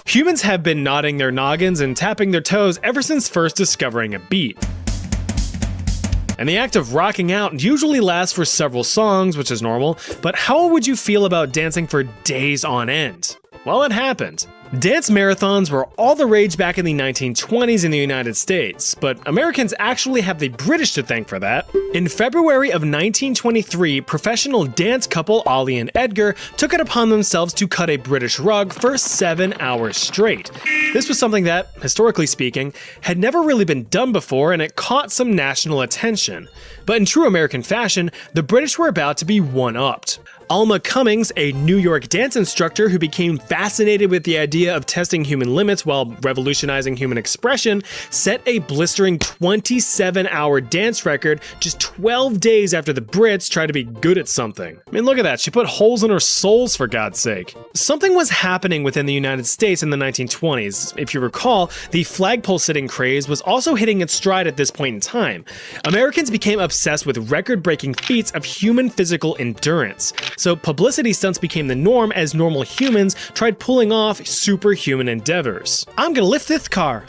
Humans have been nodding their noggins and tapping their toes ever since first discovering a beat. And the act of rocking out usually lasts for several songs, which is normal, but how would you feel about dancing for days on end? Well, it happened. Dance marathons were all the rage back in the 1920s in the United States, but Americans actually have the British to thank for that. In February of 1923, professional dance couple Ollie and Edgar took it upon themselves to cut a British rug for 7 hours straight. This was something that, historically speaking, had never really been done before, and it caught some national attention. But in true American fashion, the British were about to be one-upped. Alma Cummings, a New York dance instructor who became fascinated with the idea of testing human limits while revolutionizing human expression, set a blistering 27-hour dance record just 12 days after the Brits tried to be good at something. I mean, look at that, she put holes in her soles for God's sake. Something was happening within the United States in the 1920s. If you recall, the flagpole sitting craze was also hitting its stride at this point in time. Americans became obsessed with record-breaking feats of human physical endurance. so publicity stunts became the norm as normal humans tried pulling off superhuman endeavors. I'm gonna lift this car.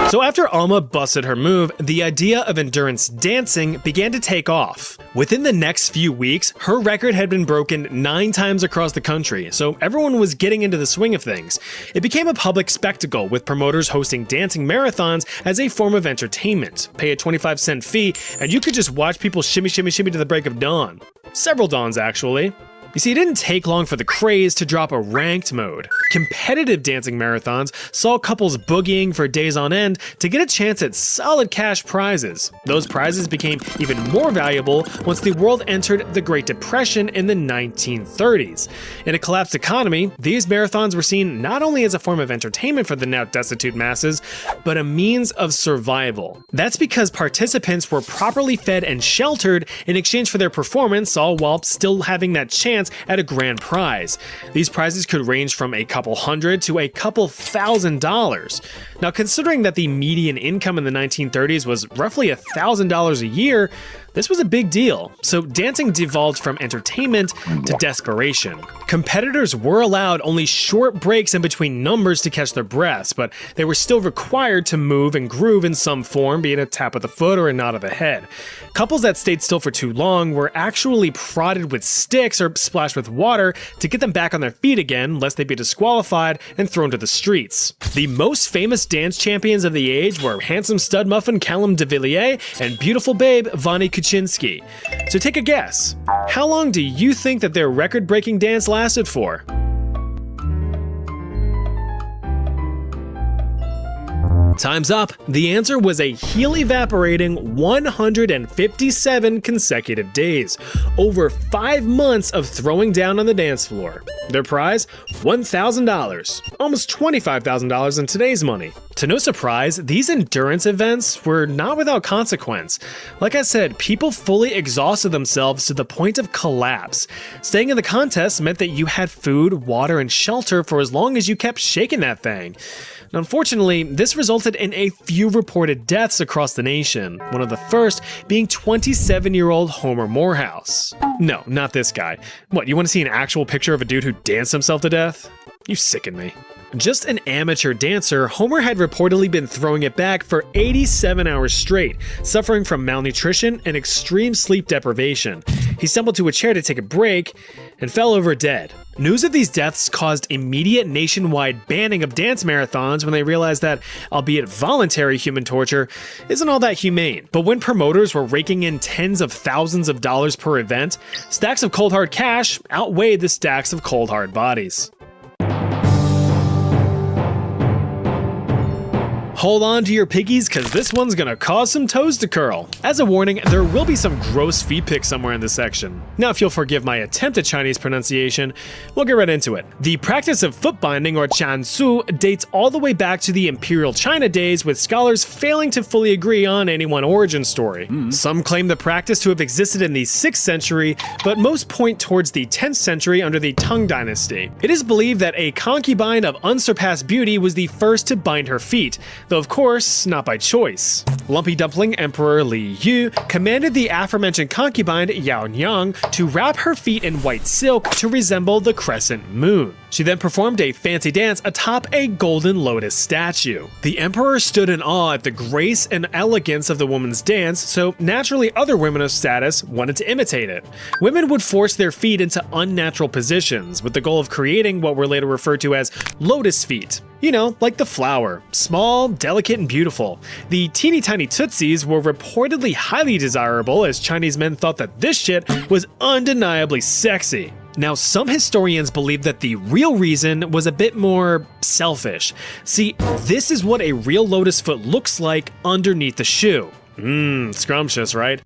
So after Alma busted her move, the idea of endurance dancing began to take off. Within the next few weeks, her record had been broken 9 times across the country, so everyone was getting into the swing of things. It became a public spectacle, with promoters hosting dancing marathons as a form of entertainment. Pay a 25-cent fee, and you could just watch people shimmy shimmy shimmy to the break of dawn. Several dawns, actually. You see, it didn't take long for the craze to drop a ranked mode. Competitive dancing marathons saw couples boogieing for days on end to get a chance at solid cash prizes. Those prizes became even more valuable once the world entered the Great Depression in the 1930s. In a collapsed economy, these marathons were seen not only as a form of entertainment for the now destitute masses, but a means of survival. That's because participants were properly fed and sheltered in exchange for their performance, all while still having that chance at a grand prize. These prizes could range from a couple hundred to a couple $1,000. Now, considering that the median income in the 1930s was roughly $1,000 a year, this was a big deal, so dancing devolved from entertainment to desperation. Competitors were allowed only short breaks in between numbers to catch their breaths, but they were still required to move and groove in some form, be it a tap of the foot or a nod of the head. Couples that stayed still for too long were actually prodded with sticks or splashed with water to get them back on their feet again, lest they be disqualified and thrown to the streets. The most famous dance champions of the age were handsome stud muffin Callum de Villiers and beautiful babe Vani Kuczynski. So take a guess. How long do you think that their record-breaking dance lasted for? Time's up. The answer was a heel-evaporating 157 consecutive days. Over 5 months of throwing down on the dance floor. Their prize? $1,000. Almost $25,000 in today's money. To no surprise, these endurance events were not without consequence. Like I said, people fully exhausted themselves to the point of collapse. Staying in the contest meant that you had food, water, and shelter for as long as you kept shaking that thing. Unfortunately, this resulted in a few reported deaths across the nation, one of the first being 27-year-old Homer Morehouse. No, not this guy. What, you want to see an actual picture of a dude who danced himself to death? You sicken me. Just an amateur dancer, Homer had reportedly been throwing it back for 87 hours straight, suffering from malnutrition and extreme sleep deprivation. He stumbled to a chair to take a break and fell over dead. News of these deaths caused immediate nationwide banning of dance marathons when they realized that, albeit voluntary human torture, isn't all that humane. But when promoters were raking in tens of thousands of dollars per event, stacks of cold hard cash outweighed the stacks of cold hard bodies. Hold on to your piggies, cause this one's gonna cause some toes to curl. As a warning, there will be some gross feet pics somewhere in this section. Now if you'll forgive my attempt at Chinese pronunciation, we'll get right into it. The practice of foot binding, or Chansu, dates all the way back to the Imperial China days, with scholars failing to fully agree on any one origin story. Some claim the practice to have existed in the 6th century, but most point towards the 10th century under the Tang Dynasty. It is believed that a concubine of unsurpassed beauty was the first to bind her feet, though of course, not by choice. Lumpy Dumpling Emperor Li Yu commanded the aforementioned concubine Yao Nyang to wrap her feet in white silk to resemble the crescent moon. She then performed a fancy dance atop a golden lotus statue. The emperor stood in awe at the grace and elegance of the woman's dance, so naturally other women of status wanted to imitate it. Women would force their feet into unnatural positions, with the goal of creating what were later referred to as lotus feet. You know, like the flower. Small, delicate, and beautiful. The teeny tiny tootsies were reportedly highly desirable, as Chinese men thought that this shit was undeniably sexy. Now, some historians believe that the real reason was a bit more selfish. See, this is what a real lotus foot looks like underneath the shoe. Scrumptious, right?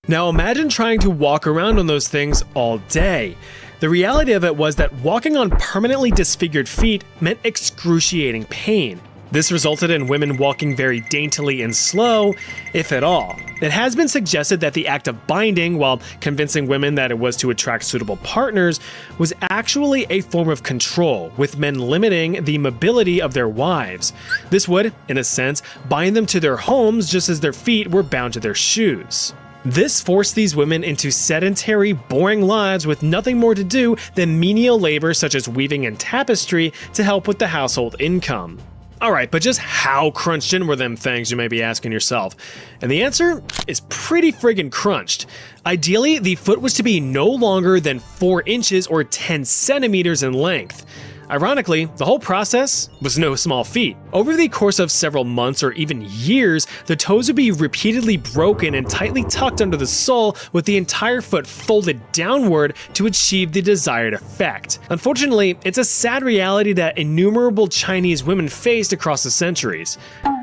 Now imagine trying to walk around on those things all day. The reality of it was that walking on permanently disfigured feet meant excruciating pain. This resulted in women walking very daintily and slow, if at all. It has been suggested that the act of binding, while convincing women that it was to attract suitable partners, was actually a form of control, with men limiting the mobility of their wives. This would, in a sense, bind them to their homes just as their feet were bound to their shoes. This forced these women into sedentary, boring lives with nothing more to do than menial labor such as weaving and tapestry to help with the household income. Alright, but just how crunched in were them things, you may be asking yourself? And the answer is pretty friggin' crunched. Ideally, the foot was to be no longer than 4 inches or 10 centimeters in length. Ironically, the whole process was no small feat. Over the course of several months or even years, the toes would be repeatedly broken and tightly tucked under the sole with the entire foot folded downward to achieve the desired effect. Unfortunately, it's a sad reality that innumerable Chinese women faced across the centuries.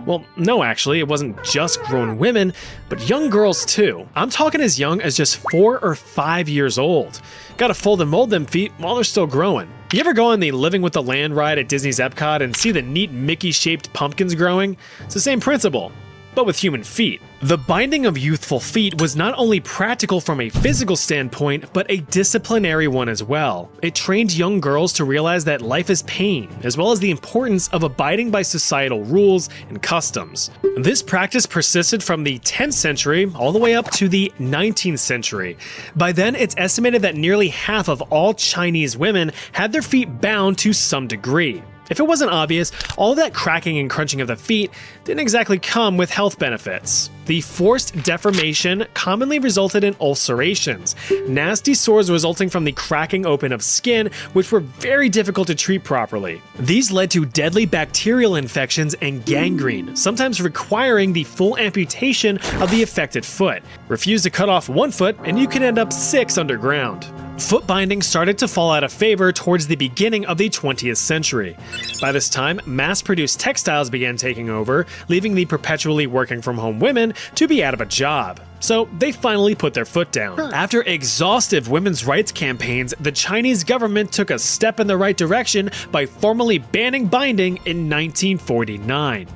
Well, no, actually, it wasn't just grown women, but young girls too. I'm talking as young as just 4 or 5 years old. Gotta fold and mold them feet while they're still growing. You ever go on the Living with the Land ride at Disney's Epcot and see the neat Mickey-shaped pumpkins growing? It's the same principle, but with human feet. The binding of youthful feet was not only practical from a physical standpoint, but a disciplinary one as well. It trained young girls to realize that life is pain, as well as the importance of abiding by societal rules and customs. This practice persisted from the 10th century all the way up to the 19th century. By then, it's estimated that nearly half of all Chinese women had their feet bound to some degree. If it wasn't obvious, all that cracking and crunching of the feet didn't exactly come with health benefits. The forced deformation commonly resulted in ulcerations, nasty sores resulting from the cracking open of skin, which were very difficult to treat properly. These led to deadly bacterial infections and gangrene, sometimes requiring the full amputation of the affected foot. Refuse to cut off one foot and you can end up 6 underground. Foot binding started to fall out of favor towards the beginning of the 20th century. By this time, mass-produced textiles began taking over, leaving the perpetually working from home women to be out of a job. So they finally put their foot down. After exhaustive women's rights campaigns, the Chinese government took a step in the right direction by formally banning binding in 1949.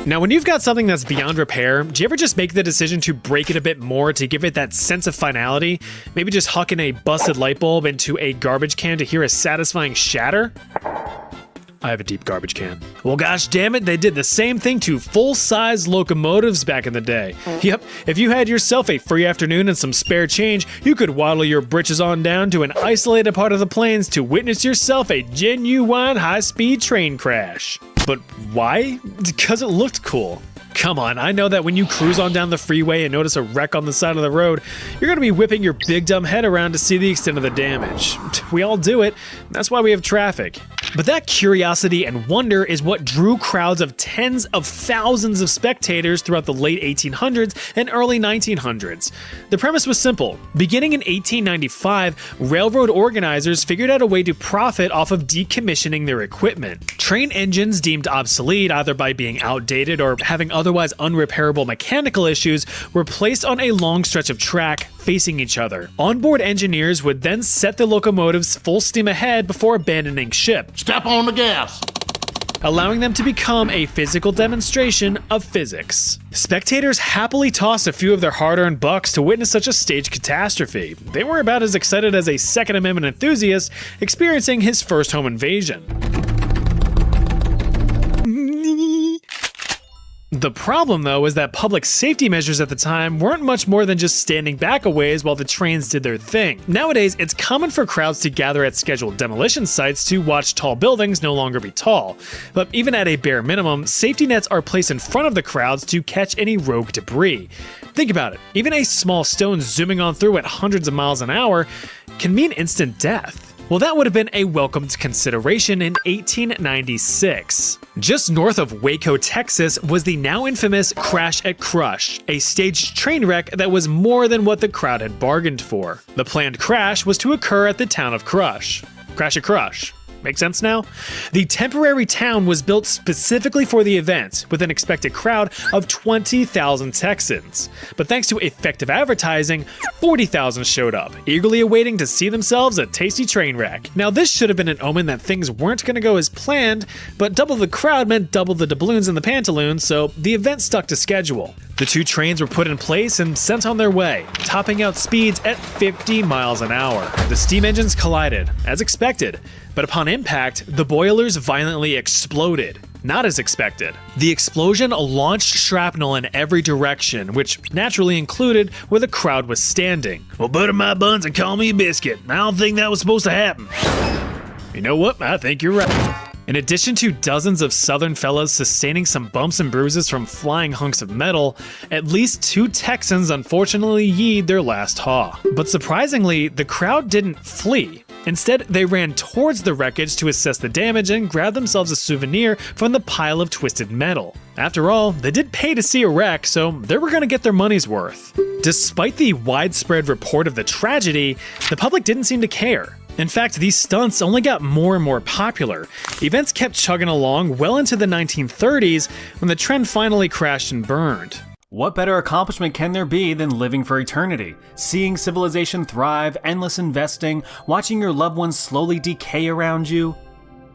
Now, when you've got something that's beyond repair, do you ever just make the decision to break it a bit more to give it that sense of finality? Maybe just hucking a busted light bulb into a garbage can to hear a satisfying shatter? I have a deep garbage can. Well, gosh damn it, they did the same thing to full-size locomotives back in the day. Yep, if you had yourself a free afternoon and some spare change, you could waddle your britches on down to an isolated part of the plains to witness yourself a genuine high-speed train crash. But why? Because it looked cool. Come on, I know that when you cruise on down the freeway and notice a wreck on the side of the road, you're gonna be whipping your big dumb head around to see the extent of the damage. We all do it, that's why we have traffic. But that curiosity and wonder is what drew crowds of tens of thousands of spectators throughout the late 1800s and early 1900s. The premise was simple. Beginning in 1895, railroad organizers figured out a way to profit off of decommissioning their equipment. Train engines deemed obsolete either by being outdated or having otherwise unrepairable mechanical issues were placed on a long stretch of track facing each other. Onboard engineers would then set the locomotives full steam ahead before abandoning ship. Step on the gas. Allowing them to become a physical demonstration of physics. Spectators happily tossed a few of their hard-earned bucks to witness such a staged catastrophe. They were about as excited as a Second Amendment enthusiast experiencing his first home invasion. The problem, though, is that public safety measures at the time weren't much more than just standing back a ways while the trains did their thing. Nowadays, it's common for crowds to gather at scheduled demolition sites to watch tall buildings no longer be tall. But even at a bare minimum, safety nets are placed in front of the crowds to catch any rogue debris. Think about it, even a small stone zooming on through at hundreds of miles an hour can mean instant death. Well, that would have been a welcomed consideration in 1896. Just north of Waco, Texas, was the now infamous Crash at Crush, a staged train wreck that was more than what the crowd had bargained for. The planned crash was to occur at the town of Crush. Crash at Crush. Make sense now? The temporary town was built specifically for the event, with an expected crowd of 20,000 Texans. But thanks to effective advertising, 40,000 showed up, eagerly awaiting to see themselves a tasty train wreck. Now, this should have been an omen that things weren't going to go as planned, but double the crowd meant double the doubloons and the pantaloons, so the event stuck to schedule. The two trains were put in place and sent on their way, topping out speeds at 50 miles an hour. The steam engines collided, as expected, but upon impact, the boilers violently exploded. Not as expected. The explosion launched shrapnel in every direction, which naturally included where the crowd was standing. Well, butter my buns and call me a biscuit. I don't think that was supposed to happen. You know what? I think you're right. In addition to dozens of Southern fellas sustaining some bumps and bruises from flying hunks of metal, at least 2 Texans unfortunately yeed their last haw. But surprisingly, the crowd didn't flee. Instead, they ran towards the wreckage to assess the damage and grab themselves a souvenir from the pile of twisted metal. After all, they did pay to see a wreck, so they were gonna get their money's worth. Despite the widespread report of the tragedy, the public didn't seem to care. In fact, these stunts only got more and more popular. Events kept chugging along well into the 1930s when the trend finally crashed and burned. What better accomplishment can there be than living for eternity? Seeing civilization thrive, endless investing, watching your loved ones slowly decay around you?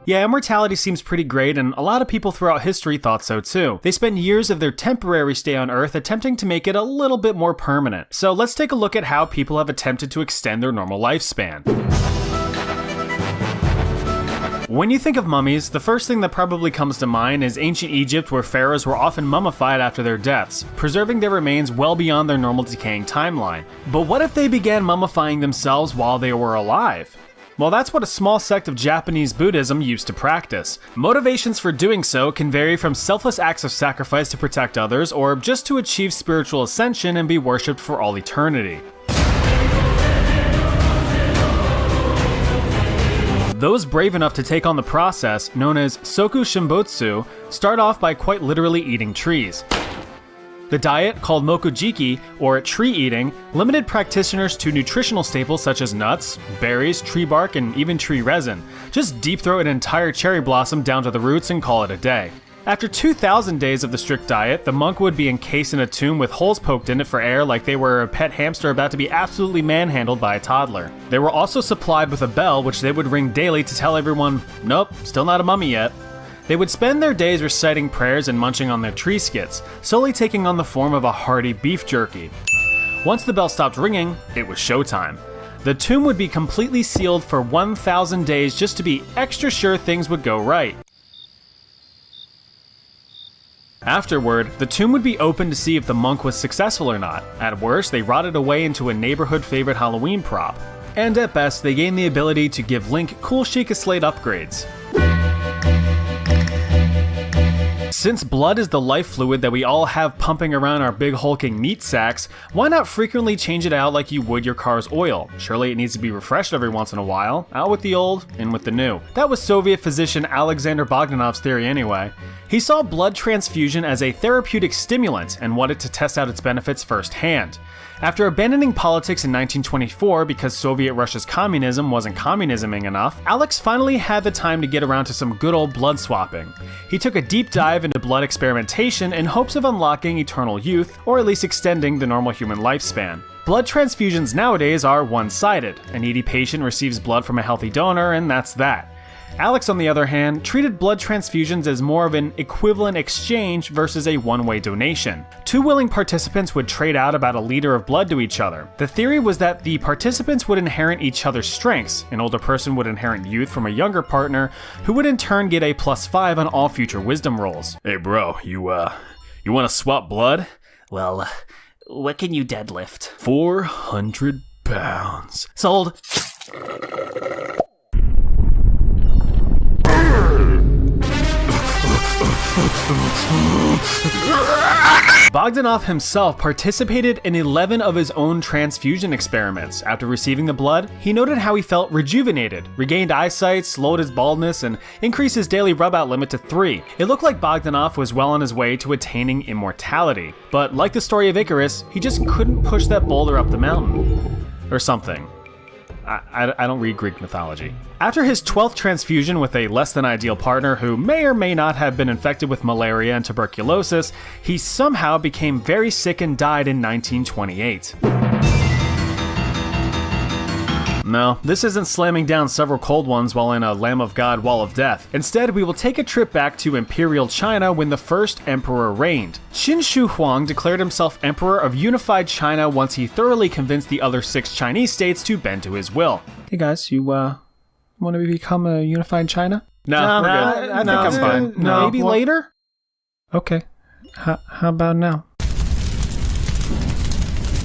Yeah, immortality seems pretty great, and a lot of people throughout history thought so too. They spend years of their temporary stay on Earth attempting to make it a little bit more permanent. So let's take a look at how people have attempted to extend their normal lifespan. When you think of mummies, the first thing that probably comes to mind is ancient Egypt, where pharaohs were often mummified after their deaths, preserving their remains well beyond their normal decaying timeline. But what if they began mummifying themselves while they were alive? Well, that's what a small sect of Japanese Buddhism used to practice. Motivations for doing so can vary from selfless acts of sacrifice to protect others, or just to achieve spiritual ascension and be worshipped for all eternity. Those brave enough to take on the process, known as Soku Shimbotsu, start off by quite literally eating trees. The diet, called mokujiki, or tree eating, limited practitioners to nutritional staples such as nuts, berries, tree bark, and even tree resin. Just deep throat an entire cherry blossom down to the roots and call it a day. After 2,000 days of the strict diet, the monk would be encased in a tomb with holes poked in it for air like they were a pet hamster about to be absolutely manhandled by a toddler. They were also supplied with a bell which they would ring daily to tell everyone, nope, still not a mummy yet. They would spend their days reciting prayers and munching on their tree skits, slowly taking on the form of a hearty beef jerky. Once the bell stopped ringing, it was showtime. The tomb would be completely sealed for 1,000 days just to be extra sure things would go right. Afterward, the tomb would be opened to see if the monk was successful or not. At worst, they rotted away into a neighborhood favorite Halloween prop. And at best, they gained the ability to give Link cool Sheikah Slate upgrades. Since blood is the life fluid that we all have pumping around our big hulking meat sacks, why not frequently change it out like you would your car's oil? Surely it needs to be refreshed every once in a while. Out with the old, in with the new. That was Soviet physician Alexander Bogdanov's theory anyway. He saw blood transfusion as a therapeutic stimulant and wanted to test out its benefits firsthand. After abandoning politics in 1924 because Soviet Russia's communism wasn't communisming enough, Alex finally had the time to get around to some good old blood swapping. He took a deep dive into blood experimentation in hopes of unlocking eternal youth, or at least extending the normal human lifespan. Blood transfusions nowadays are one-sided. A needy patient receives blood from a healthy donor, and that's that. Alex, on the other hand, treated blood transfusions as more of an equivalent exchange versus a one-way donation. Two willing participants would trade out about a liter of blood to each other. The theory was that the participants would inherit each other's strengths. An older person would inherit youth from a younger partner, who would in turn get a +5 on all future wisdom rolls. Hey bro, you wanna swap blood? Well, what can you deadlift? 400 pounds. Sold. Bogdanov himself participated in 11 of his own transfusion experiments. After receiving the blood, he noted how he felt rejuvenated, regained eyesight, slowed his baldness, and increased his daily rub-out limit to 3. It looked like Bogdanov was well on his way to attaining immortality. But like the story of Icarus, he just couldn't push that boulder up the mountain. Or something. I don't read Greek mythology. After his 12th transfusion with a less than ideal partner who may or may not have been infected with malaria and tuberculosis, he somehow became very sick and died in 1928. No, this isn't slamming down several cold ones while in a Lamb of God wall of death. Instead, we will take a trip back to Imperial China when the first emperor reigned. Qin Shi Huang declared himself emperor of unified China once he thoroughly convinced the other 6 Chinese states to bend to his will. Hey guys, you want to become a unified China? No, we're good. I think I'm fine. No, maybe later? Okay. How about now?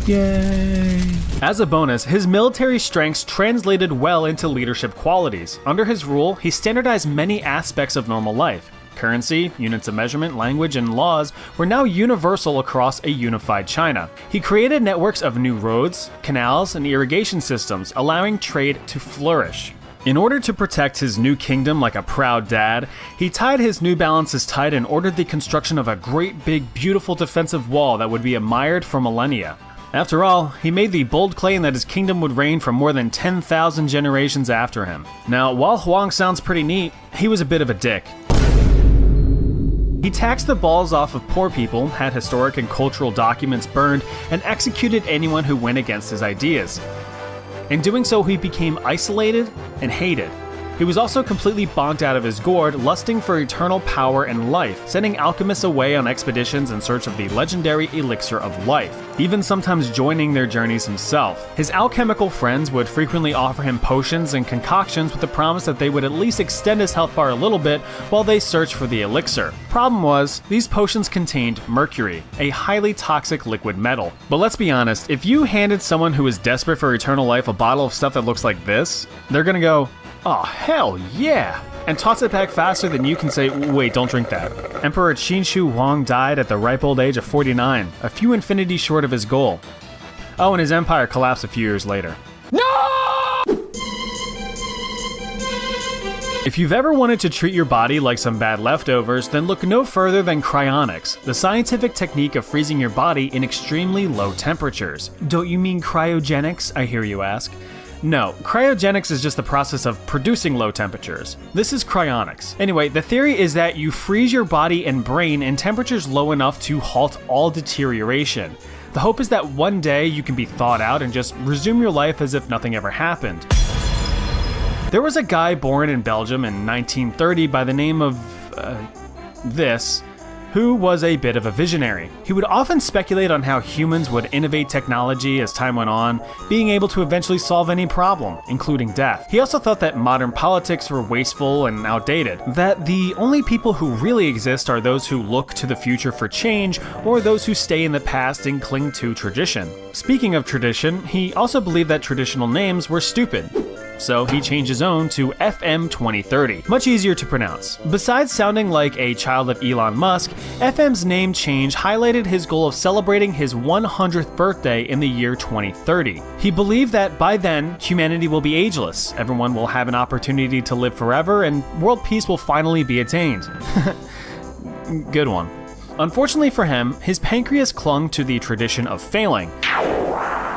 Yay! As a bonus, his military strengths translated well into leadership qualities. Under his rule, he standardized many aspects of normal life. Currency, units of measurement, language, and laws were now universal across a unified China. He created networks of new roads, canals, and irrigation systems, allowing trade to flourish. In order to protect his new kingdom like a proud dad, he tied his New Balances tight and ordered the construction of a great big beautiful defensive wall that would be admired for millennia. After all, he made the bold claim that his kingdom would reign for more than 10,000 generations after him. Now, while Huang sounds pretty neat, he was a bit of a dick. He taxed the balls off of poor people, had historic and cultural documents burned, and executed anyone who went against his ideas. In doing so, he became isolated and hated. He was also completely bonked out of his gourd, lusting for eternal power and life, sending alchemists away on expeditions in search of the legendary elixir of life, even sometimes joining their journeys himself. His alchemical friends would frequently offer him potions and concoctions with the promise that they would at least extend his health bar a little bit while they searched for the elixir. Problem was, these potions contained mercury, a highly toxic liquid metal. But let's be honest, if you handed someone who is desperate for eternal life a bottle of stuff that looks like this, they're gonna go, "Oh, hell yeah!" and toss it back faster than you can say, "Wait, don't drink that." Emperor Qin Shi Huang died at the ripe old age of 49, a few infinities short of his goal. Oh, and his empire collapsed a few years later. No! If you've ever wanted to treat your body like some bad leftovers, then look no further than cryonics, the scientific technique of freezing your body in extremely low temperatures. Don't you mean cryogenics, I hear you ask? No, cryogenics is just the process of producing low temperatures. This is cryonics. Anyway, the theory is that you freeze your body and brain in temperatures low enough to halt all deterioration. The hope is that one day you can be thawed out and just resume your life as if nothing ever happened. There was a guy born in Belgium in 1930 by the name of this, who was a bit of a visionary. He would often speculate on how humans would innovate technology as time went on, being able to eventually solve any problem, including death. He also thought that modern politics were wasteful and outdated, that the only people who really exist are those who look to the future for change, or those who stay in the past and cling to tradition. Speaking of tradition, he also believed that traditional names were stupid. So he changed his own to FM 2030, much easier to pronounce. Besides sounding like a child of Elon Musk, FM's name change highlighted his goal of celebrating his 100th birthday in the year 2030. He believed that by then, humanity will be ageless, everyone will have an opportunity to live forever, and world peace will finally be attained. Good one. Unfortunately for him, his pancreas clung to the tradition of failing,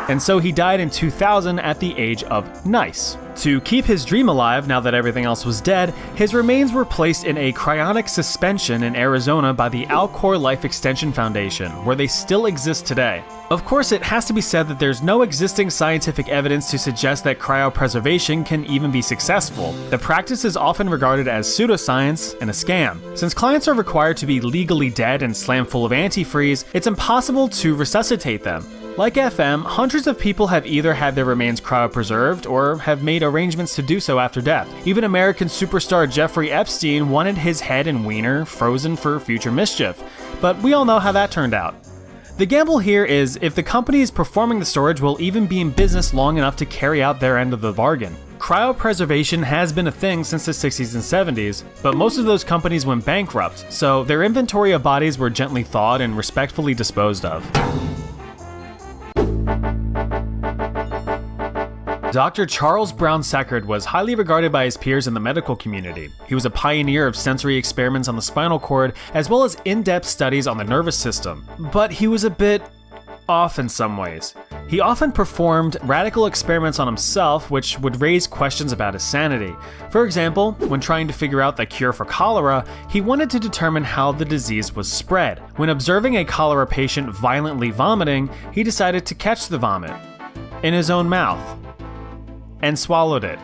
and so he died in 2000 at the age of nice. To keep his dream alive now that everything else was dead, his remains were placed in a cryonic suspension in Arizona by the Alcor Life Extension Foundation, where they still exist today. Of course, it has to be said that there's no existing scientific evidence to suggest that cryopreservation can even be successful. The practice is often regarded as pseudoscience and a scam. Since clients are required to be legally dead and slammed full of antifreeze, it's impossible to resuscitate them. Like FM, hundreds of people have either had their remains cryopreserved or have made arrangements to do so after death. Even American superstar Jeffrey Epstein wanted his head and wiener frozen for future mischief, but we all know how that turned out. The gamble here is if the companies performing the storage will even be in business long enough to carry out their end of the bargain. Cryopreservation has been a thing since the 60s and 70s, but most of those companies went bankrupt, so their inventory of bodies were gently thawed and respectfully disposed of. Dr. Charles Brown Seckert was highly regarded by his peers in the medical community. He was a pioneer of sensory experiments on the spinal cord, as well as in-depth studies on the nervous system. But he was a bit off in some ways. He often performed radical experiments on himself, which would raise questions about his sanity. For example, when trying to figure out the cure for cholera, he wanted to determine how the disease was spread. When observing a cholera patient violently vomiting, he decided to catch the vomit in his own mouth. and swallowed it.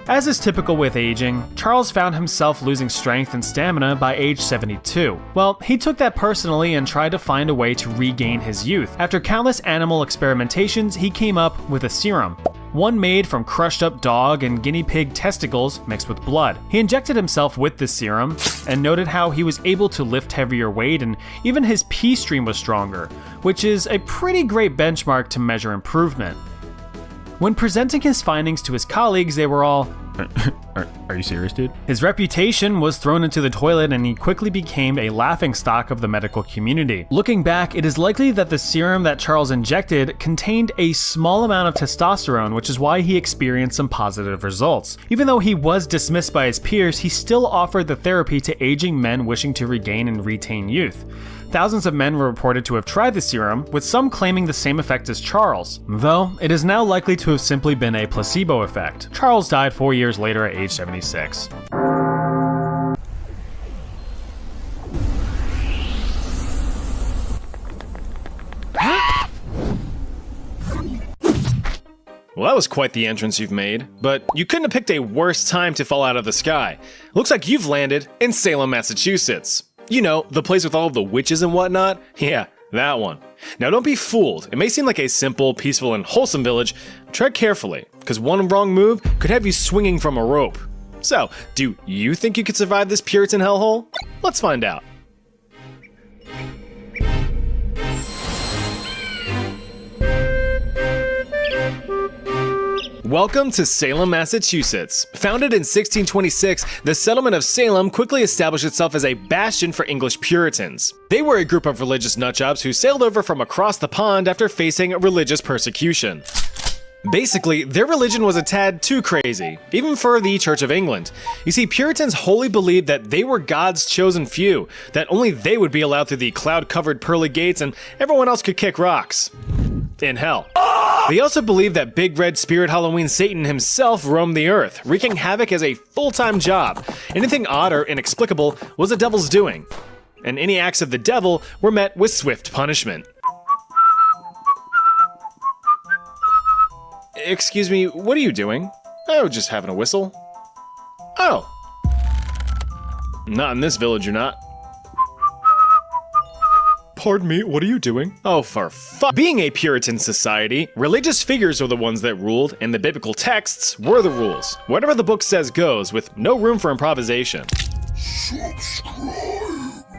As is typical with aging, Charles found himself losing strength and stamina by age 72. Well, he took that personally and tried to find a way to regain his youth. After countless animal experimentations, he came up with a serum. One made from crushed up dog and guinea pig testicles mixed with blood. He injected himself with this serum and noted how he was able to lift heavier weight and even his pee stream was stronger, which is a pretty great benchmark to measure improvement. When presenting his findings to his colleagues, they were all, Are you serious, dude? His reputation was thrown into the toilet and he quickly became a laughingstock of the medical community. Looking back, it is likely that the serum that Charles injected contained a small amount of testosterone, which is why he experienced some positive results. Even though he was dismissed by his peers, he still offered the therapy to aging men wishing to regain and retain youth. Thousands of men were reported to have tried the serum, with some claiming the same effect as Charles, though it is now likely to have simply been a placebo effect. Charles died 4 years later at age 76. Well, that was quite the entrance you've made, but you couldn't have picked a worse time to fall out of the sky. Looks like you've landed in Salem, Massachusetts. You know, the place with all of the witches and whatnot? Yeah, that one. Now don't be fooled. It may seem like a simple, peaceful, and wholesome village. Tread carefully, because one wrong move could have you swinging from a rope. So, do you think you could survive this Puritan hellhole? Let's find out. Welcome to Salem, Massachusetts. Founded in 1626, the settlement of Salem quickly established itself as a bastion for English Puritans. They were a group of religious nutjobs who sailed over from across the pond after facing religious persecution. Basically, their religion was a tad too crazy, even for the Church of England. You see, Puritans wholly believed that they were God's chosen few, that only they would be allowed through the cloud-covered pearly gates and everyone else could kick rocks. In hell. They also believed that Big Red Spirit Halloween Satan himself roamed the earth, wreaking havoc as a full-time job. Anything odd or inexplicable was the devil's doing, and any acts of the devil were met with swift punishment. Excuse me, what are you doing? Oh, just having a whistle. Oh. Not in this village, you're not. Pardon me, what are you doing? Oh, for fuck. Being a Puritan society, religious figures were the ones that ruled, and the biblical texts were the rules. Whatever the book says goes, with no room for improvisation.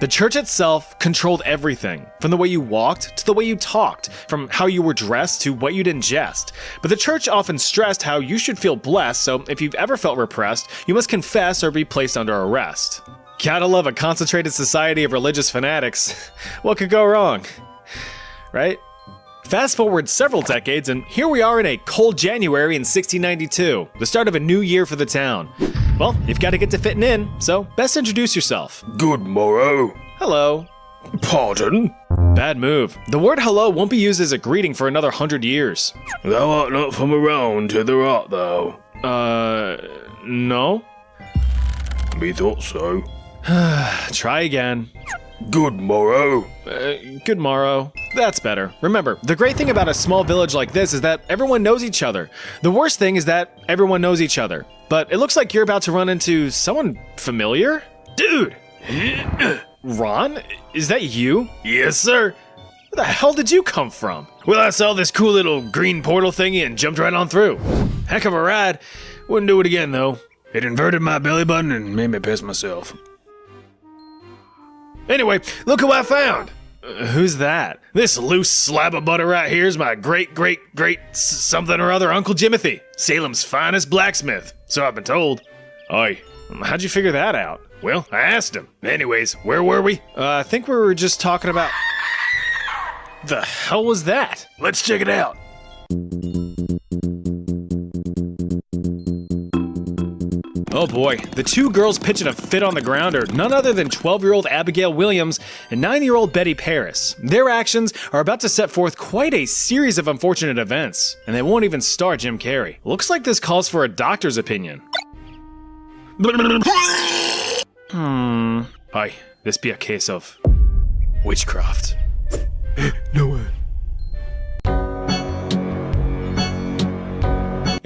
The church itself controlled everything, from the way you walked to the way you talked, from how you were dressed to what you'd ingest. But the church often stressed how you should feel blessed, so if you've ever felt repressed, you must confess or be placed under arrest. Gotta love a concentrated society of religious fanatics. What could go wrong? Right? Fast forward several decades, and here we are in a cold January in 1692, the start of a new year for the town. Well, you've got to get to fitting in, so best introduce yourself. Good morrow. Hello. Pardon? Bad move. The word hello won't be used as a greeting for another 100 years. Thou art not from around hither, art thou? No? Methought so. Try again. Good morrow. Good morrow. That's better. Remember, the great thing about a small village like this is that everyone knows each other. The worst thing is that everyone knows each other. But it looks like you're about to run into someone familiar? Dude! Ron? Is that you? Yes, sir. Where the hell did you come from? Well, I saw this cool little green portal thingy and jumped right on through. Heck of a ride. Wouldn't do it again, though. It inverted my belly button and made me piss myself. Anyway, look who I found. Who's that? This loose slab of butter right here is my great something or other Uncle Jimothy, Salem's finest blacksmith, so I've been told. Oi, how'd you figure that out? Well, I asked him. Anyways, where were we? I think we were just talking about... The hell was that? Let's check it out. Oh boy, the two girls pitching a fit on the ground are none other than 12-year-old Abigail Williams and 9-year-old Betty Paris. Their actions are about to set forth quite a series of unfortunate events, and they won't even star Jim Carrey. Looks like this calls for a doctor's opinion. Aye, this be a case of witchcraft. No way.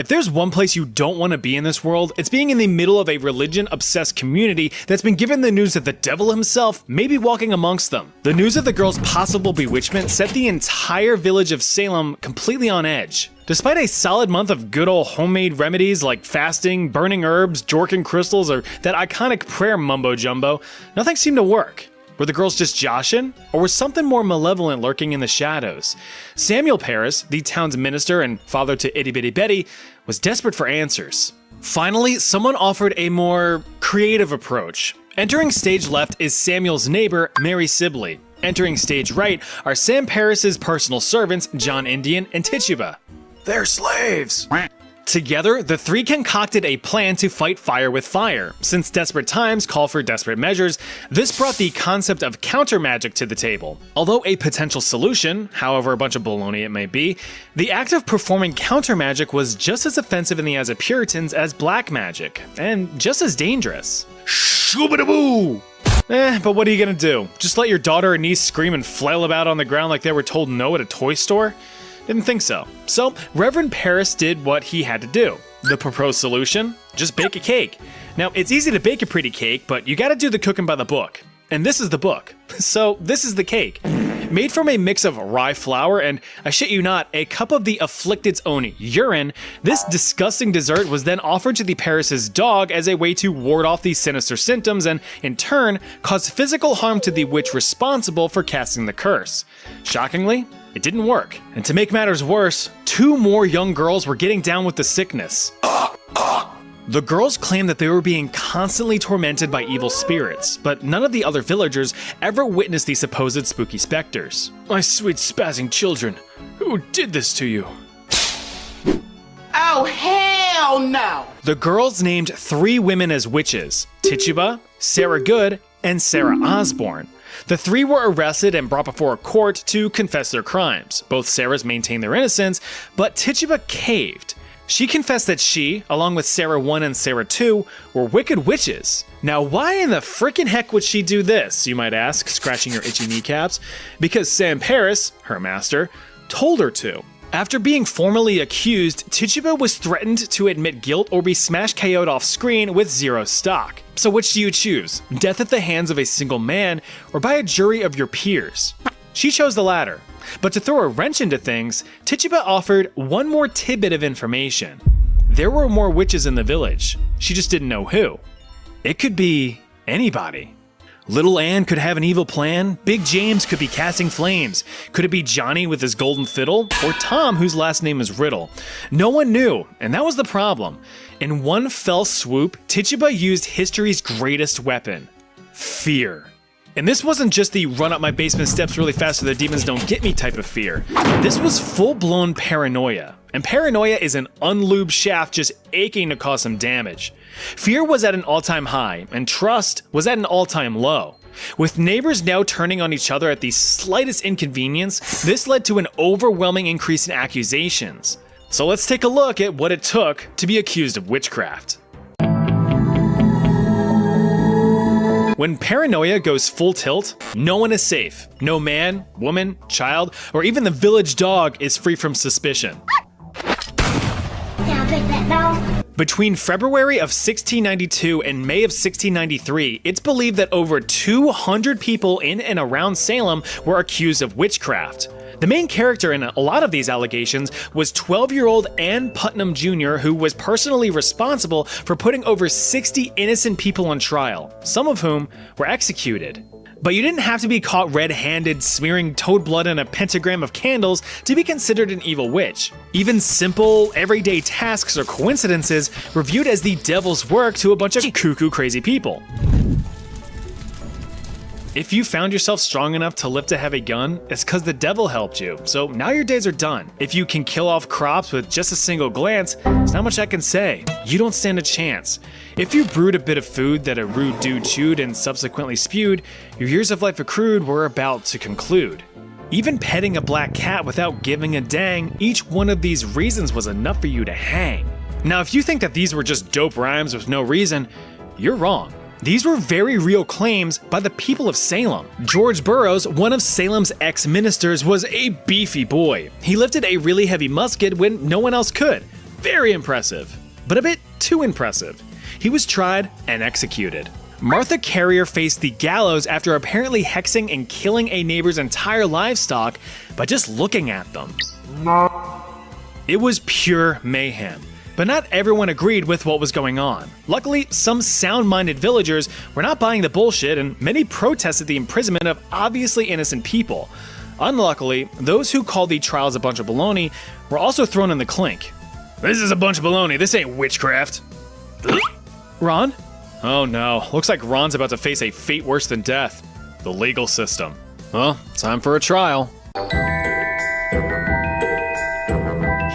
If there's one place you don't want to be in this world, it's being in the middle of a religion-obsessed community that's been given the news that the devil himself may be walking amongst them. The news of the girl's possible bewitchment set the entire village of Salem completely on edge. Despite a solid month of good old homemade remedies like fasting, burning herbs, Jorkin crystals, or that iconic prayer mumbo-jumbo, nothing seemed to work. Were the girls just joshing? Or was something more malevolent lurking in the shadows? Samuel Paris, the town's minister and father to Itty Bitty Betty, was desperate for answers. Finally, someone offered a more creative approach. Entering stage left is Samuel's neighbor, Mary Sibley. Entering stage right are Sam Paris's personal servants, John Indian and Tituba. They're slaves. Together, the three concocted a plan to fight fire with fire. Since desperate times call for desperate measures, this brought the concept of counter magic to the table. Although a potential solution, however a bunch of baloney it may be, the act of performing counter magic was just as offensive in the eyes of Puritans as black magic, and just as dangerous. Shoo-ba-da-boo! But what are you gonna do? Just let your daughter or niece scream and flail about on the ground like they were told no at a toy store? Didn't think so. So, Reverend Paris did what he had to do. The proposed solution? Just bake a cake. Now, it's easy to bake a pretty cake, but you gotta do the cooking by the book. And this is the book. So, this is the cake. Made from a mix of rye flour and, I shit you not, a cup of the afflicted's own urine, this disgusting dessert was then offered to the Paris' dog as a way to ward off these sinister symptoms and, in turn, cause physical harm to the witch responsible for casting the curse. Shockingly, it didn't work. And to make matters worse, 2 more young girls were getting down with the sickness. The girls claimed that they were being constantly tormented by evil spirits, but none of the other villagers ever witnessed the supposed spooky specters. My sweet spazzing children, who did this to you? Oh, hell no! The girls named 3 women as witches: Tituba, Sarah Good, and Sarah Osborne. The 3 were arrested and brought before a court to confess their crimes. Both Sarahs maintained their innocence, but Tituba caved. She confessed that she, along with Sarah 1 and Sarah 2, were wicked witches. Now, why in the frickin' heck would she do this, you might ask, scratching your itchy kneecaps? Because Sam Paris, her master, told her to. After being formally accused, Tituba was threatened to admit guilt or be smash KO'd off screen with 0 stock. So which do you choose? Death at the hands of a single man, or by a jury of your peers? She chose the latter. But to throw a wrench into things, Tituba offered one more tidbit of information. There were more witches in the village. She just didn't know who. It could be anybody. Little Ann could have an evil plan, Big James could be casting flames, could it be Johnny with his golden fiddle, or Tom whose last name is Riddle? No one knew, and that was the problem. In one fell swoop, Tituba used history's greatest weapon: fear. And this wasn't just the run up my basement steps really fast so the demons don't get me type of fear. This was full-blown paranoia. And paranoia is an unlubed shaft just aching to cause some damage. Fear was at an all-time high, and trust was at an all-time low. With neighbors now turning on each other at the slightest inconvenience, this led to an overwhelming increase in accusations. So let's take a look at what it took to be accused of witchcraft. When paranoia goes full tilt, no one is safe. No man, woman, child, or even the village dog is free from suspicion. Between February of 1692 and May of 1693, it's believed that over 200 people in and around Salem were accused of witchcraft. The main character in a lot of these allegations was 12-year-old Ann Putnam Jr., who was personally responsible for putting over 60 innocent people on trial, some of whom were executed. But you didn't have to be caught red-handed smearing toad blood in a pentagram of candles to be considered an evil witch. Even simple, everyday tasks or coincidences were viewed as the devil's work to a bunch of cuckoo crazy people. If you found yourself strong enough to lift a heavy gun, it's because the devil helped you, so now your days are done. If you can kill off crops with just a single glance, there's not much I can say. You don't stand a chance. If you brewed a bit of food that a rude dude chewed and subsequently spewed, your years of life accrued were about to conclude. Even petting a black cat without giving a dang, each one of these reasons was enough for you to hang. Now, if you think that these were just dope rhymes with no reason, you're wrong. These were very real claims by the people of Salem. George Burroughs, one of Salem's ex-ministers, was a beefy boy. He lifted a really heavy musket when no one else could. very impressive, but a bit too impressive. He was tried and executed. Martha Carrier faced the gallows after apparently hexing and killing a neighbor's entire livestock by just looking at them. It was pure mayhem, but not everyone agreed with what was going on. Luckily, some sound-minded villagers were not buying the bullshit, and many protested the imprisonment of obviously innocent people. Unluckily, those who called the trials a bunch of baloney were also thrown in the clink. This is a bunch of baloney, this ain't witchcraft. Ron? Oh no, looks like Ron's about to face a fate worse than death. The legal system. Well, time for a trial.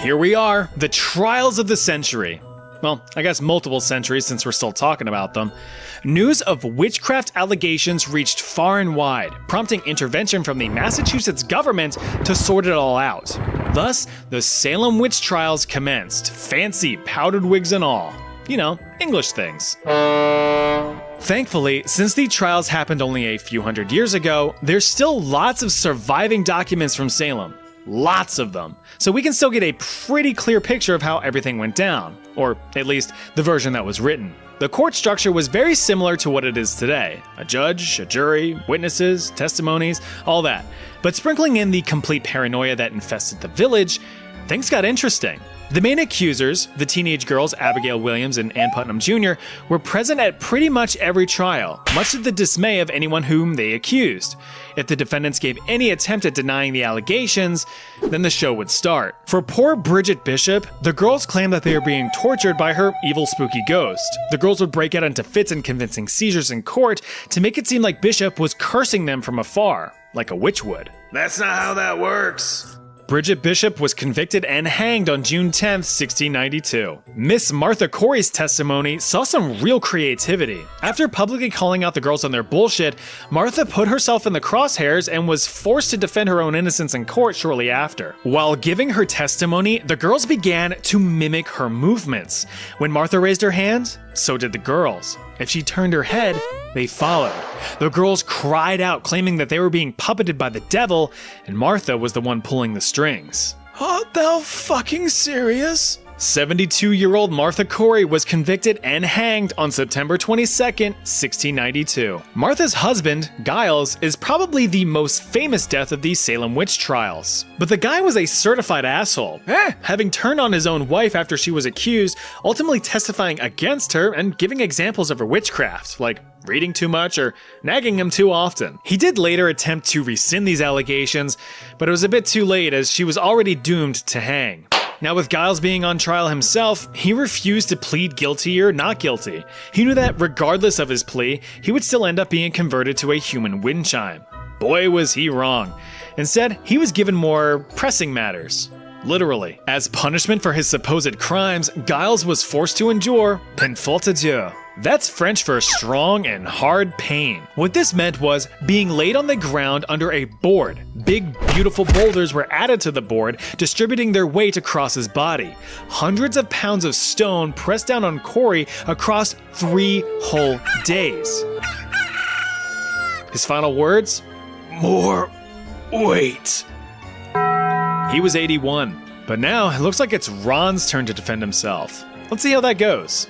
Here we are, the trials of the century. Well, I guess multiple centuries since we're still talking about them. News of witchcraft allegations reached far and wide, prompting intervention from the Massachusetts government to sort it all out. Thus, the Salem witch trials commenced, fancy powdered wigs and all. You know, English things. Thankfully, since the trials happened only a few hundred years ago, there's still lots of surviving documents from Salem. Lots of them. So we can still get a pretty clear picture of how everything went down, or at least the version that was written. The court structure was very similar to what it is today. A judge, a jury, witnesses, testimonies, all that. But sprinkling in the complete paranoia that infested the village, things got interesting. The main accusers, the teenage girls Abigail Williams and Ann Putnam Jr., were present at pretty much every trial, much to the dismay of anyone whom they accused. If the defendants gave any attempt at denying the allegations, then the show would start. For poor Bridget Bishop, the girls claimed that they were being tortured by her evil spooky ghost. The girls would break out into fits and convincing seizures in court to make it seem like Bishop was cursing them from afar, like a witch would. That's not how that works. Bridget Bishop was convicted and hanged on June 10, 1692. Miss Martha Corey's testimony saw some real creativity. After publicly calling out the girls on their bullshit, Martha put herself in the crosshairs and was forced to defend her own innocence in court shortly after. While giving her testimony, the girls began to mimic her movements. When Martha raised her hand, so did the girls. If she turned her head, they followed. The girls cried out, claiming that they were being puppeted by the devil, and Martha was the one pulling the strings. Art thou fucking serious? 72-year-old Martha Corey was convicted and hanged on September 22nd, 1692. Martha's husband, Giles, is probably the most famous death of these Salem witch trials. But the guy was a certified asshole, having turned on his own wife after she was accused, ultimately testifying against her and giving examples of her witchcraft, like reading too much or nagging him too often. He did later attempt to rescind these allegations, but it was a bit too late as she was already doomed to hang. Now, with Giles being on trial himself, he refused to plead guilty or not guilty. He knew that regardless of his plea, he would still end up being converted to a human wind chime. Boy, was he wrong. Instead, he was given more pressing matters. Literally. As punishment for his supposed crimes, Giles was forced to endure peine forte Dieu. That's French for strong and hard pain. What this meant was being laid on the ground under a board. Big, beautiful boulders were added to the board, distributing their weight across his body. Hundreds of pounds of stone pressed down on Corey across 3 whole days. His final words? More weight. He was 81, but now it looks like it's Ron's turn to defend himself. Let's see how that goes.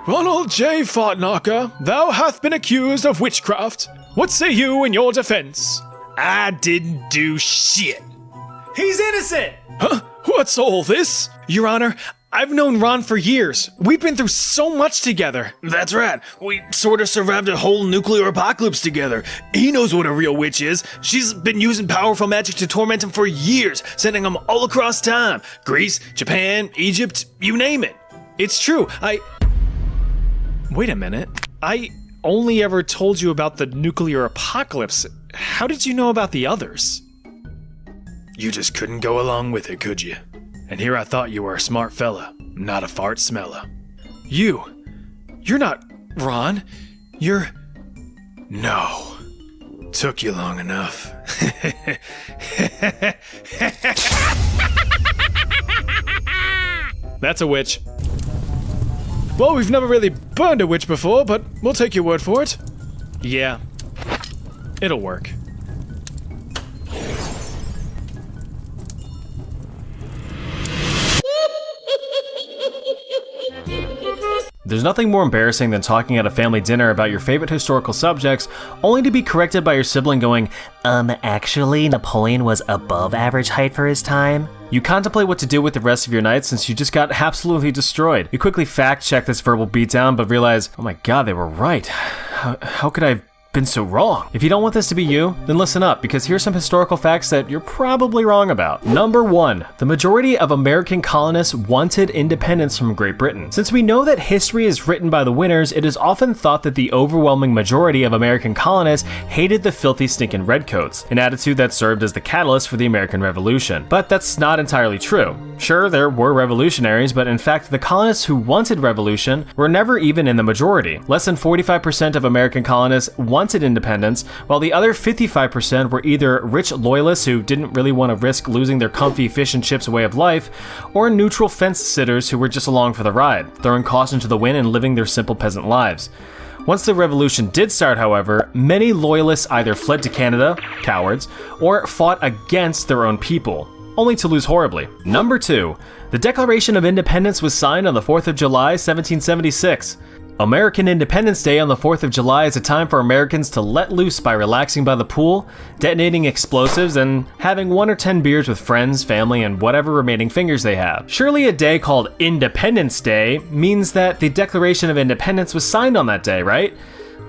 Ronald J. Fartknocker, thou hath been accused of witchcraft. What say you in your defense? I didn't do shit. He's innocent! Huh? What's all this? Your Honor, I've known Ron for years. We've been through so much together. That's right. We sort of survived a whole nuclear apocalypse together. He knows what a real witch is. She's been using powerful magic to torment him for years, sending him all across time. Greece, Japan, Egypt, you name it. It's true. Wait a minute. I only ever told you about the nuclear apocalypse. How did you know about the others? You just couldn't go along with it, could you? And here I thought you were a smart fella, not a fart smeller. You're not Ron. You're... No. Took you long enough. That's a witch. Well, we've never really burned a witch before, but we'll take your word for it. Yeah, it'll work. There's nothing more embarrassing than talking at a family dinner about your favorite historical subjects, only to be corrected by your sibling going, actually, Napoleon was above average height for his time. You contemplate what to do with the rest of your night since you just got absolutely destroyed. You quickly fact-check this verbal beatdown, but realize, oh my god, they were right. How could I have been so wrong? If you don't want this to be you, then listen up, because here's some historical facts that you're probably wrong about. Number 1, the majority of American colonists wanted independence from Great Britain. Since we know that history is written by the winners, it is often thought that the overwhelming majority of American colonists hated the filthy stinking redcoats, an attitude that served as the catalyst for the American Revolution. But that's not entirely true. Sure, there were revolutionaries, but in fact, the colonists who wanted revolution were never even in the majority. Less than 45% of American colonists wanted independence, while the other 55% were either rich loyalists who didn't really want to risk losing their comfy fish and chips way of life, or neutral fence sitters who were just along for the ride, throwing caution to the wind and living their simple peasant lives. Once the revolution did start, however, many loyalists either fled to Canada, cowards, or fought against their own people, only to lose horribly. Number 2, the Declaration of Independence was signed on the 4th of July, 1776. American Independence Day on the 4th of July is a time for Americans to let loose by relaxing by the pool, detonating explosives, and having 1 or 10 beers with friends, family, and whatever remaining fingers they have. Surely a day called Independence Day means that the Declaration of Independence was signed on that day, right?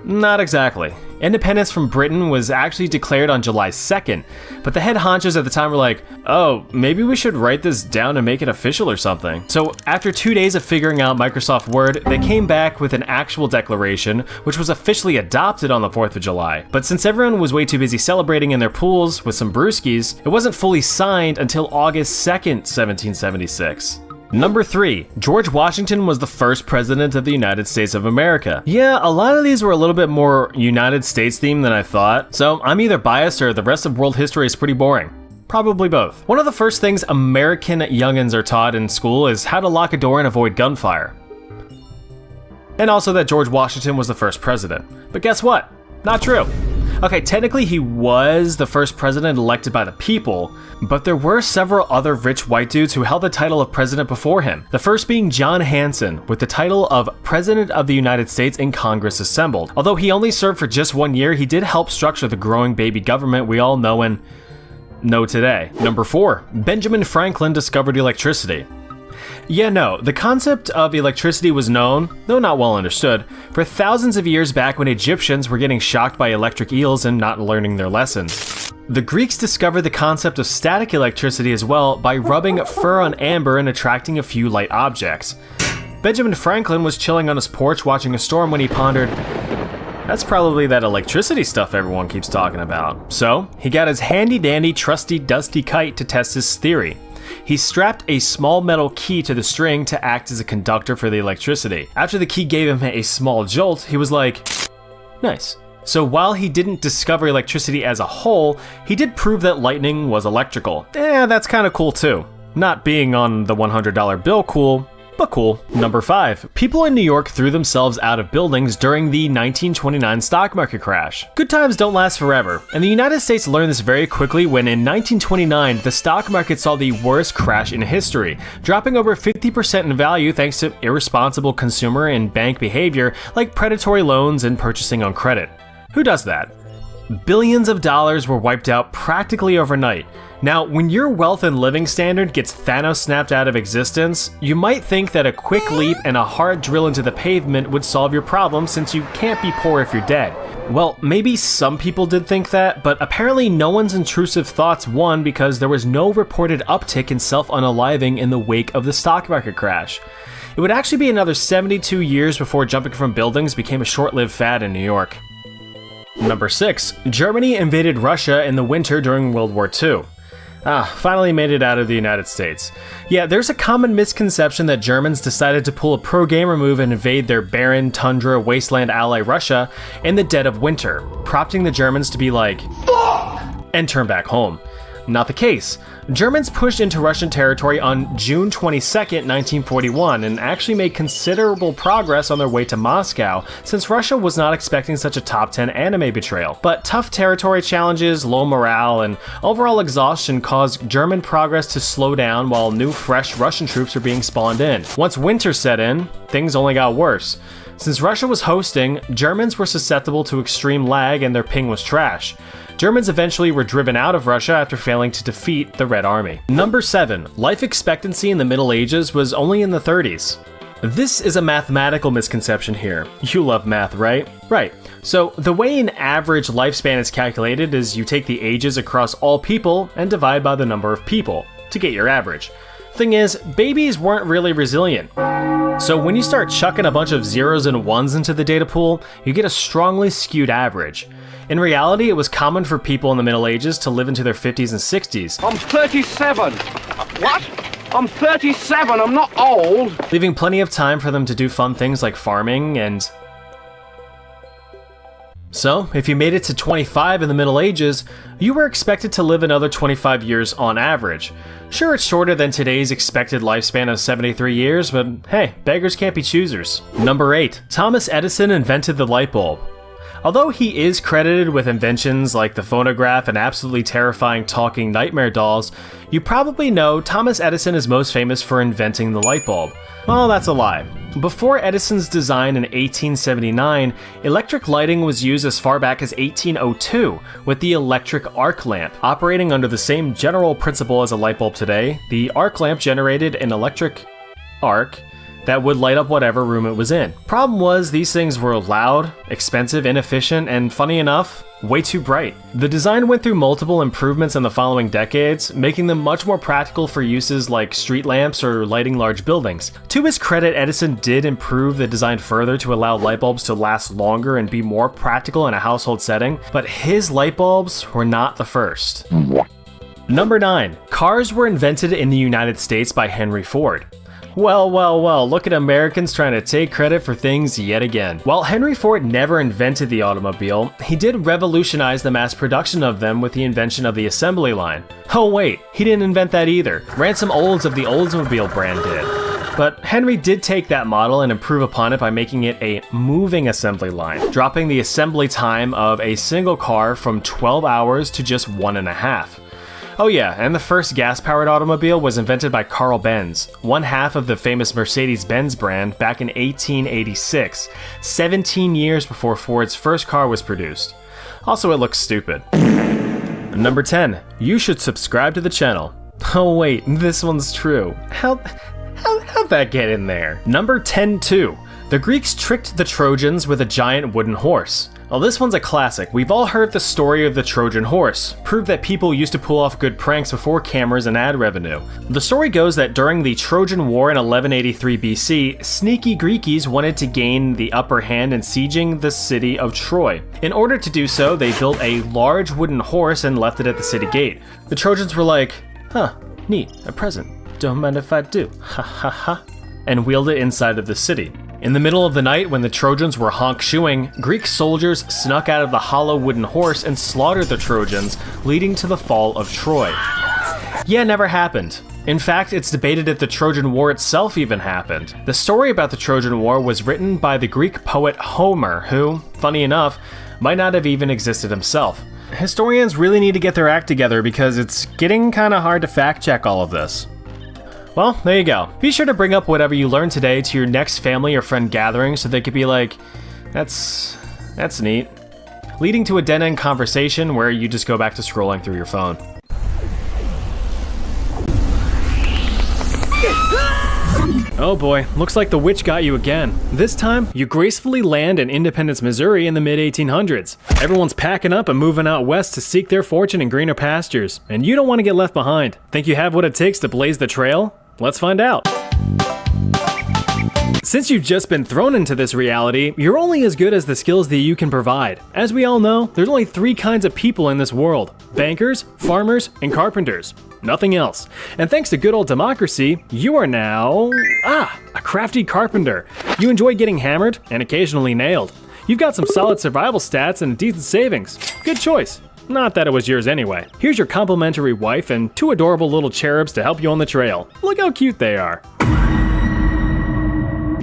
Not exactly. Independence from Britain was actually declared on July 2nd, but the head honchos at the time were like, oh, maybe we should write this down and make it official or something. So after 2 days of figuring out Microsoft Word, they came back with an actual declaration, which was officially adopted on the 4th of July. But since everyone was way too busy celebrating in their pools with some brewskis, it wasn't fully signed until August 2nd, 1776. Number 3, George Washington was the first president of the United States of America. Yeah, a lot of these were a little bit more United States themed than I thought, so I'm either biased or the rest of world history is pretty boring. Probably both. One of the first things American youngins are taught in school is how to lock a door and avoid gunfire. And also that George Washington was the first president. But guess what? Not true. Okay, technically he was the first president elected by the people, but there were several other rich white dudes who held the title of president before him. The first being John Hanson, with the title of President of the United States in Congress assembled. Although he only served for just 1 year, he did help structure the growing baby government we all know and know today. Number 4, Benjamin Franklin discovered electricity. Yeah, no, the concept of electricity was known, though not well understood, for thousands of years back when Egyptians were getting shocked by electric eels and not learning their lessons. The Greeks discovered the concept of static electricity as well by rubbing fur on amber and attracting a few light objects. Benjamin Franklin was chilling on his porch watching a storm when he pondered, that's probably that electricity stuff everyone keeps talking about. So, he got his handy-dandy, trusty-dusty kite to test his theory. He strapped a small metal key to the string to act as a conductor for the electricity. After the key gave him a small jolt, he was like, nice. So while he didn't discover electricity as a whole, he did prove that lightning was electrical. That's kind of cool too. Not being on the $100 bill cool, but cool. Number 5, people in New York threw themselves out of buildings during the 1929 stock market crash. Good times don't last forever, and the United States learned this very quickly when in 1929 the stock market saw the worst crash in history, dropping over 50% in value thanks to irresponsible consumer and bank behavior like predatory loans and purchasing on credit. Who does that? Billions of dollars were wiped out practically overnight. Now, when your wealth and living standard gets Thanos snapped out of existence, you might think that a quick leap and a hard drill into the pavement would solve your problem since you can't be poor if you're dead. Well, maybe some people did think that, but apparently no one's intrusive thoughts won because there was no reported uptick in self-unaliving in the wake of the stock market crash. It would actually be another 72 years before jumping from buildings became a short-lived fad in New York. Number 6, Germany invaded Russia in the winter during World War II. Finally made it out of the United States. Yeah, there's a common misconception that Germans decided to pull a pro-gamer move and invade their barren, tundra, wasteland ally Russia in the dead of winter, prompting the Germans to be like, fuck! And turn back home. Not the case. Germans pushed into Russian territory on June 22nd, 1941, and actually made considerable progress on their way to Moscow, since Russia was not expecting such a top 10 anime betrayal. But tough territory challenges, low morale, and overall exhaustion caused German progress to slow down while new, fresh Russian troops were being spawned in. Once winter set in, things only got worse. Since Russia was hosting, Germans were susceptible to extreme lag and their ping was trash. Germans eventually were driven out of Russia after failing to defeat the Red Army. Number 7. Life expectancy in the Middle Ages was only in the 30s. This is a mathematical misconception here. You love math, right? Right. So the way an average lifespan is calculated is you take the ages across all people and divide by the number of people to get your average. Thing is, babies weren't really resilient. So when you start chucking a bunch of zeros and ones into the data pool, you get a strongly skewed average. In reality, it was common for people in the Middle Ages to live into their 50s and 60s. I'm 37. What? I'm 37, I'm not old. Leaving plenty of time for them to do fun things like farming and... So, if you made it to 25 in the Middle Ages, you were expected to live another 25 years on average. Sure, it's shorter than today's expected lifespan of 73 years, but hey, beggars can't be choosers. Number 8. Thomas Edison invented the light bulb. Although he is credited with inventions like the phonograph and absolutely terrifying talking nightmare dolls, you probably know Thomas Edison is most famous for inventing the light bulb. Well, that's a lie. Before Edison's design in 1879, electric lighting was used as far back as 1802 with the electric arc lamp. Operating under the same general principle as a light bulb today, the arc lamp generated an electric arc that would light up whatever room it was in. Problem was, these things were loud, expensive, inefficient, and funny enough, way too bright. The design went through multiple improvements in the following decades, making them much more practical for uses like street lamps or lighting large buildings. To his credit, Edison did improve the design further to allow light bulbs to last longer and be more practical in a household setting, but his light bulbs were not the first. Number 9. Cars were invented in the United States by Henry Ford. Well, look at Americans trying to take credit for things yet again. While Henry Ford never invented the automobile, he did revolutionize the mass production of them with the invention of the assembly line. Oh wait, he didn't invent that either. Ransom Olds of the Oldsmobile brand did. But Henry did take that model and improve upon it by making it a moving assembly line, dropping the assembly time of a single car from 12 hours to just 1.5. Oh yeah, and the first gas-powered automobile was invented by Carl Benz, one half of the famous Mercedes-Benz brand, back in 1886, 17 years before Ford's first car was produced. Also, it looks stupid. Number 10. You should subscribe to the channel. Oh wait, this one's true. How'd that get in there? Number 10-2. The Greeks tricked the Trojans with a giant wooden horse. Well, this one's a classic. We've all heard the story of the Trojan horse, proved that people used to pull off good pranks before cameras and ad revenue. The story goes that during the Trojan War in 1183 BC, sneaky Greekies wanted to gain the upper hand in sieging the city of Troy. In order to do so, they built a large wooden horse and left it at the city gate. The Trojans were like, huh, neat, a present. Don't mind if I do, ha ha ha, and wheeled it inside of the city. In the middle of the night, when the Trojans were honk-shoeing, Greek soldiers snuck out of the hollow wooden horse and slaughtered the Trojans, leading to the fall of Troy. Yeah, never happened. In fact, it's debated if the Trojan War itself even happened. The story about the Trojan War was written by the Greek poet Homer, who, funny enough, might not have even existed himself. Historians really need to get their act together because it's getting kinda hard to fact-check all of this. Well, there you go. Be sure to bring up whatever you learned today to your next family or friend gathering so they could be like, that's neat. Leading to a dead-end conversation where you just go back to scrolling through your phone. Oh boy, looks like the witch got you again. This time, you gracefully land in Independence, Missouri in the mid-1800s. Everyone's packing up and moving out west to seek their fortune in greener pastures, and you don't want to get left behind. Think you have what it takes to blaze the trail? Let's find out. Since you've just been thrown into this reality, you're only as good as the skills that you can provide. As we all know, there's only 3 kinds of people in this world: bankers, farmers, and carpenters. Nothing else. And thanks to good old democracy, you are now, a crafty carpenter. You enjoy getting hammered and occasionally nailed. You've got some solid survival stats and decent savings. Good choice. Not that it was yours anyway. Here's your complimentary wife and 2 adorable little cherubs to help you on the trail. Look how cute they are.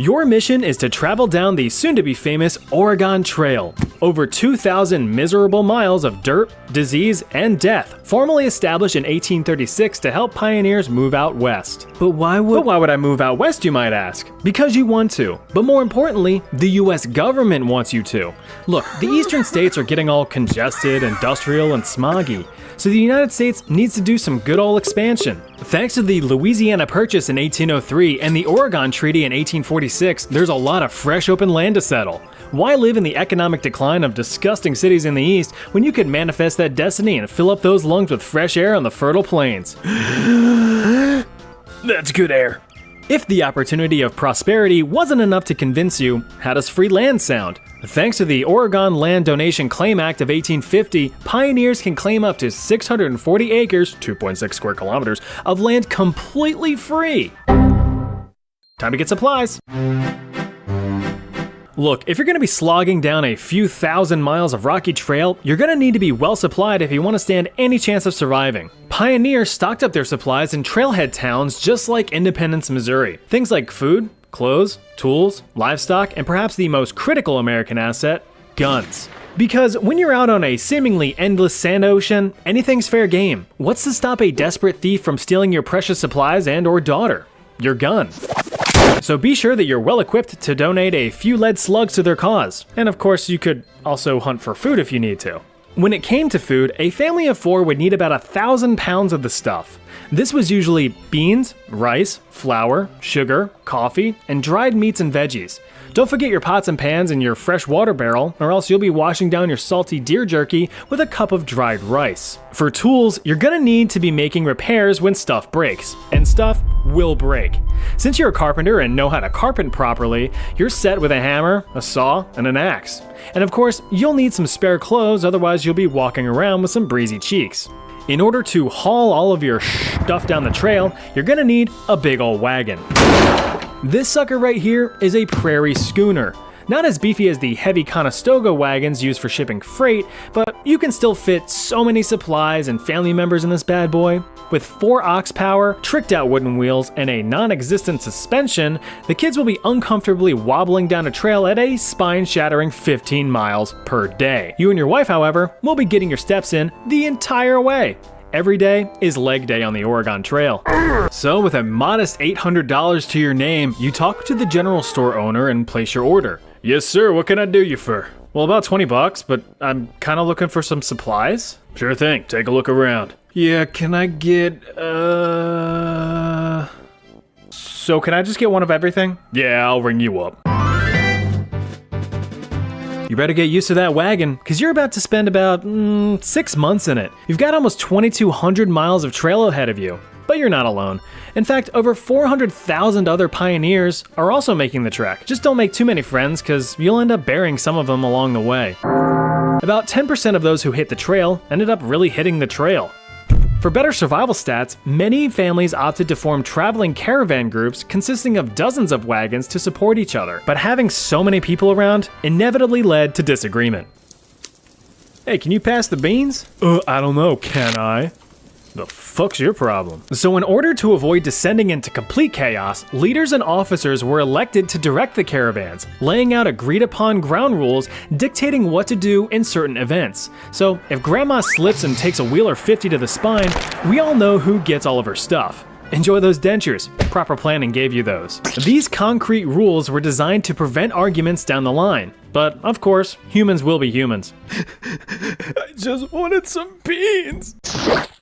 Your mission is to travel down the soon-to-be-famous Oregon Trail. Over 2,000 miserable miles of dirt, disease, and death, formally established in 1836 to help pioneers move out west. But why would I move out west, you might ask? Because you want to. But more importantly, the US government wants you to. Look, the eastern states are getting all congested, industrial, and smoggy. So the United States needs to do some good old expansion. Thanks to the Louisiana Purchase in 1803 and the Oregon Treaty in 1846, there's a lot of fresh open land to settle. Why live in the economic decline of disgusting cities in the east when you could manifest that destiny and fill up those lungs with fresh air on the fertile plains? That's good air. If the opportunity of prosperity wasn't enough to convince you, how does free land sound? Thanks to the Oregon Land Donation Claim Act of 1850, pioneers can claim up to 640 acres, 2.6 square kilometers, of land completely free. Time to get supplies. Look, if you're going to be slogging down a few thousand miles of rocky trail, you're going to need to be well supplied if you want to stand any chance of surviving. Pioneers stocked up their supplies in trailhead towns just like Independence, Missouri. Things like food, clothes, tools, livestock, and perhaps the most critical American asset, guns. Because when you're out on a seemingly endless sand ocean, anything's fair game. What's to stop a desperate thief from stealing your precious supplies and/or daughter? Your gun. So be sure that you're well equipped to donate a few lead slugs to their cause. And of course, you could also hunt for food if you need to. When it came to food, a family of 4 would need about 1,000 pounds of the stuff. This was usually beans, rice, flour, sugar, coffee, and dried meats and veggies. Don't forget your pots and pans and your fresh water barrel, or else you'll be washing down your salty deer jerky with a cup of dried rice. For tools, you're gonna need to be making repairs when stuff breaks, and stuff will break. Since you're a carpenter and know how to carpent properly, you're set with a hammer, a saw, and an axe. And of course, you'll need some spare clothes, otherwise you'll be walking around with some breezy cheeks. In order to haul all of your stuff down the trail, you're gonna need a big ol' wagon. This sucker right here is a prairie schooner. Not as beefy as the heavy Conestoga wagons used for shipping freight, but you can still fit so many supplies and family members in this bad boy. With 4 ox power, tricked out wooden wheels, and a non-existent suspension, the kids will be uncomfortably wobbling down a trail at a spine-shattering 15 miles per day. You and your wife, however, will be getting your steps in the entire way. Every day is leg day on the Oregon Trail. So with a modest $800 to your name, you talk to the general store owner and place your order. Yes sir, what can I do you for? Well, about 20 bucks, but I'm kinda looking for some supplies. Sure thing, take a look around. Yeah, can I get, So can I just get one of everything? Yeah, I'll ring you up. You better get used to that wagon, because you're about to spend about 6 months in it. You've got almost 2,200 miles of trail ahead of you, but you're not alone. In fact, over 400,000 other pioneers are also making the trek. Just don't make too many friends, because you'll end up burying some of them along the way. About 10% of those who hit the trail ended up really hitting the trail. For better survival stats, many families opted to form traveling caravan groups consisting of dozens of wagons to support each other. But having so many people around inevitably led to disagreement. Hey, can you pass the beans? I don't know, can I? The fuck's your problem? So in order to avoid descending into complete chaos, leaders and officers were elected to direct the caravans, laying out agreed upon ground rules dictating what to do in certain events. So if grandma slips and takes a wheeler 50 to the spine, we all know who gets all of her stuff. Enjoy those dentures. Proper planning gave you those. These concrete rules were designed to prevent arguments down the line. But, of course, humans will be humans. I just wanted some beans.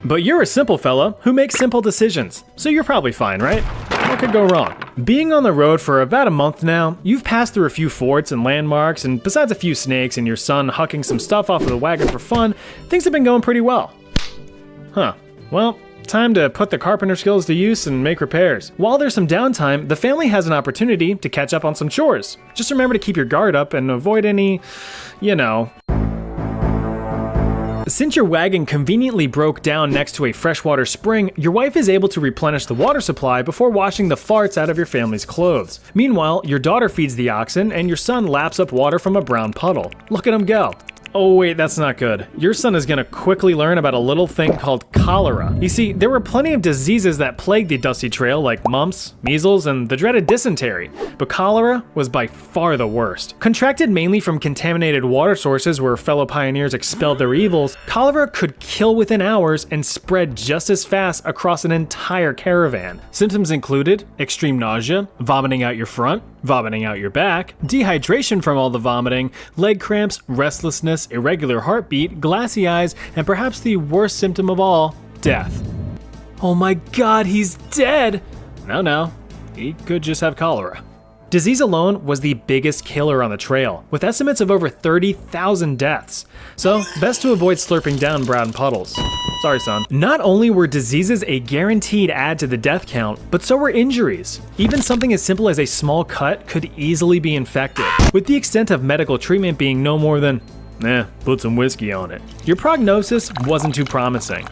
But you're a simple fella who makes simple decisions, so you're probably fine, right? What could go wrong? Being on the road for about a month now, you've passed through a few forts and landmarks, and besides a few snakes and your son hucking some stuff off of the wagon for fun, things have been going pretty well. Huh. Well, time to put the carpenter skills to use and make repairs. While there's some downtime, the family has an opportunity to catch up on some chores. Just remember to keep your guard up and avoid any, Since your wagon conveniently broke down next to a freshwater spring, your wife is able to replenish the water supply before washing the farts out of your family's clothes. Meanwhile, your daughter feeds the oxen and your son laps up water from a brown puddle. Look at him go. Oh wait, that's not good. Your son is gonna quickly learn about a little thing called cholera. You see, there were plenty of diseases that plagued the dusty trail like mumps, measles, and the dreaded dysentery, but cholera was by far the worst. Contracted mainly from contaminated water sources where fellow pioneers expelled their evils, cholera could kill within hours and spread just as fast across an entire caravan. Symptoms included extreme nausea, vomiting out your front, vomiting out your back, dehydration from all the vomiting, leg cramps, restlessness, irregular heartbeat, glassy eyes, and perhaps the worst symptom of all, death. Oh my god, he's dead! No, he could just have cholera. Disease alone was the biggest killer on the trail, with estimates of over 30,000 deaths. So, best to avoid slurping down brown puddles. Sorry, son. Not only were diseases a guaranteed add to the death count, but so were injuries. Even something as simple as a small cut could easily be infected, with the extent of medical treatment being no more than, put some whiskey on it. Your prognosis wasn't too promising.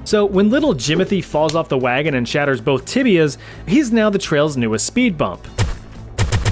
So when little Jimothy falls off the wagon and shatters both tibias, he's now the trail's newest speed bump.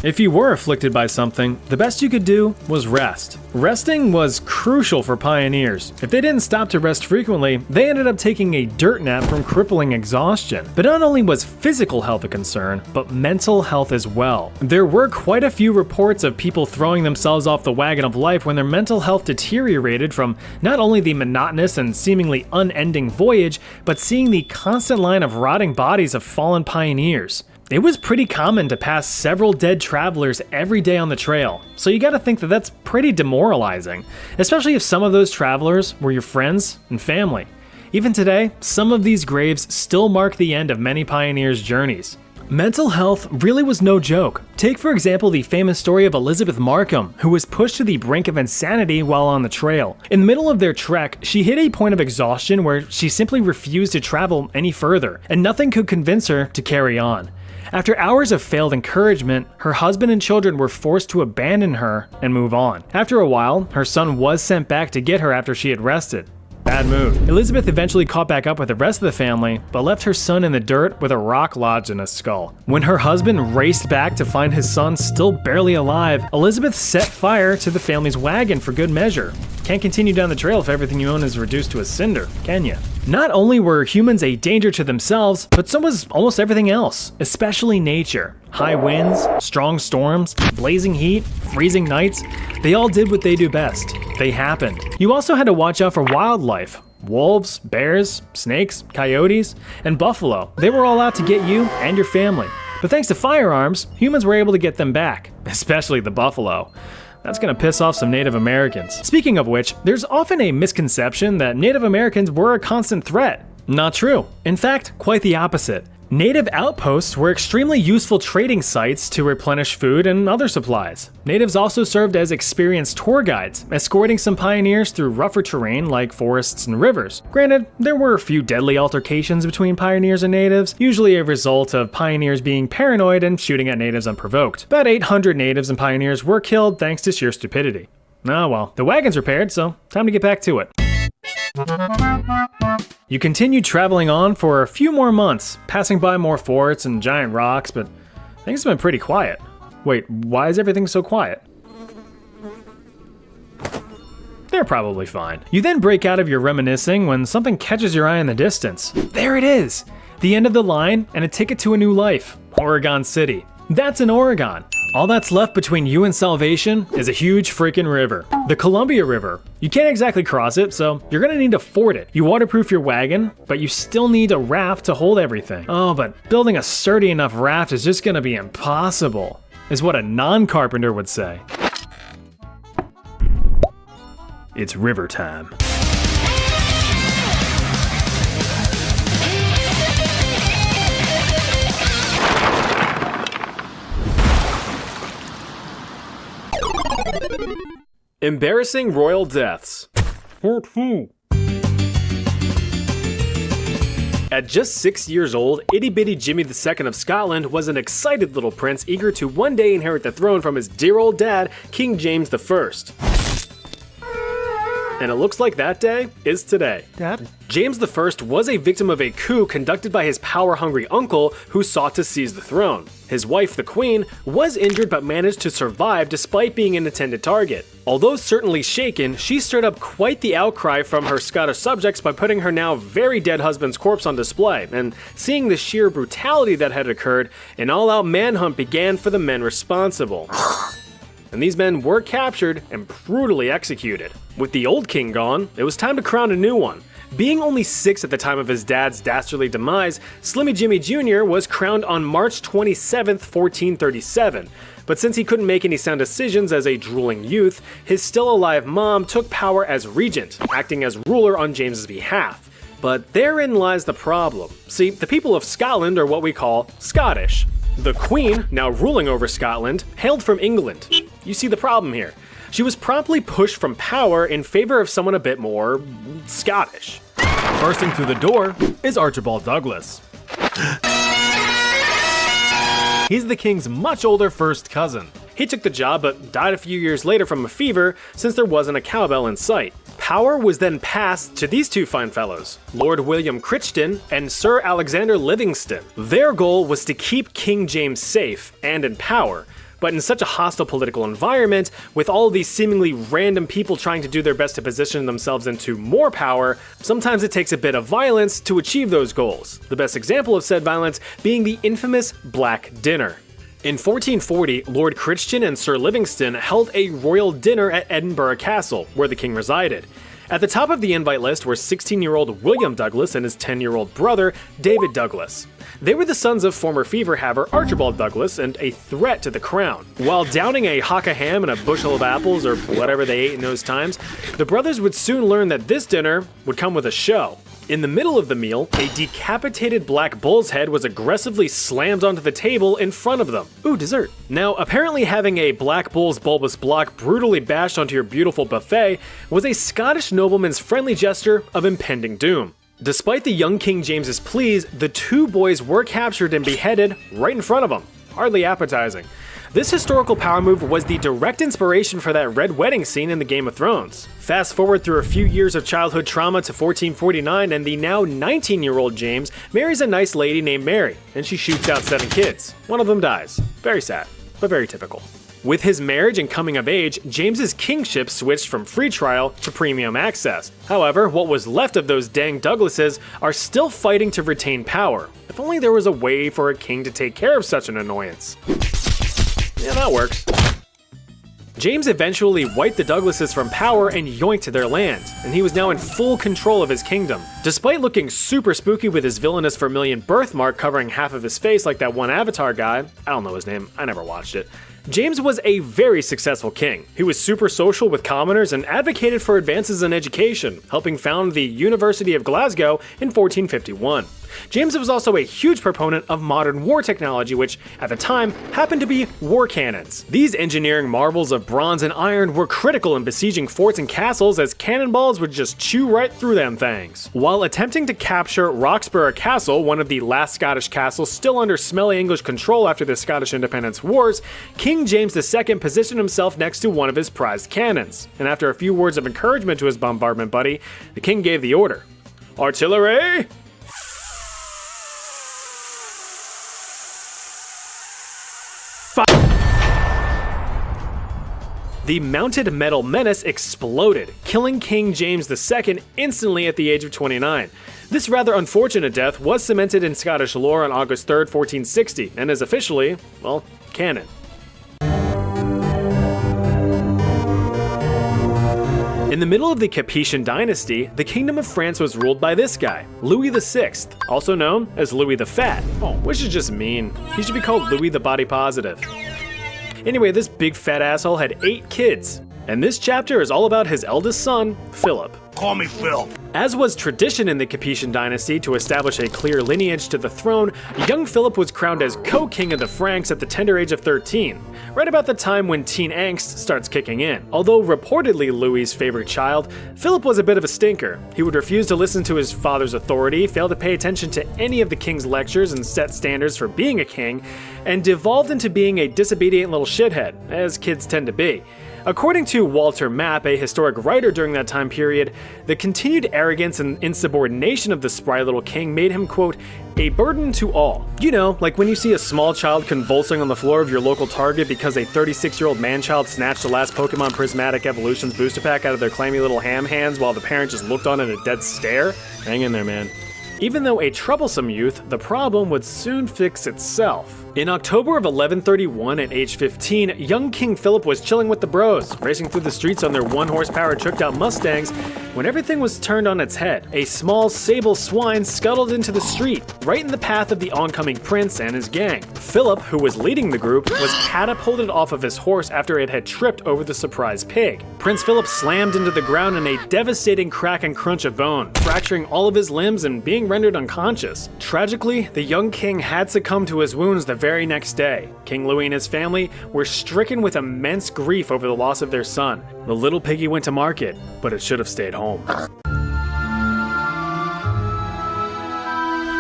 If you were afflicted by something, the best you could do was rest. Resting was crucial for pioneers. If they didn't stop to rest frequently, they ended up taking a dirt nap from crippling exhaustion. But not only was physical health a concern, but mental health as well. There were quite a few reports of people throwing themselves off the wagon of life when their mental health deteriorated from not only the monotonous and seemingly unending voyage, but seeing the constant line of rotting bodies of fallen pioneers. It was pretty common to pass several dead travelers every day on the trail, so you gotta think that that's pretty demoralizing, especially if some of those travelers were your friends and family. Even today, some of these graves still mark the end of many pioneers' journeys. Mental health really was no joke. Take for example the famous story of Elizabeth Markham, who was pushed to the brink of insanity while on the trail. In the middle of their trek, she hit a point of exhaustion where she simply refused to travel any further, and nothing could convince her to carry on. After hours of failed encouragement, her husband and children were forced to abandon her and move on. After a while, her son was sent back to get her after she had rested. Bad move. Elizabeth eventually caught back up with the rest of the family, but left her son in the dirt with a rock lodged in his skull. When her husband raced back to find his son still barely alive, Elizabeth set fire to the family's wagon for good measure. Can't continue down the trail if everything you own is reduced to a cinder, can ya? Not only were humans a danger to themselves, but so was almost everything else, especially nature. High winds, strong storms, blazing heat, freezing nights, they all did what they do best. They happened. You also had to watch out for wildlife. Wolves, bears, snakes, coyotes, and buffalo. They were all out to get you and your family. But thanks to firearms, humans were able to get them back, especially the buffalo. That's gonna piss off some Native Americans. Speaking of which, there's often a misconception that Native Americans were a constant threat. Not true. In fact, quite the opposite. Native outposts were extremely useful trading sites to replenish food and other supplies. Natives also served as experienced tour guides, escorting some pioneers through rougher terrain like forests and rivers. Granted, there were a few deadly altercations between pioneers and natives, usually a result of pioneers being paranoid and shooting at natives unprovoked. About 800 natives and pioneers were killed thanks to sheer stupidity. Oh well, the wagon's repaired, so time to get back to it. You continued traveling on for a few more months, passing by more forts and giant rocks, but things have been pretty quiet. Wait, why is everything so quiet? They're probably fine. You then break out of your reminiscing when something catches your eye in the distance. There it is! The end of the line and a ticket to a new life. Oregon City. That's in Oregon. All that's left between you and salvation is a huge freaking river. The Columbia River. You can't exactly cross it, so you're gonna need to ford it. You waterproof your wagon, but you still need a raft to hold everything. Oh, but building a sturdy enough raft is just gonna be impossible, is what a non-carpenter would say. It's river time. Embarrassing royal deaths. At just 6 years old, itty-bitty Jimmy II of Scotland was an excited little prince eager to one day inherit the throne from his dear old dad, King James I. And it looks like that day is today. Dad? James I was a victim of a coup conducted by his power-hungry uncle who sought to seize the throne. His wife, the Queen, was injured but managed to survive despite being an intended target. Although certainly shaken, she stirred up quite the outcry from her Scottish subjects by putting her now very dead husband's corpse on display, and seeing the sheer brutality that had occurred, an all-out manhunt began for the men responsible. And these men were captured and brutally executed. With the old king gone, it was time to crown a new one. Being only 6 at the time of his dad's dastardly demise, Slimmy Jimmy Jr. was crowned on March 27, 1437. But since he couldn't make any sound decisions as a drooling youth, his still-alive mom took power as regent, acting as ruler on James's behalf. But therein lies the problem. See, the people of Scotland are what we call Scottish. The Queen, now ruling over Scotland, hailed from England. You see the problem here. She was promptly pushed from power in favor of someone a bit more Scottish. Bursting through the door is Archibald Douglas. He's the king's much older first cousin. He took the job but died a few years later from a fever since there wasn't a cowbell in sight. Power was then passed to these two fine fellows, Lord William Crichton and Sir Alexander Livingston. Their goal was to keep King James safe and in power, but in such a hostile political environment, with all of these seemingly random people trying to do their best to position themselves into more power, sometimes it takes a bit of violence to achieve those goals. The best example of said violence being the infamous Black Dinner. In 1440, Lord Crichton and Sir Livingston held a royal dinner at Edinburgh Castle, where the king resided. At the top of the invite list were 16-year-old William Douglas and his 10-year-old brother, David Douglas. They were the sons of former fever-haver Archibald Douglas and a threat to the crown. While downing a hock of ham and a bushel of apples, or whatever they ate in those times, the brothers would soon learn that this dinner would come with a show. In the middle of the meal, a decapitated black bull's head was aggressively slammed onto the table in front of them. Ooh, dessert. Now, apparently having a black bull's bulbous block brutally bashed onto your beautiful buffet was a Scottish nobleman's friendly gesture of impending doom. Despite the young King James's pleas, the two boys were captured and beheaded right in front of him. Hardly appetizing. This historical power move was the direct inspiration for that red wedding scene in the Game of Thrones. Fast forward through a few years of childhood trauma to 1449, and the now 19-year-old James marries a nice lady named Mary, and she shoots out 7 kids. One of them dies. Very sad, but very typical. With his marriage and coming of age, James's kingship switched from free trial to premium access. However, what was left of those dang Douglases are still fighting to retain power. If only there was a way for a king to take care of such an annoyance. Yeah, that works. James eventually wiped the Douglases from power and yoinked their land, and he was now in full control of his kingdom. Despite looking super spooky with his villainous vermilion birthmark covering half of his face like that one Avatar guy, I don't know his name, I never watched it, James was a very successful king. He was super social with commoners and advocated for advances in education, helping found the University of Glasgow in 1451. James was also a huge proponent of modern war technology, which, at the time, happened to be war cannons. These engineering marvels of bronze and iron were critical in besieging forts and castles, as cannonballs would just chew right through them things. While attempting to capture Roxburgh Castle, one of the last Scottish castles still under smelly English control after the Scottish Independence Wars, King James II positioned himself next to one of his prized cannons, and after a few words of encouragement to his bombardment buddy, the king gave the order. Artillery! The mounted metal menace exploded, killing King James II instantly at the age of 29. This rather unfortunate death was cemented in Scottish lore on August 3, 1460, and is officially, well, canon. In the middle of the Capetian dynasty, the Kingdom of France was ruled by this guy, Louis VI, also known as Louis the Fat, which is just mean. He should be called Louis the Body Positive. Anyway, this big fat asshole had 8 kids, and this chapter is all about his eldest son, Philip. Call me Phil. As was tradition in the Capetian dynasty to establish a clear lineage to the throne, young Philip was crowned as co-king of the Franks at the tender age of 13, right about the time when teen angst starts kicking in. Although reportedly Louis's favorite child, Philip was a bit of a stinker. He would refuse to listen to his father's authority, fail to pay attention to any of the king's lectures and set standards for being a king, and devolved into being a disobedient little shithead, as kids tend to be. According to Walter Mapp, a historic writer during that time period, the continued arrogance and insubordination of the spry little king made him, quote, a burden to all. You know, like when you see a small child convulsing on the floor of your local Target because a 36-year-old man-child snatched the last Pokemon Prismatic Evolutions booster pack out of their clammy little ham hands while the parent just looked on in a dead stare? Hang in there, man. Even though a troublesome youth, the problem would soon fix itself. In October of 1131, at age 15, young King Philip was chilling with the bros, racing through the streets on their one-horsepower tricked-out Mustangs, when everything was turned on its head. A small sable swine scuttled into the street, right in the path of the oncoming prince and his gang. Philip, who was leading the group, was catapulted off of his horse after it had tripped over the surprise pig. Prince Philip slammed into the ground in a devastating crack and crunch of bone, fracturing all of his limbs and being rendered unconscious. Tragically, the young king had succumbed to his wounds the very next day. King Louis and his family were stricken with immense grief over the loss of their son. The little piggy went to market, but it should have stayed home.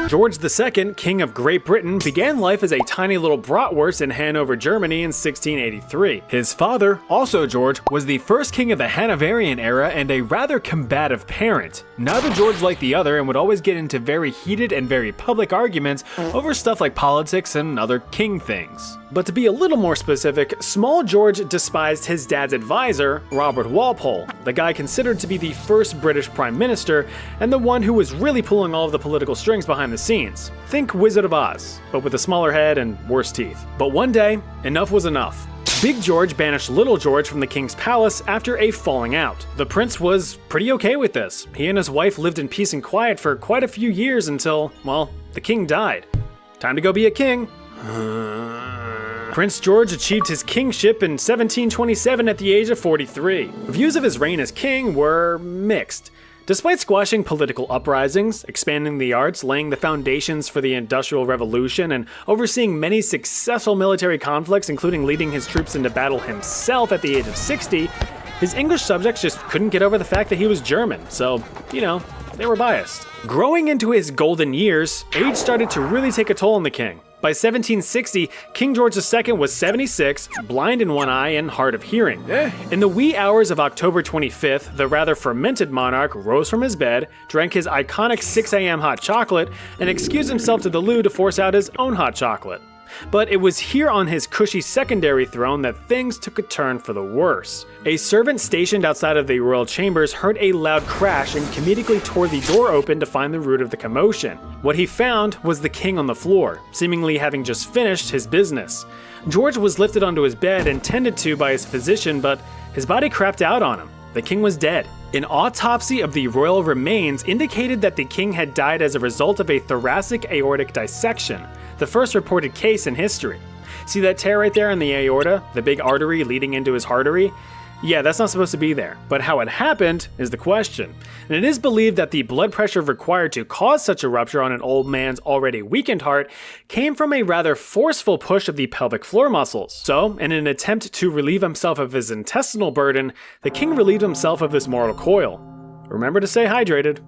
George II, King of Great Britain, began life as a tiny little bratwurst in Hanover, Germany in 1683. His father, also George, was the first king of the Hanoverian era and a rather combative parent. Neither George liked the other and would always get into very heated and very public arguments over stuff like politics and other king things. But to be a little more specific, small George despised his dad's advisor, Robert Walpole, the guy considered to be the first British Prime Minister and the one who was really pulling all of the political strings behind the scenes. Think Wizard of Oz, but with a smaller head and worse teeth. But one day, enough was enough. Big George banished Little George from the king's palace after a falling out. The prince was pretty okay with this. He and his wife lived in peace and quiet for quite a few years until, well, the king died. Time to go be a king. Prince George achieved his kingship in 1727 at the age of 43. Views of his reign as king were mixed. Despite squashing political uprisings, expanding the arts, laying the foundations for the Industrial Revolution, and overseeing many successful military conflicts, including leading his troops into battle himself at the age of 60, his English subjects just couldn't get over the fact that he was German, so, you know, they were biased. Growing into his golden years, age started to really take a toll on the king. By 1760, King George II was 76, blind in one eye and hard of hearing. In the wee hours of October 25th, the rather fermented monarch rose from his bed, drank his iconic 6 a.m. hot chocolate, and excused himself to the loo to force out his own hot chocolate. But it was here on his cushy secondary throne that things took a turn for the worse. A servant stationed outside of the royal chambers heard a loud crash and comedically tore the door open to find the root of the commotion. What he found was the king on the floor, seemingly having just finished his business. George was lifted onto his bed and tended to by his physician, but his body crapped out on him. The king was dead. An autopsy of the royal remains indicated that the king had died as a result of a thoracic aortic dissection, the first reported case in history. See that tear right there in the aorta, the big artery leading into his artery? Yeah, that's not supposed to be there, but how it happened is the question. And it is believed that the blood pressure required to cause such a rupture on an old man's already weakened heart came from a rather forceful push of the pelvic floor muscles. So, in an attempt to relieve himself of his intestinal burden, the king relieved himself of this mortal coil. Remember to stay hydrated.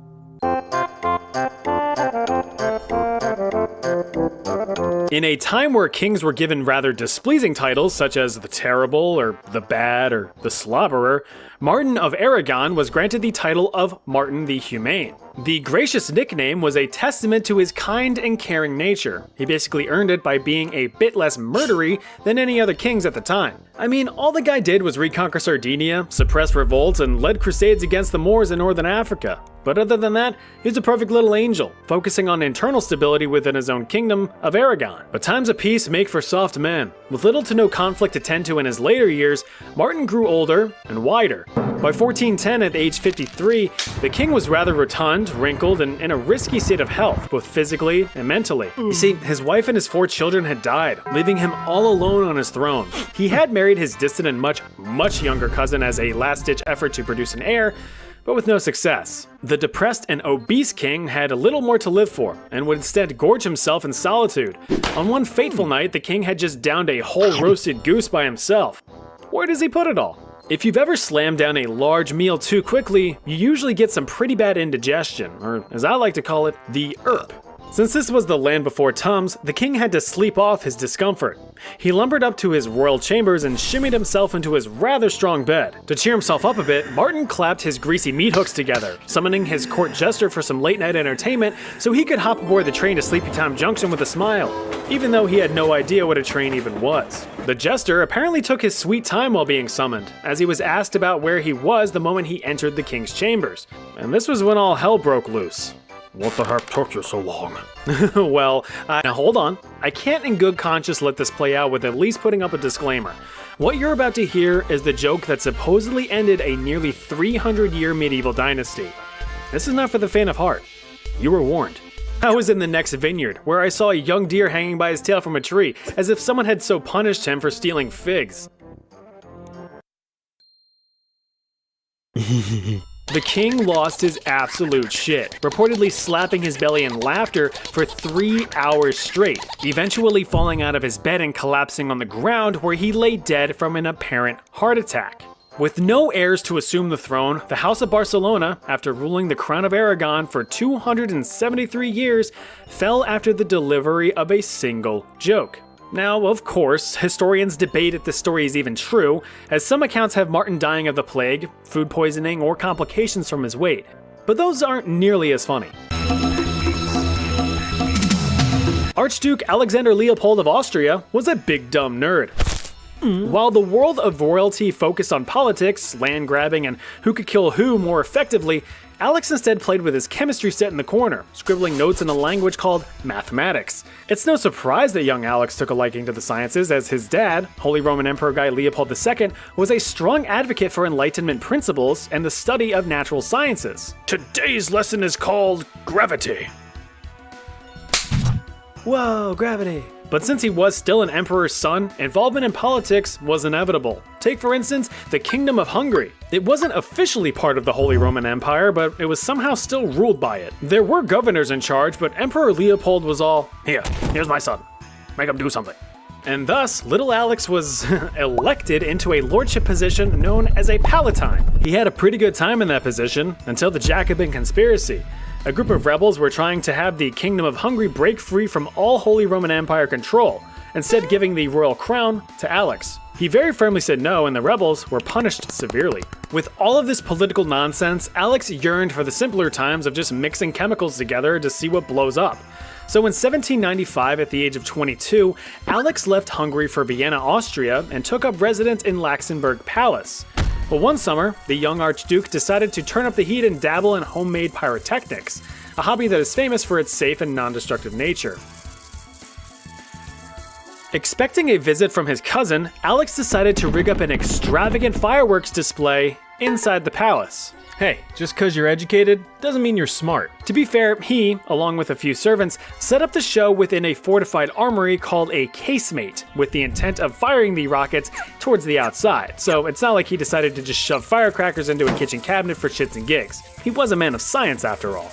In a time where kings were given rather displeasing titles such as the Terrible or the Bad or the Slobberer, Martin of Aragon was granted the title of Martin the Humane. The gracious nickname was a testament to his kind and caring nature. He basically earned it by being a bit less murdery than any other kings at the time. I mean, all the guy did was reconquer Sardinia, suppress revolts, and led crusades against the Moors in northern Africa. But other than that, he's a perfect little angel, focusing on internal stability within his own kingdom of Aragon. But times of peace make for soft men. With little to no conflict to tend to in his later years, Martin grew older and wider. By 1410, at age 53, the king was rather rotund, wrinkled, and in a risky state of health, both physically and mentally. You see, his wife and his 4 children had died, leaving him all alone on his throne. He had married his distant and much younger cousin as a last-ditch effort to produce an heir, but with no success. The depressed and obese king had little more to live for, and would instead gorge himself in solitude. On one fateful night, the king had just downed a whole roasted goose by himself. Where does he put it all? If you've ever slammed down a large meal too quickly, you usually get some pretty bad indigestion, or as I like to call it, the ERP. Since this was the land before Tums, the king had to sleep off his discomfort. He lumbered up to his royal chambers and shimmied himself into his rather strong bed. To cheer himself up a bit, Martin clapped his greasy meat hooks together, summoning his court jester for some late night entertainment so he could hop aboard the train to Sleepytime Junction with a smile, even though he had no idea what a train even was. The jester apparently took his sweet time while being summoned, as he was asked about where he was the moment he entered the king's chambers. And this was when all hell broke loose. What the heck took you so long? Well, now hold on. I can't in good conscience let this play out with at least putting up a disclaimer. What you're about to hear is the joke that supposedly ended a nearly 300-year medieval dynasty. This is not for the faint of heart. You were warned. I was in the next vineyard, where I saw a young deer hanging by his tail from a tree, as if someone had so punished him for stealing figs. The king lost his absolute shit, reportedly slapping his belly in laughter for 3 hours straight, eventually falling out of his bed and collapsing on the ground where he lay dead from an apparent heart attack. With no heirs to assume the throne, the House of Barcelona, after ruling the Crown of Aragon for 273 years, fell after the delivery of a single joke. Now, of course, historians debate if this story is even true, as some accounts have Martin dying of the plague, food poisoning, or complications from his weight. But those aren't nearly as funny. Archduke Alexander Leopold of Austria was a big dumb nerd. While the world of royalty focused on politics, land grabbing, and who could kill who more effectively, Alex instead played with his chemistry set in the corner, scribbling notes in a language called mathematics. It's no surprise that young Alex took a liking to the sciences, as his dad, Holy Roman Emperor Guy Leopold II, was a strong advocate for Enlightenment principles and the study of natural sciences. Today's lesson is called gravity. Whoa, gravity. But since he was still an emperor's son, involvement in politics was inevitable. Take, for instance, the Kingdom of Hungary. It wasn't officially part of the Holy Roman Empire, but it was somehow still ruled by it. There were governors in charge, but Emperor Leopold was all, here's my son. Make him do something. And thus, little Alex was elected into a lordship position known as a palatine. He had a pretty good time in that position, until the Jacobin conspiracy. A group of rebels were trying to have the Kingdom of Hungary break free from all Holy Roman Empire control, instead giving the royal crown to Alex. He very firmly said no, and the rebels were punished severely. With all of this political nonsense, Alex yearned for the simpler times of just mixing chemicals together to see what blows up. So in 1795, at the age of 22, Alex left Hungary for Vienna, Austria, and took up residence in Laxenburg Palace. But one summer, the young Archduke decided to turn up the heat and dabble in homemade pyrotechnics, a hobby that is famous for its safe and non-destructive nature. Expecting a visit from his cousin, Alex decided to rig up an extravagant fireworks display inside the palace. Hey, just cause you're educated doesn't mean you're smart. To be fair, he, along with a few servants, set up the show within a fortified armory called a casemate, with the intent of firing the rockets towards the outside. So it's not like he decided to just shove firecrackers into a kitchen cabinet for shits and gigs. He was a man of science after all.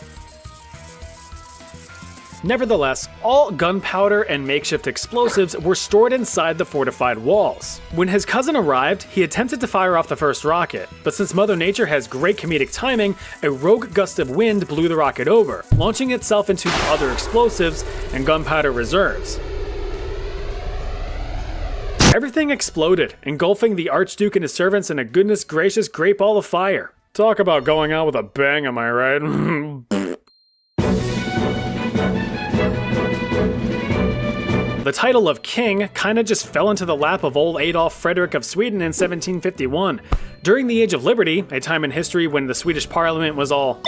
Nevertheless, all gunpowder and makeshift explosives were stored inside the fortified walls. When his cousin arrived, he attempted to fire off the first rocket, but since Mother Nature has great comedic timing, a rogue gust of wind blew the rocket over, launching itself into other explosives and gunpowder reserves. Everything exploded, engulfing the Archduke and his servants in a goodness gracious great ball of fire. Talk about going out with a bang, am I right? The title of king kinda just fell into the lap of old Adolf Frederick of Sweden in 1751. During the Age of Liberty, a time in history when the Swedish parliament was all...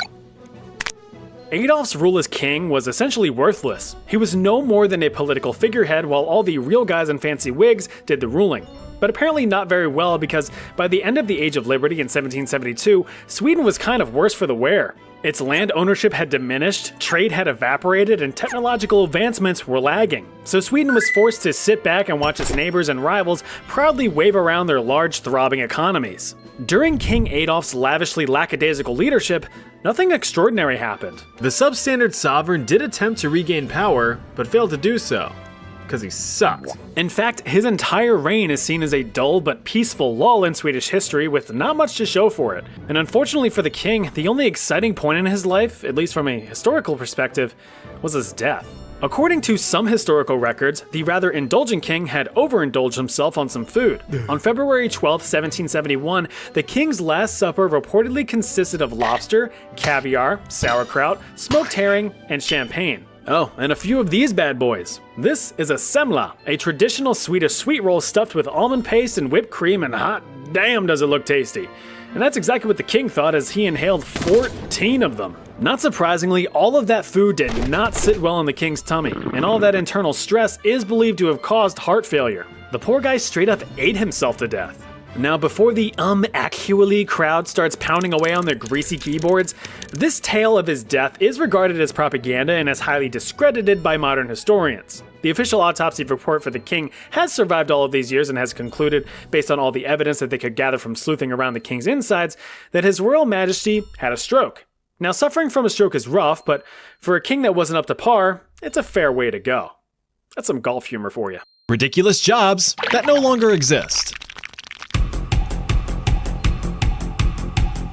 Adolf's rule as king was essentially worthless. He was no more than a political figurehead while all the real guys in fancy wigs did the ruling. But apparently not very well, because by the end of the Age of Liberty in 1772, Sweden was kind of worse for the wear. Its land ownership had diminished, trade had evaporated, and technological advancements were lagging. So Sweden was forced to sit back and watch its neighbors and rivals proudly wave around their large, throbbing economies. During King Adolf's lavishly lackadaisical leadership, nothing extraordinary happened. The substandard sovereign did attempt to regain power, but failed to do so. because he sucked. In fact, his entire reign is seen as a dull but peaceful lull in Swedish history with not much to show for it. And unfortunately for the king, the only exciting point in his life, at least from a historical perspective, was his death. According to some historical records, the rather indulgent king had overindulged himself on some food. On February 12, 1771, the king's last supper reportedly consisted of lobster, caviar, sauerkraut, smoked herring, and champagne. Oh, and a few of these bad boys. This is a semla, a traditional Swedish sweet roll stuffed with almond paste and whipped cream, and hot damn does it look tasty. And that's exactly what the king thought as he inhaled 14 of them. Not surprisingly, all of that food did not sit well in the king's tummy, and all that internal stress is believed to have caused heart failure. The poor guy straight up ate himself to death. Now, before the actually crowd starts pounding away on their greasy keyboards, this tale of his death is regarded as propaganda and is highly discredited by modern historians. The official autopsy report for the king has survived all of these years and has concluded, based on all the evidence that they could gather from sleuthing around the king's insides, that his royal majesty had a stroke. Now, suffering from a stroke is rough, but for a king that wasn't up to par, it's a fair way to go. That's some golf humor for you. Ridiculous jobs that no longer exist.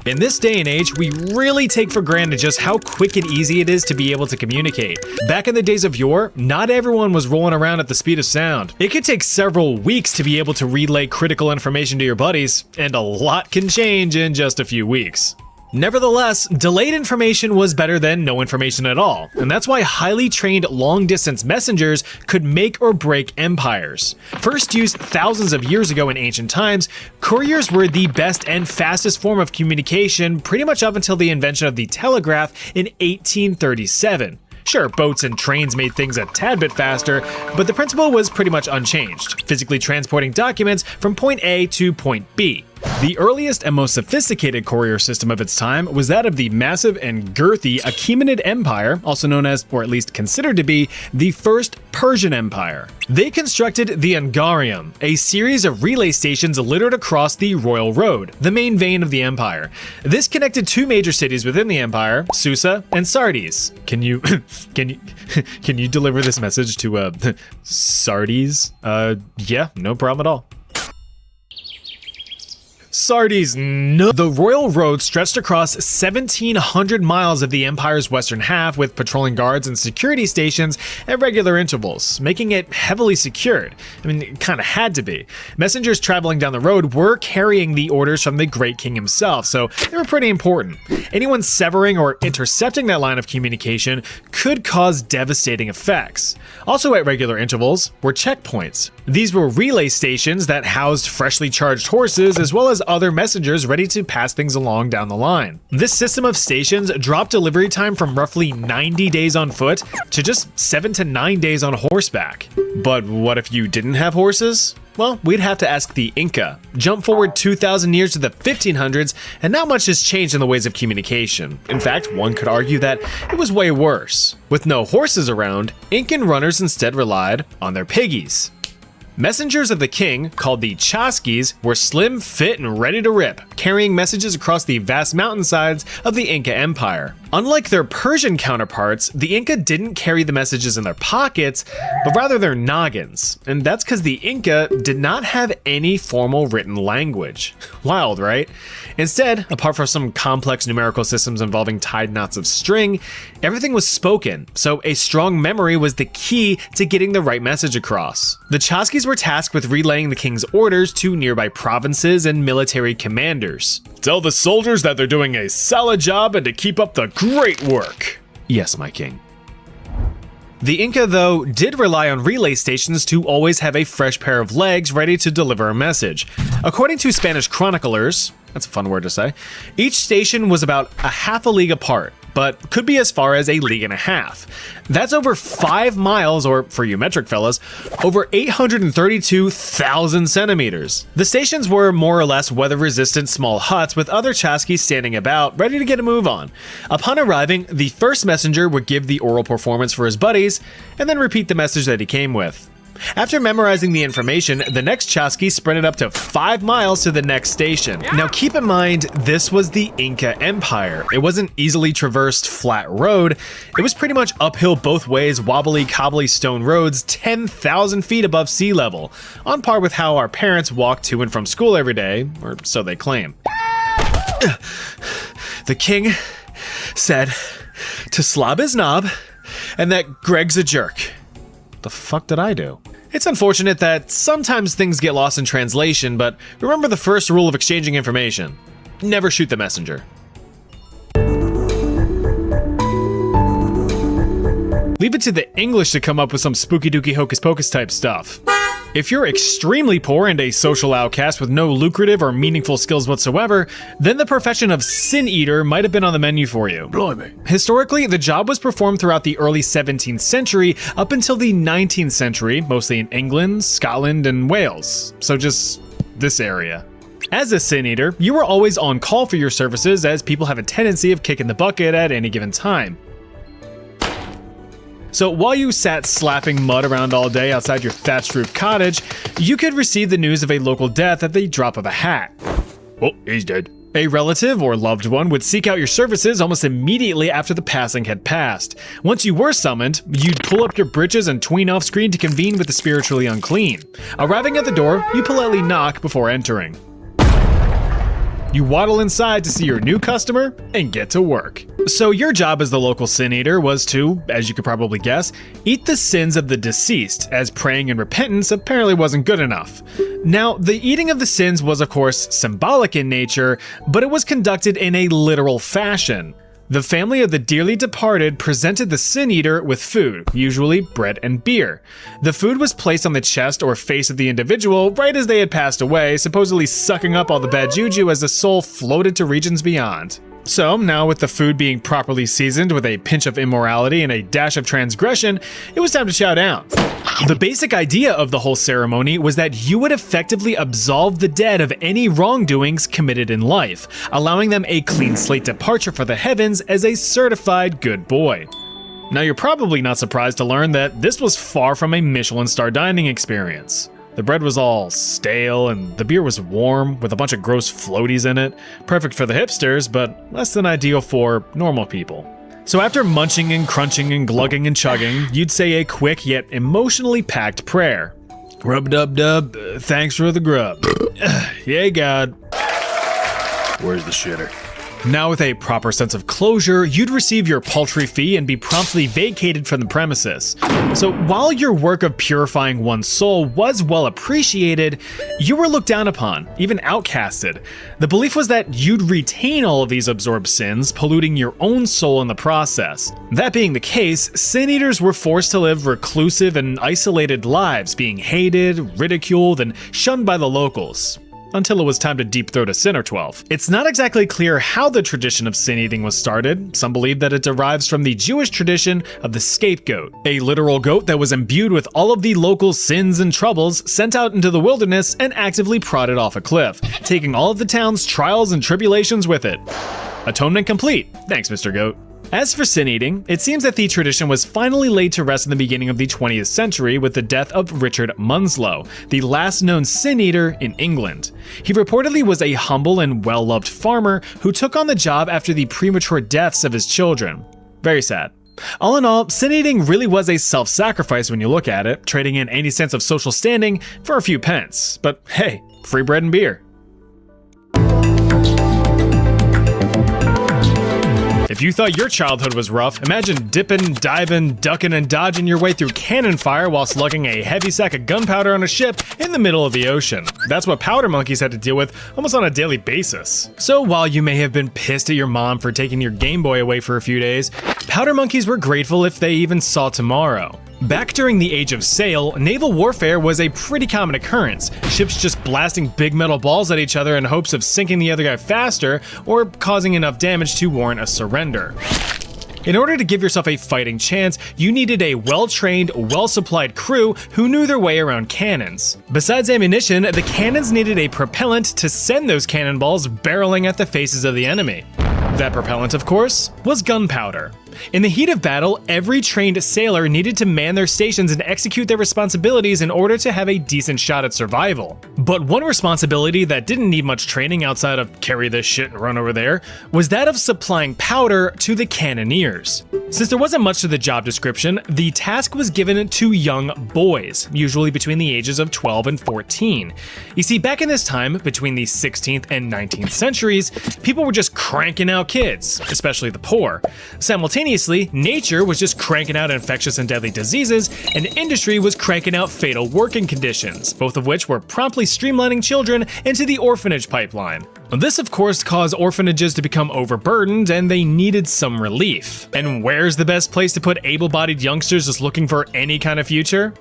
In this day and age, we really take for granted just how quick and easy it is to be able to communicate. Back in the days of yore, not everyone was rolling around at the speed of sound. It could take several weeks to be able to relay critical information to your buddies, and a lot can change in just a few weeks. Nevertheless, delayed information was better than no information at all, and that's why highly trained long-distance messengers could make or break empires. First used thousands of years ago in ancient times, couriers were the best and fastest form of communication pretty much up until the invention of the telegraph in 1837. Sure, boats and trains made things a tad bit faster, but the principle was pretty much unchanged, physically transporting documents from point A to point B. The earliest and most sophisticated courier system of its time was that of the massive and girthy Achaemenid Empire, also known as, or at least considered to be, the First Persian Empire. They constructed the Angarium, a series of relay stations littered across the Royal Road, the main vein of the empire. This connected two major cities within the empire, Susa and Sardis. Can you deliver this message to Sardis? Yeah, no problem at all. Sardis, no. The Royal Road stretched across 1,700 miles of the empire's western half with patrolling guards and security stations at regular intervals, making it heavily secured. I mean, it kind of had to be. Messengers traveling down the road were carrying the orders from the great king himself, so they were pretty important. Anyone severing or intercepting that line of communication could cause devastating effects. Also at regular intervals were checkpoints. These were relay stations that housed freshly charged horses as well as other messengers ready to pass things along down the line. This system of stations dropped delivery time from roughly 90 days on foot to just 7 to 9 days on horseback. But what if you didn't have horses? Well, we'd have to ask the Inca. Jump forward 2,000 years to the 1500s, and not much has changed in the ways of communication. In fact, one could argue that it was way worse. With no horses around, Incan runners instead relied on their piggies. Messengers of the king, called the Chasquis, were slim, fit, and ready to rip, carrying messages across the vast mountainsides of the Inca Empire. Unlike their Persian counterparts, the Inca didn't carry the messages in their pockets, but rather their noggins. And that's because the Inca did not have any formal written language. Wild, right? Instead, apart from some complex numerical systems involving tied knots of string, everything was spoken, so a strong memory was the key to getting the right message across. The Chasquis were tasked with relaying the king's orders to nearby provinces and military commanders. Tell the soldiers that they're doing a solid job and to keep up the great work. Yes, my king. The Inca, though, did rely on relay stations to always have a fresh pair of legs ready to deliver a message. According to Spanish chroniclers, that's a fun word to say, each station was about a half a league apart, but could be as far as a league and a half. That's over 5 miles, or for you metric fellas, over 832,000 centimeters. The stations were more or less weather-resistant small huts with other Chasquis standing about, ready to get a move on. Upon arriving, the first messenger would give the oral performance for his buddies, and then repeat the message that he came with. After memorizing the information, the next Chasqui sprinted up to 5 miles to the next station. Now keep in mind, this was the Inca Empire. It wasn't easily traversed flat road. It was pretty much uphill both ways, wobbly, cobbly stone roads 10,000 feet above sea level, on par with how our parents walk to and from school every day, or so they claim. The king said to slob his knob, and that Greg's a jerk. The fuck did I do? It's unfortunate that sometimes things get lost in translation, but remember the first rule of exchanging information. Never shoot the messenger. Leave it to the English to come up with some spooky dooky hocus pocus type stuff. If you're extremely poor and a social outcast with no lucrative or meaningful skills whatsoever, then the profession of Sin Eater might have been on the menu for you. Blimey. Historically, the job was performed throughout the early 17th century up until the 19th century, mostly in England, Scotland, and Wales. So just this area. As a Sin Eater, you were always on call for your services, as people have a tendency of kicking the bucket at any given time. So while you sat slapping mud around all day outside your thatched roof cottage, you could receive the news of a local death at the drop of a hat. Oh, he's dead. A relative or loved one would seek out your services almost immediately after the passing had passed. Once you were summoned, you'd pull up your britches and tween off screen to convene with the spiritually unclean. Arriving at the door, you politely knock before entering. You waddle inside to see your new customer and get to work. So your job as the local Sin Eater was to, as you could probably guess, eat the sins of the deceased, as praying and repentance apparently wasn't good enough. Now, the eating of the sins was of course symbolic in nature, but it was conducted in a literal fashion. The family of the dearly departed presented the Sin Eater with food, usually bread and beer. The food was placed on the chest or face of the individual right as they had passed away, supposedly sucking up all the bad juju as the soul floated to regions beyond. So, now with the food being properly seasoned with a pinch of immorality and a dash of transgression, it was time to chow down. The basic idea of the whole ceremony was that you would effectively absolve the dead of any wrongdoings committed in life, allowing them a clean slate departure for the heavens as a certified good boy. Now you're probably not surprised to learn that this was far from a Michelin star dining experience. The bread was all stale and the beer was warm with a bunch of gross floaties in it, perfect for the hipsters, but less than ideal for normal people. So after munching and crunching and glugging and chugging, you'd say a quick yet emotionally packed prayer. Rub-dub-dub, thanks for the grub. Yay, God. Where's the shitter? Now with a proper sense of closure, you'd receive your paltry fee and be promptly vacated from the premises. So while your work of purifying one's soul was well appreciated, you were looked down upon, even outcasted. The belief was that you'd retain all of these absorbed sins, polluting your own soul in the process. That being the case, Sin Eaters were forced to live reclusive and isolated lives, being hated, ridiculed, and shunned by the locals. Until it was time to deep throat a sin or 12. It's not exactly clear how the tradition of sin eating was started. Some believe that it derives from the Jewish tradition of the scapegoat, a literal goat that was imbued with all of the local sins and troubles, sent out into the wilderness and actively prodded off a cliff, taking all of the town's trials and tribulations with it. Atonement complete. Thanks, Mr. Goat. As for sin eating, it seems that the tradition was finally laid to rest in the beginning of the 20th century with the death of Richard Munslow, the last known sin eater in England. He reportedly was a humble and well-loved farmer who took on the job after the premature deaths of his children. Very sad. All in all, sin eating really was a self-sacrifice when you look at it, trading in any sense of social standing for a few pence. But hey, free bread and beer. If you thought your childhood was rough, imagine dipping, diving, ducking, and dodging your way through cannon fire while slugging a heavy sack of gunpowder on a ship in the middle of the ocean. That's what powder monkeys had to deal with almost on a daily basis. So while you may have been pissed at your mom for taking your Game Boy away for a few days, powder monkeys were grateful if they even saw tomorrow. Back during the Age of Sail, naval warfare was a pretty common occurrence, ships just blasting big metal balls at each other in hopes of sinking the other guy faster or causing enough damage to warrant a surrender. In order to give yourself a fighting chance, you needed a well-trained, well-supplied crew who knew their way around cannons. Besides ammunition, the cannons needed a propellant to send those cannonballs barreling at the faces of the enemy. That propellant, of course, was gunpowder. In the heat of battle, every trained sailor needed to man their stations and execute their responsibilities in order to have a decent shot at survival. But one responsibility that didn't need much training outside of carry this shit and run over there was that of supplying powder to the cannoneers. Since there wasn't much to the job description, the task was given to young boys, usually between the ages of 12 and 14. You see, back in this time, between the 16th and 19th centuries, people were just cranking out kids, especially the poor. Simultaneously, nature was just cranking out infectious and deadly diseases, and industry was cranking out fatal working conditions, both of which were promptly streamlining children into the orphanage pipeline. This, of course, caused orphanages to become overburdened, and they needed some relief. And where's the best place to put able-bodied youngsters just looking for any kind of future?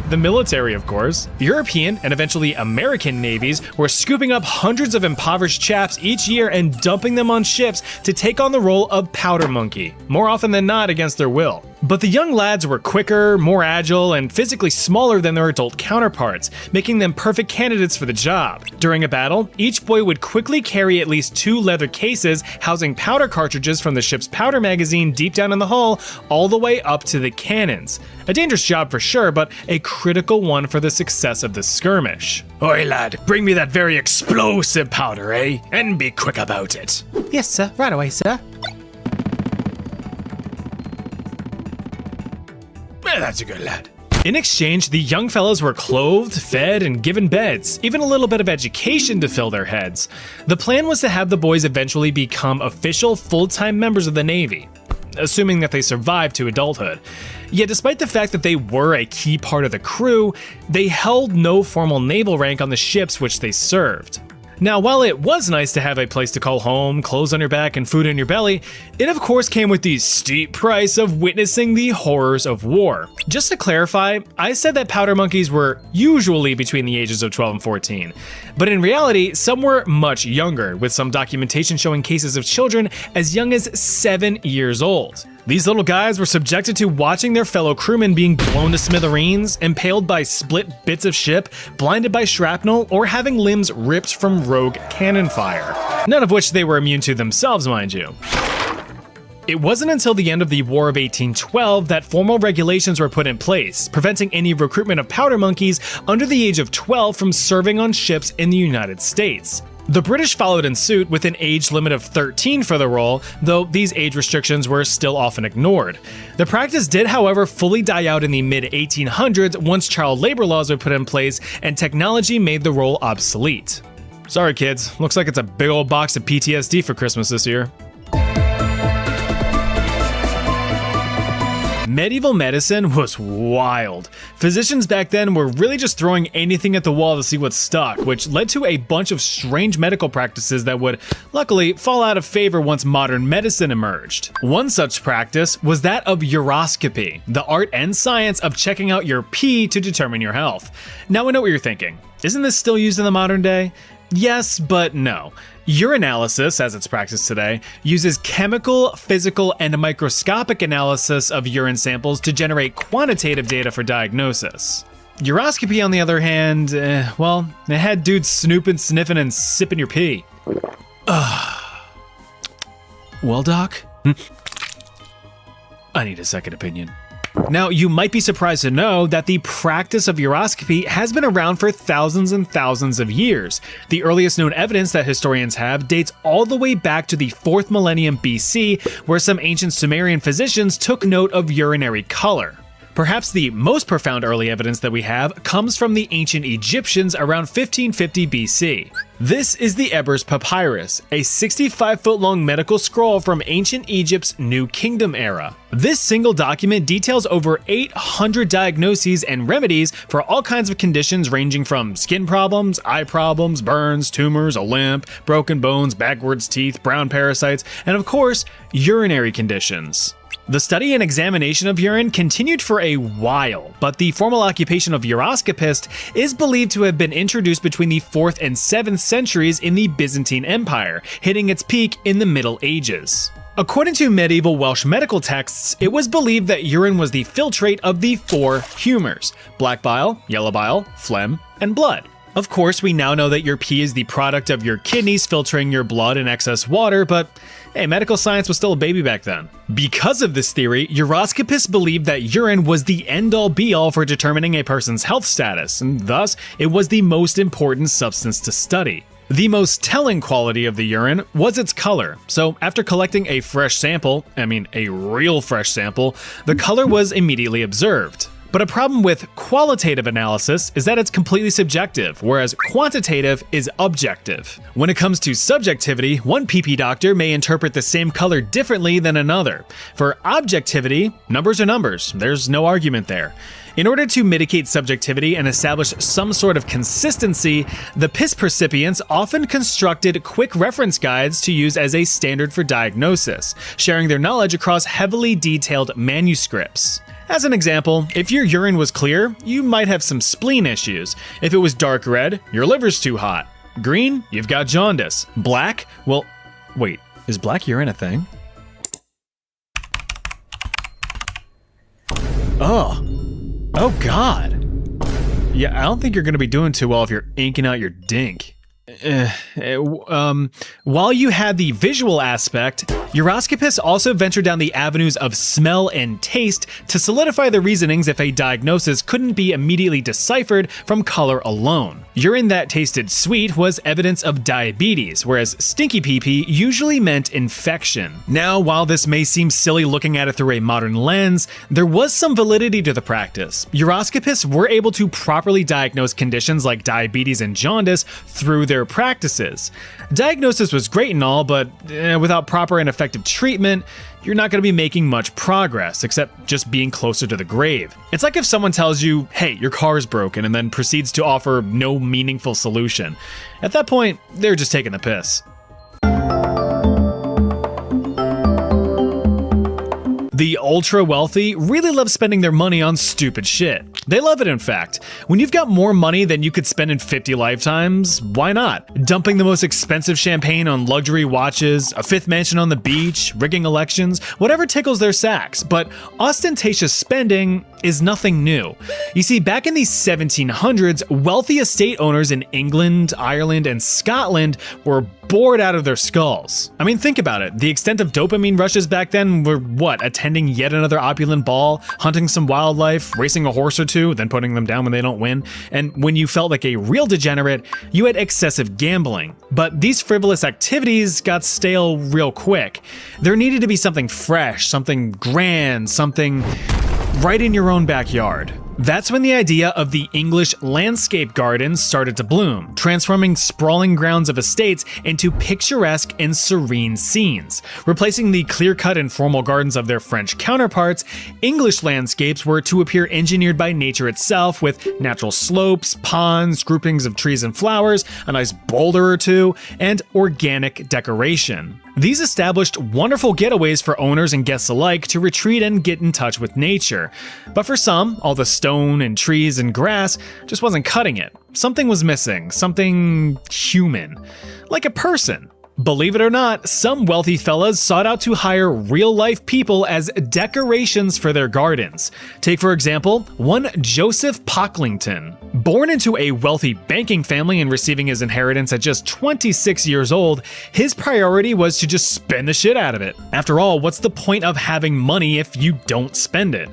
The military, of course. European and eventually American navies were scooping up hundreds of impoverished chaps each year and dumping them on ships to take on the role of powder monkey, more often than not against their will. But the young lads were quicker, more agile, and physically smaller than their adult counterparts, making them perfect candidates for the job. During a battle, each boy would quickly carry at least 2 leather cases housing powder cartridges from the ship's powder magazine deep down in the hull, all the way up to the cannons. A dangerous job for sure, but a critical one for the success of the skirmish. Oi lad, bring me that very explosive powder, eh? And be quick about it. Yes, sir. Right away, sir. That's a good lad. In exchange, the young fellows were clothed, fed, and given beds, even a little bit of education to fill their heads. The plan was to have the boys eventually become official, full-time members of the Navy, assuming that they survived to adulthood. Yet despite the fact that they were a key part of the crew, they held no formal naval rank on the ships which they served. Now, while it was nice to have a place to call home, clothes on your back, and food in your belly, it of course came with the steep price of witnessing the horrors of war. Just to clarify, I said that powder monkeys were usually between the ages of 12 and 14, but in reality, some were much younger, with some documentation showing cases of children as young as 7 years old. These little guys were subjected to watching their fellow crewmen being blown to smithereens, impaled by split bits of ship, blinded by shrapnel, or having limbs ripped from rogue cannon fire. None of which they were immune to themselves, mind you. It wasn't until the end of the War of 1812 that formal regulations were put in place, preventing any recruitment of powder monkeys under the age of 12 from serving on ships in the United States. The British followed in suit with an age limit of 13 for the role, though these age restrictions were still often ignored. The practice did, however, fully die out in the mid-1800s once child labor laws were put in place and technology made the role obsolete. Sorry kids, looks like it's a big old box of PTSD for Christmas this year. Medieval medicine was wild. Physicians back then were really just throwing anything at the wall to see what stuck, which led to a bunch of strange medical practices that would, luckily, fall out of favor once modern medicine emerged. One such practice was that of uroscopy, the art and science of checking out your pee to determine your health. Now I know what you're thinking. Isn't this still used in the modern day? Yes, but no. Urinalysis, as it's practiced today, uses chemical, physical, and microscopic analysis of urine samples to generate quantitative data for diagnosis. Uroscopy, on the other hand, well, it had dudes snooping, sniffing, and sipping your pee. Well, Doc? I need a second opinion. Now, you might be surprised to know that the practice of uroscopy has been around for thousands and thousands of years. The earliest known evidence that historians have dates all the way back to the 4th millennium BC, where some ancient Sumerian physicians took note of urinary color. Perhaps the most profound early evidence that we have comes from the ancient Egyptians around 1550 BC. This is the Ebers Papyrus, a 65-foot-long medical scroll from ancient Egypt's New Kingdom era. This single document details over 800 diagnoses and remedies for all kinds of conditions ranging from skin problems, eye problems, burns, tumors, a limp, broken bones, backwards teeth, brown parasites, and of course, urinary conditions. The study and examination of urine continued for a while, but the formal occupation of uroscopist is believed to have been introduced between the 4th and 7th centuries in the Byzantine Empire, hitting its peak in the Middle Ages. According to medieval Welsh medical texts, it was believed that urine was the filtrate of the 4 humors: black bile, yellow bile, phlegm, and blood. Of course, we now know that your pee is the product of your kidneys filtering your blood and excess water, but hey, medical science was still a baby back then. Because of this theory, uroscopists believed that urine was the end-all be-all for determining a person's health status, and thus, it was the most important substance to study. The most telling quality of the urine was its color, so after collecting a fresh sample, a real fresh sample, the color was immediately observed. But a problem with qualitative analysis is that it's completely subjective, whereas quantitative is objective. When it comes to subjectivity, one PP doctor may interpret the same color differently than another. For objectivity, numbers are numbers, there's no argument there. In order to mitigate subjectivity and establish some sort of consistency, the piss percipients often constructed quick reference guides to use as a standard for diagnosis, sharing their knowledge across heavily detailed manuscripts. As an example, if your urine was clear, you might have some spleen issues. If it was dark red, your liver's too hot. Green, you've got jaundice. Black, well, wait, is black urine a thing? Oh God. Yeah, I don't think you're gonna be doing too well if you're inking out your dink. While you had the visual aspect, uroscopists also ventured down the avenues of smell and taste to solidify the reasonings if a diagnosis couldn't be immediately deciphered from color alone. Urine that tasted sweet was evidence of diabetes, whereas stinky pee-pee usually meant infection. Now, while this may seem silly looking at it through a modern lens, there was some validity to the practice. Uroscopists were able to properly diagnose conditions like diabetes and jaundice through their practices. Diagnosis was great and all, but without proper and effective treatment, you're not going to be making much progress, except just being closer to the grave. It's like if someone tells you, hey, your car's broken, and then proceeds to offer no meaningful solution. At that point, they're just taking the piss. The ultra wealthy really love spending their money on stupid shit. They love it, in fact. When you've got more money than you could spend in 50 lifetimes, why not? Dumping the most expensive champagne on luxury watches, a fifth mansion on the beach, rigging elections, whatever tickles their sacks. But ostentatious spending is nothing new. You see, back in the 1700s, wealthy estate owners in England, Ireland, and Scotland were bored out of their skulls. I mean, think about it. The extent of dopamine rushes back then were what? Attending yet another opulent ball, hunting some wildlife, racing a horse or two, then putting them down when they don't win. And when you felt like a real degenerate, you had excessive gambling. But these frivolous activities got stale real quick. There needed to be something fresh, something grand, something right in your own backyard. That's when the idea of the English landscape gardens started to bloom, transforming sprawling grounds of estates into picturesque and serene scenes. Replacing the clear-cut and formal gardens of their French counterparts, English landscapes were to appear engineered by nature itself, with natural slopes, ponds, groupings of trees and flowers, a nice boulder or two, and organic decoration. These established wonderful getaways for owners and guests alike to retreat and get in touch with nature. But for some, all the stone and trees and grass just wasn't cutting it. Something was missing, something human, like a person. Believe it or not, some wealthy fellas sought out to hire real-life people as decorations for their gardens. Take, for example, one Joseph Pocklington. Born into a wealthy banking family and receiving his inheritance at just 26 years old, his priority was to just spend the shit out of it. After all, what's the point of having money if you don't spend it?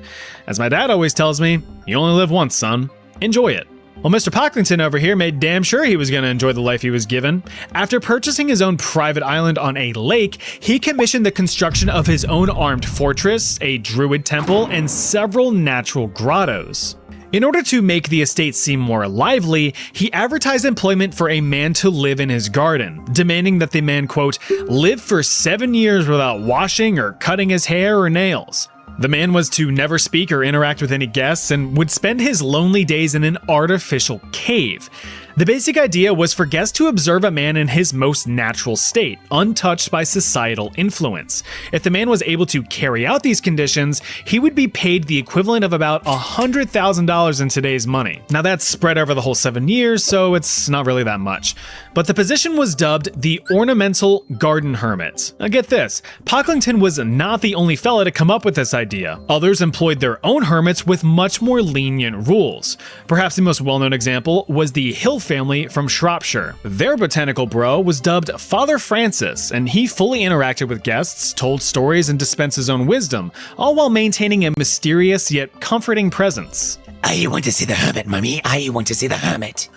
As my dad always tells me, you only live once, son. Enjoy it. Well, Mr. Pocklington over here made damn sure he was going to enjoy the life he was given. After purchasing his own private island on a lake, he commissioned the construction of his own armed fortress, a druid temple, and several natural grottos. In order to make the estate seem more lively, he advertised employment for a man to live in his garden, demanding that the man, quote, live for 7 years without washing or cutting his hair or nails. The man was to never speak or interact with any guests and would spend his lonely days in an artificial cave. The basic idea was for guests to observe a man in his most natural state, untouched by societal influence. If the man was able to carry out these conditions, he would be paid the equivalent of about $100,000 in today's money. Now that's spread over the whole 7 years, so it's not really that much. But the position was dubbed the Ornamental Garden Hermit. Now get this, Pocklington was not the only fella to come up with this idea. Others employed their own hermits with much more lenient rules. Perhaps the most well-known example was the hill family from Shropshire. Their botanical bro was dubbed Father Francis, and he fully interacted with guests, told stories, and dispensed his own wisdom, all while maintaining a mysterious yet comforting presence. I want to see the hermit, mummy. I want to see the hermit.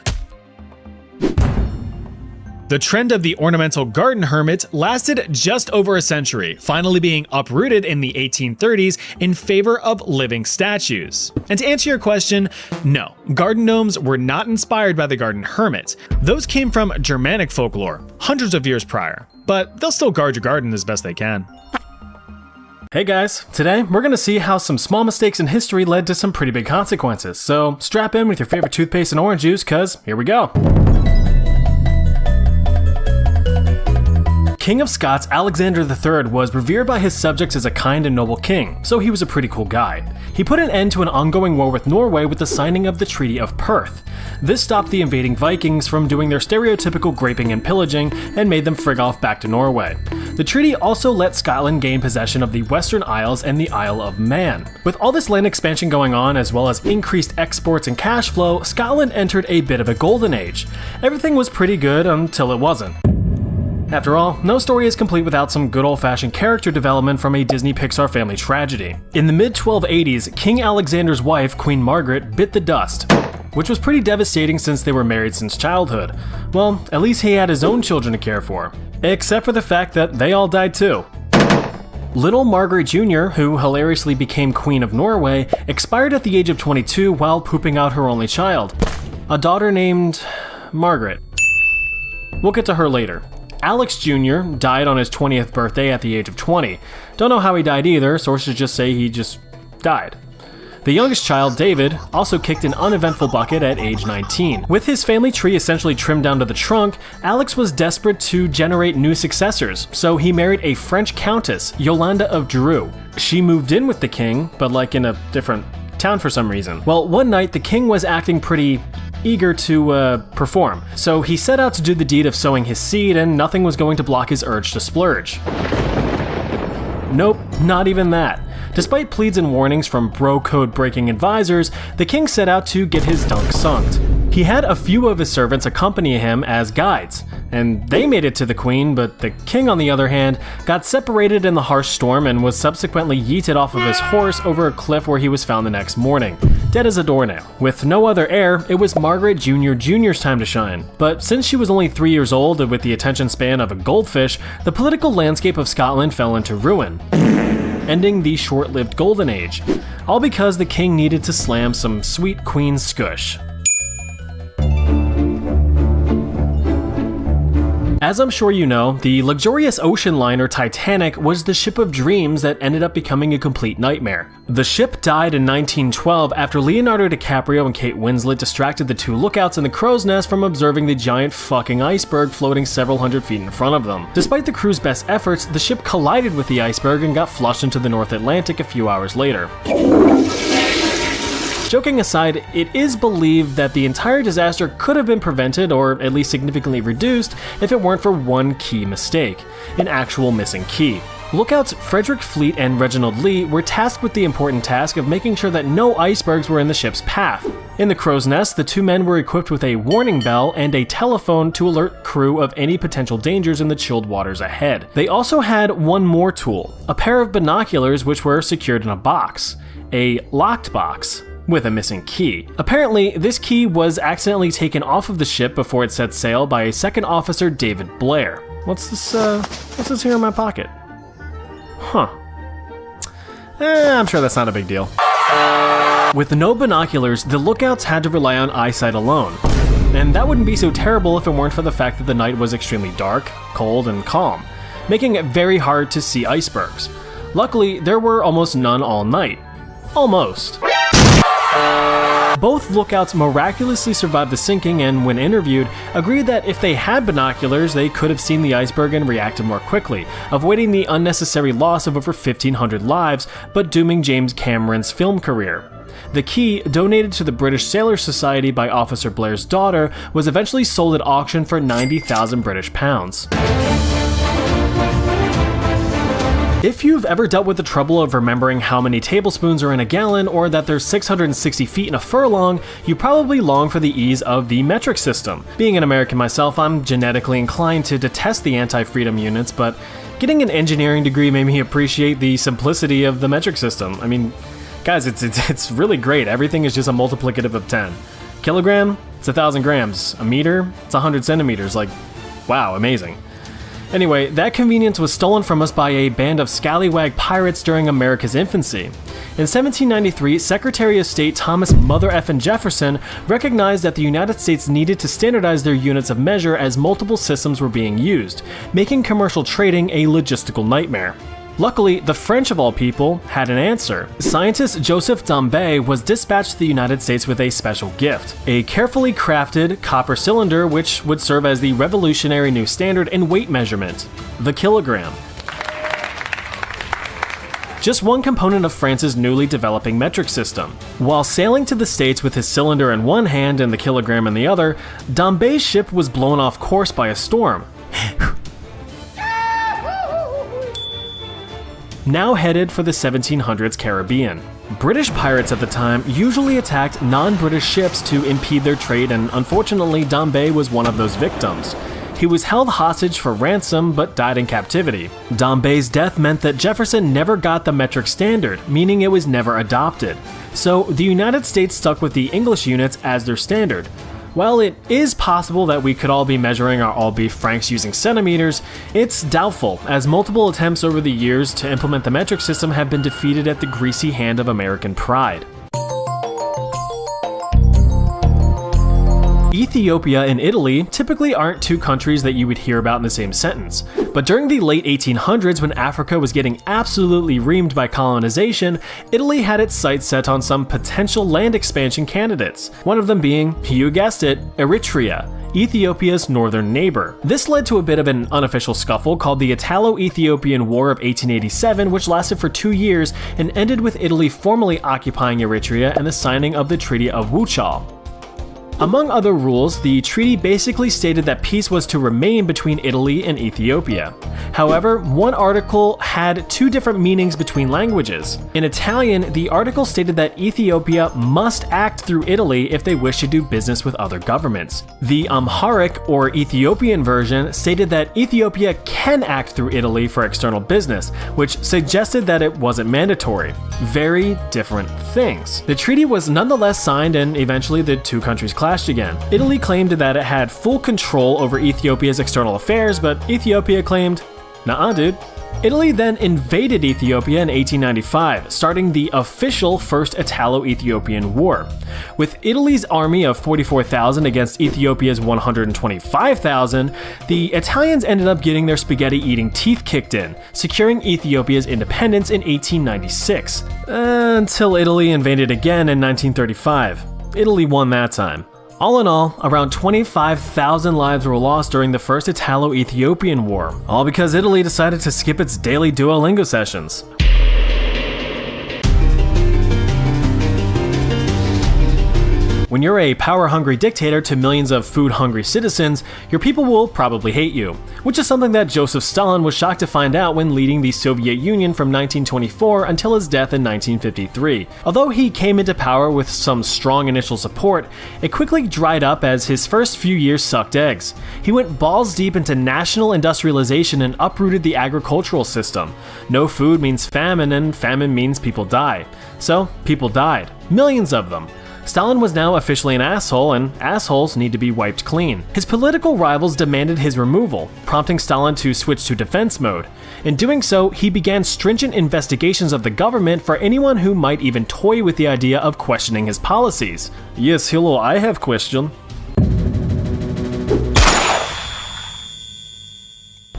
The trend of the ornamental garden hermit lasted just over a century, finally being uprooted in the 1830s in favor of living statues. And to answer your question, no, garden gnomes were not inspired by the garden hermit. Those came from Germanic folklore, hundreds of years prior, but they'll still guard your garden as best they can. Hey guys, today we're gonna see how some small mistakes in history led to some pretty big consequences, so strap in with your favorite toothpaste and orange juice, cause here we go. King of Scots Alexander III was revered by his subjects as a kind and noble king, so he was a pretty cool guy. He put an end to an ongoing war with Norway with the signing of the Treaty of Perth. This stopped the invading Vikings from doing their stereotypical graping and pillaging and made them frig off back to Norway. The treaty also let Scotland gain possession of the Western Isles and the Isle of Man. With all this land expansion going on, as well as increased exports and cash flow, Scotland entered a bit of a golden age. Everything was pretty good until it wasn't. After all, no story is complete without some good old-fashioned character development from a Disney Pixar family tragedy. In the mid-1280s, King Alexander's wife, Queen Margaret, bit the dust, which was pretty devastating since they were married since childhood. Well, at least he had his own children to care for. Except for the fact that they all died too. Little Margaret Jr., who hilariously became Queen of Norway, expired at the age of 22 while pooping out her only child, a daughter named Margaret. We'll get to her later. Alex Jr. died on his 20th birthday at the age of 20. Don't know how he died either, sources just say he just died. The youngest child, David, also kicked an uneventful bucket at age 19. With his family tree essentially trimmed down to the trunk, Alex was desperate to generate new successors, so he married a French countess, Yolande of Dreux. She moved in with the king, but like in a different town for some reason. Well, one night the king was acting pretty eager to perform, so he set out to do the deed of sowing his seed, and nothing was going to block his urge to splurge. Nope, not even that. Despite pleads and warnings from bro-code breaking advisors, the king set out to get his dunk sunked. He had a few of his servants accompany him as guides, and they made it to the queen, but the king, on the other hand, got separated in the harsh storm and was subsequently yeeted off of his horse over a cliff where he was found the next morning, dead as a doornail. With no other heir, it was Margaret Jr.'s time to shine. But since she was only 3 years old and with the attention span of a goldfish, the political landscape of Scotland fell into ruin, ending the short-lived golden age, all because the king needed to slam some sweet queen skush. As I'm sure you know, the luxurious ocean liner Titanic was the ship of dreams that ended up becoming a complete nightmare. The ship died in 1912 after Leonardo DiCaprio and Kate Winslet distracted the two lookouts in the crow's nest from observing the giant fucking iceberg floating several hundred feet in front of them. Despite the crew's best efforts, the ship collided with the iceberg and got flushed into the North Atlantic a few hours later. Joking aside, it is believed that the entire disaster could have been prevented, or at least significantly reduced, if it weren't for one key mistake: an actual missing key. Lookouts Frederick Fleet and Reginald Lee were tasked with the important task of making sure that no icebergs were in the ship's path. In the crow's nest, the two men were equipped with a warning bell and a telephone to alert crew of any potential dangers in the chilled waters ahead. They also had one more tool, a pair of binoculars which were secured in a box, a locked box, with a missing key. Apparently, this key was accidentally taken off of the ship before it set sail by a second officer, David Blair. What's this here in my pocket? Huh. I'm sure that's not a big deal. With no binoculars, the lookouts had to rely on eyesight alone. And that wouldn't be so terrible if it weren't for the fact that the night was extremely dark, cold, and calm, making it very hard to see icebergs. Luckily, there were almost none all night. Almost. Both lookouts miraculously survived the sinking and, when interviewed, agreed that if they had binoculars, they could have seen the iceberg and reacted more quickly, avoiding the unnecessary loss of over 1,500 lives, but dooming James Cameron's film career. The key, donated to the British Sailors Society by Officer Blair's daughter, was eventually sold at auction for 90,000 British pounds. If you've ever dealt with the trouble of remembering how many tablespoons are in a gallon or that there's 660 feet in a furlong, you probably long for the ease of the metric system. Being an American myself, I'm genetically inclined to detest the anti-freedom units, but getting an engineering degree made me appreciate the simplicity of the metric system. I mean, guys, it's really great. Everything is just a multiplicative of 10. Kilogram, it's 1,000 grams. A meter, it's 100 centimeters. Like, wow, amazing. Anyway, that convenience was stolen from us by a band of scallywag pirates during America's infancy. In 1793, Secretary of State Thomas Mother Effin Jefferson recognized that the United States needed to standardize their units of measure as multiple systems were being used, making commercial trading a logistical nightmare. Luckily, the French of all people had an answer. Scientist Joseph Dombey was dispatched to the United States with a special gift, a carefully crafted copper cylinder which would serve as the revolutionary new standard in weight measurement, the kilogram. Just one component of France's newly developing metric system. While sailing to the States with his cylinder in one hand and the kilogram in the other, Dombey's ship was blown off course by a storm. Now headed for the 1700s Caribbean. British pirates at the time usually attacked non-British ships to impede their trade, and unfortunately Dombey was one of those victims. He was held hostage for ransom but died in captivity. Dombey's death meant that Jefferson never got the metric standard, meaning it was never adopted. So the United States stuck with the English units as their standard. While it is possible that we could all be measuring our all-beef francs using centimeters, it's doubtful, as multiple attempts over the years to implement the metric system have been defeated at the greasy hand of American pride. Ethiopia and Italy typically aren't two countries that you would hear about in the same sentence, but during the late 1800s when Africa was getting absolutely reamed by colonization, Italy had its sights set on some potential land expansion candidates, one of them being, you guessed it, Eritrea, Ethiopia's northern neighbor. This led to a bit of an unofficial scuffle called the Italo-Ethiopian War of 1887, which lasted for 2 years and ended with Italy formally occupying Eritrea and the signing of the Treaty of Wuchal. Among other rules, the treaty basically stated that peace was to remain between Italy and Ethiopia. However, one article had two different meanings between languages. In Italian, the article stated that Ethiopia must act through Italy if they wish to do business with other governments. The Amharic or Ethiopian version stated that Ethiopia can act through Italy for external business, which suggested that it wasn't mandatory. Very different things. The treaty was nonetheless signed and eventually the two countries clashed again. Italy claimed that it had full control over Ethiopia's external affairs, but Ethiopia claimed, "Nuh-uh, dude." Italy then invaded Ethiopia in 1895, starting the official First Italo-Ethiopian War. With Italy's army of 44,000 against Ethiopia's 125,000, the Italians ended up getting their spaghetti-eating teeth kicked in, securing Ethiopia's independence in 1896. Until Italy invaded again in 1935. Italy won that time. All in all, around 25,000 lives were lost during the First Italo-Ethiopian War, all because Italy decided to skip its daily Duolingo sessions. When you're a power-hungry dictator to millions of food-hungry citizens, your people will probably hate you, which is something that Joseph Stalin was shocked to find out when leading the Soviet Union from 1924 until his death in 1953. Although he came into power with some strong initial support, it quickly dried up as his first few years sucked eggs. He went balls deep into national industrialization and uprooted the agricultural system. No food means famine, and famine means people die. So, people died. Millions of them. Stalin was now officially an asshole, and assholes need to be wiped clean. His political rivals demanded his removal, prompting Stalin to switch to defense mode. In doing so, he began stringent investigations of the government for anyone who might even toy with the idea of questioning his policies. Yes, hello, I have question.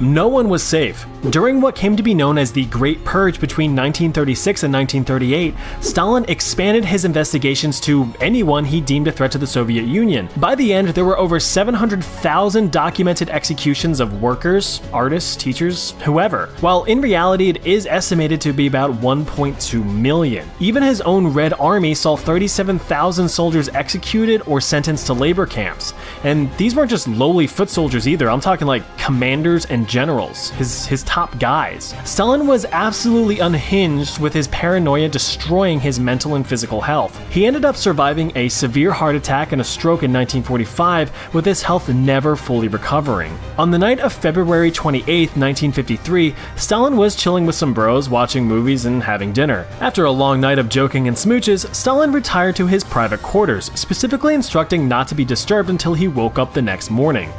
No one was safe. During what came to be known as the Great Purge between 1936 and 1938, Stalin expanded his investigations to anyone he deemed a threat to the Soviet Union. By the end, there were over 700,000 documented executions of workers, artists, teachers, whoever, while in reality it is estimated to be about 1.2 million. Even his own Red Army saw 37,000 soldiers executed or sentenced to labor camps. And these weren't just lowly foot soldiers either, I'm talking like commanders and generals, his top guys. Stalin was absolutely unhinged, with his paranoia destroying his mental and physical health. He ended up surviving a severe heart attack and a stroke in 1945, with his health never fully recovering. On the night of February 28, 1953, Stalin was chilling with some bros, watching movies and having dinner. After a long night of joking and smooches, Stalin retired to his private quarters, specifically instructing not to be disturbed until he woke up the next morning.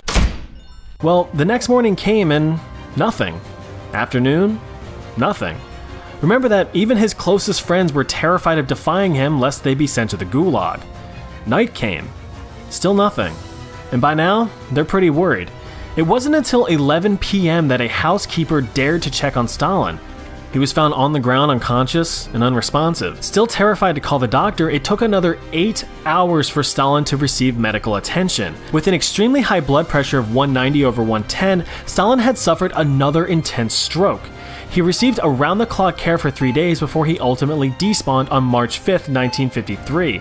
Well, the next morning came and nothing. Afternoon, nothing. Remember that even his closest friends were terrified of defying him lest they be sent to the gulag. Night came. Still nothing. And by now, they're pretty worried. It wasn't until 11 p.m. that a housekeeper dared to check on Stalin. He was found on the ground unconscious and unresponsive. Still terrified to call the doctor, it took another 8 hours for Stalin to receive medical attention. With an extremely high blood pressure of 190/110, Stalin had suffered another intense stroke. He received around-the-clock care for 3 days before he ultimately despawned on March 5th, 1953.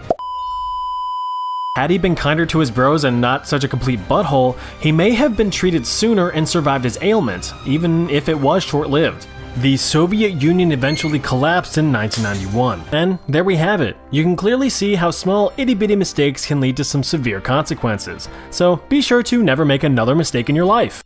Had he been kinder to his bros and not such a complete butthole, he may have been treated sooner and survived his ailment, even if it was short-lived. The Soviet Union eventually collapsed in 1991. And there we have it. You can clearly see how small itty-bitty mistakes can lead to some severe consequences. So be sure to never make another mistake in your life.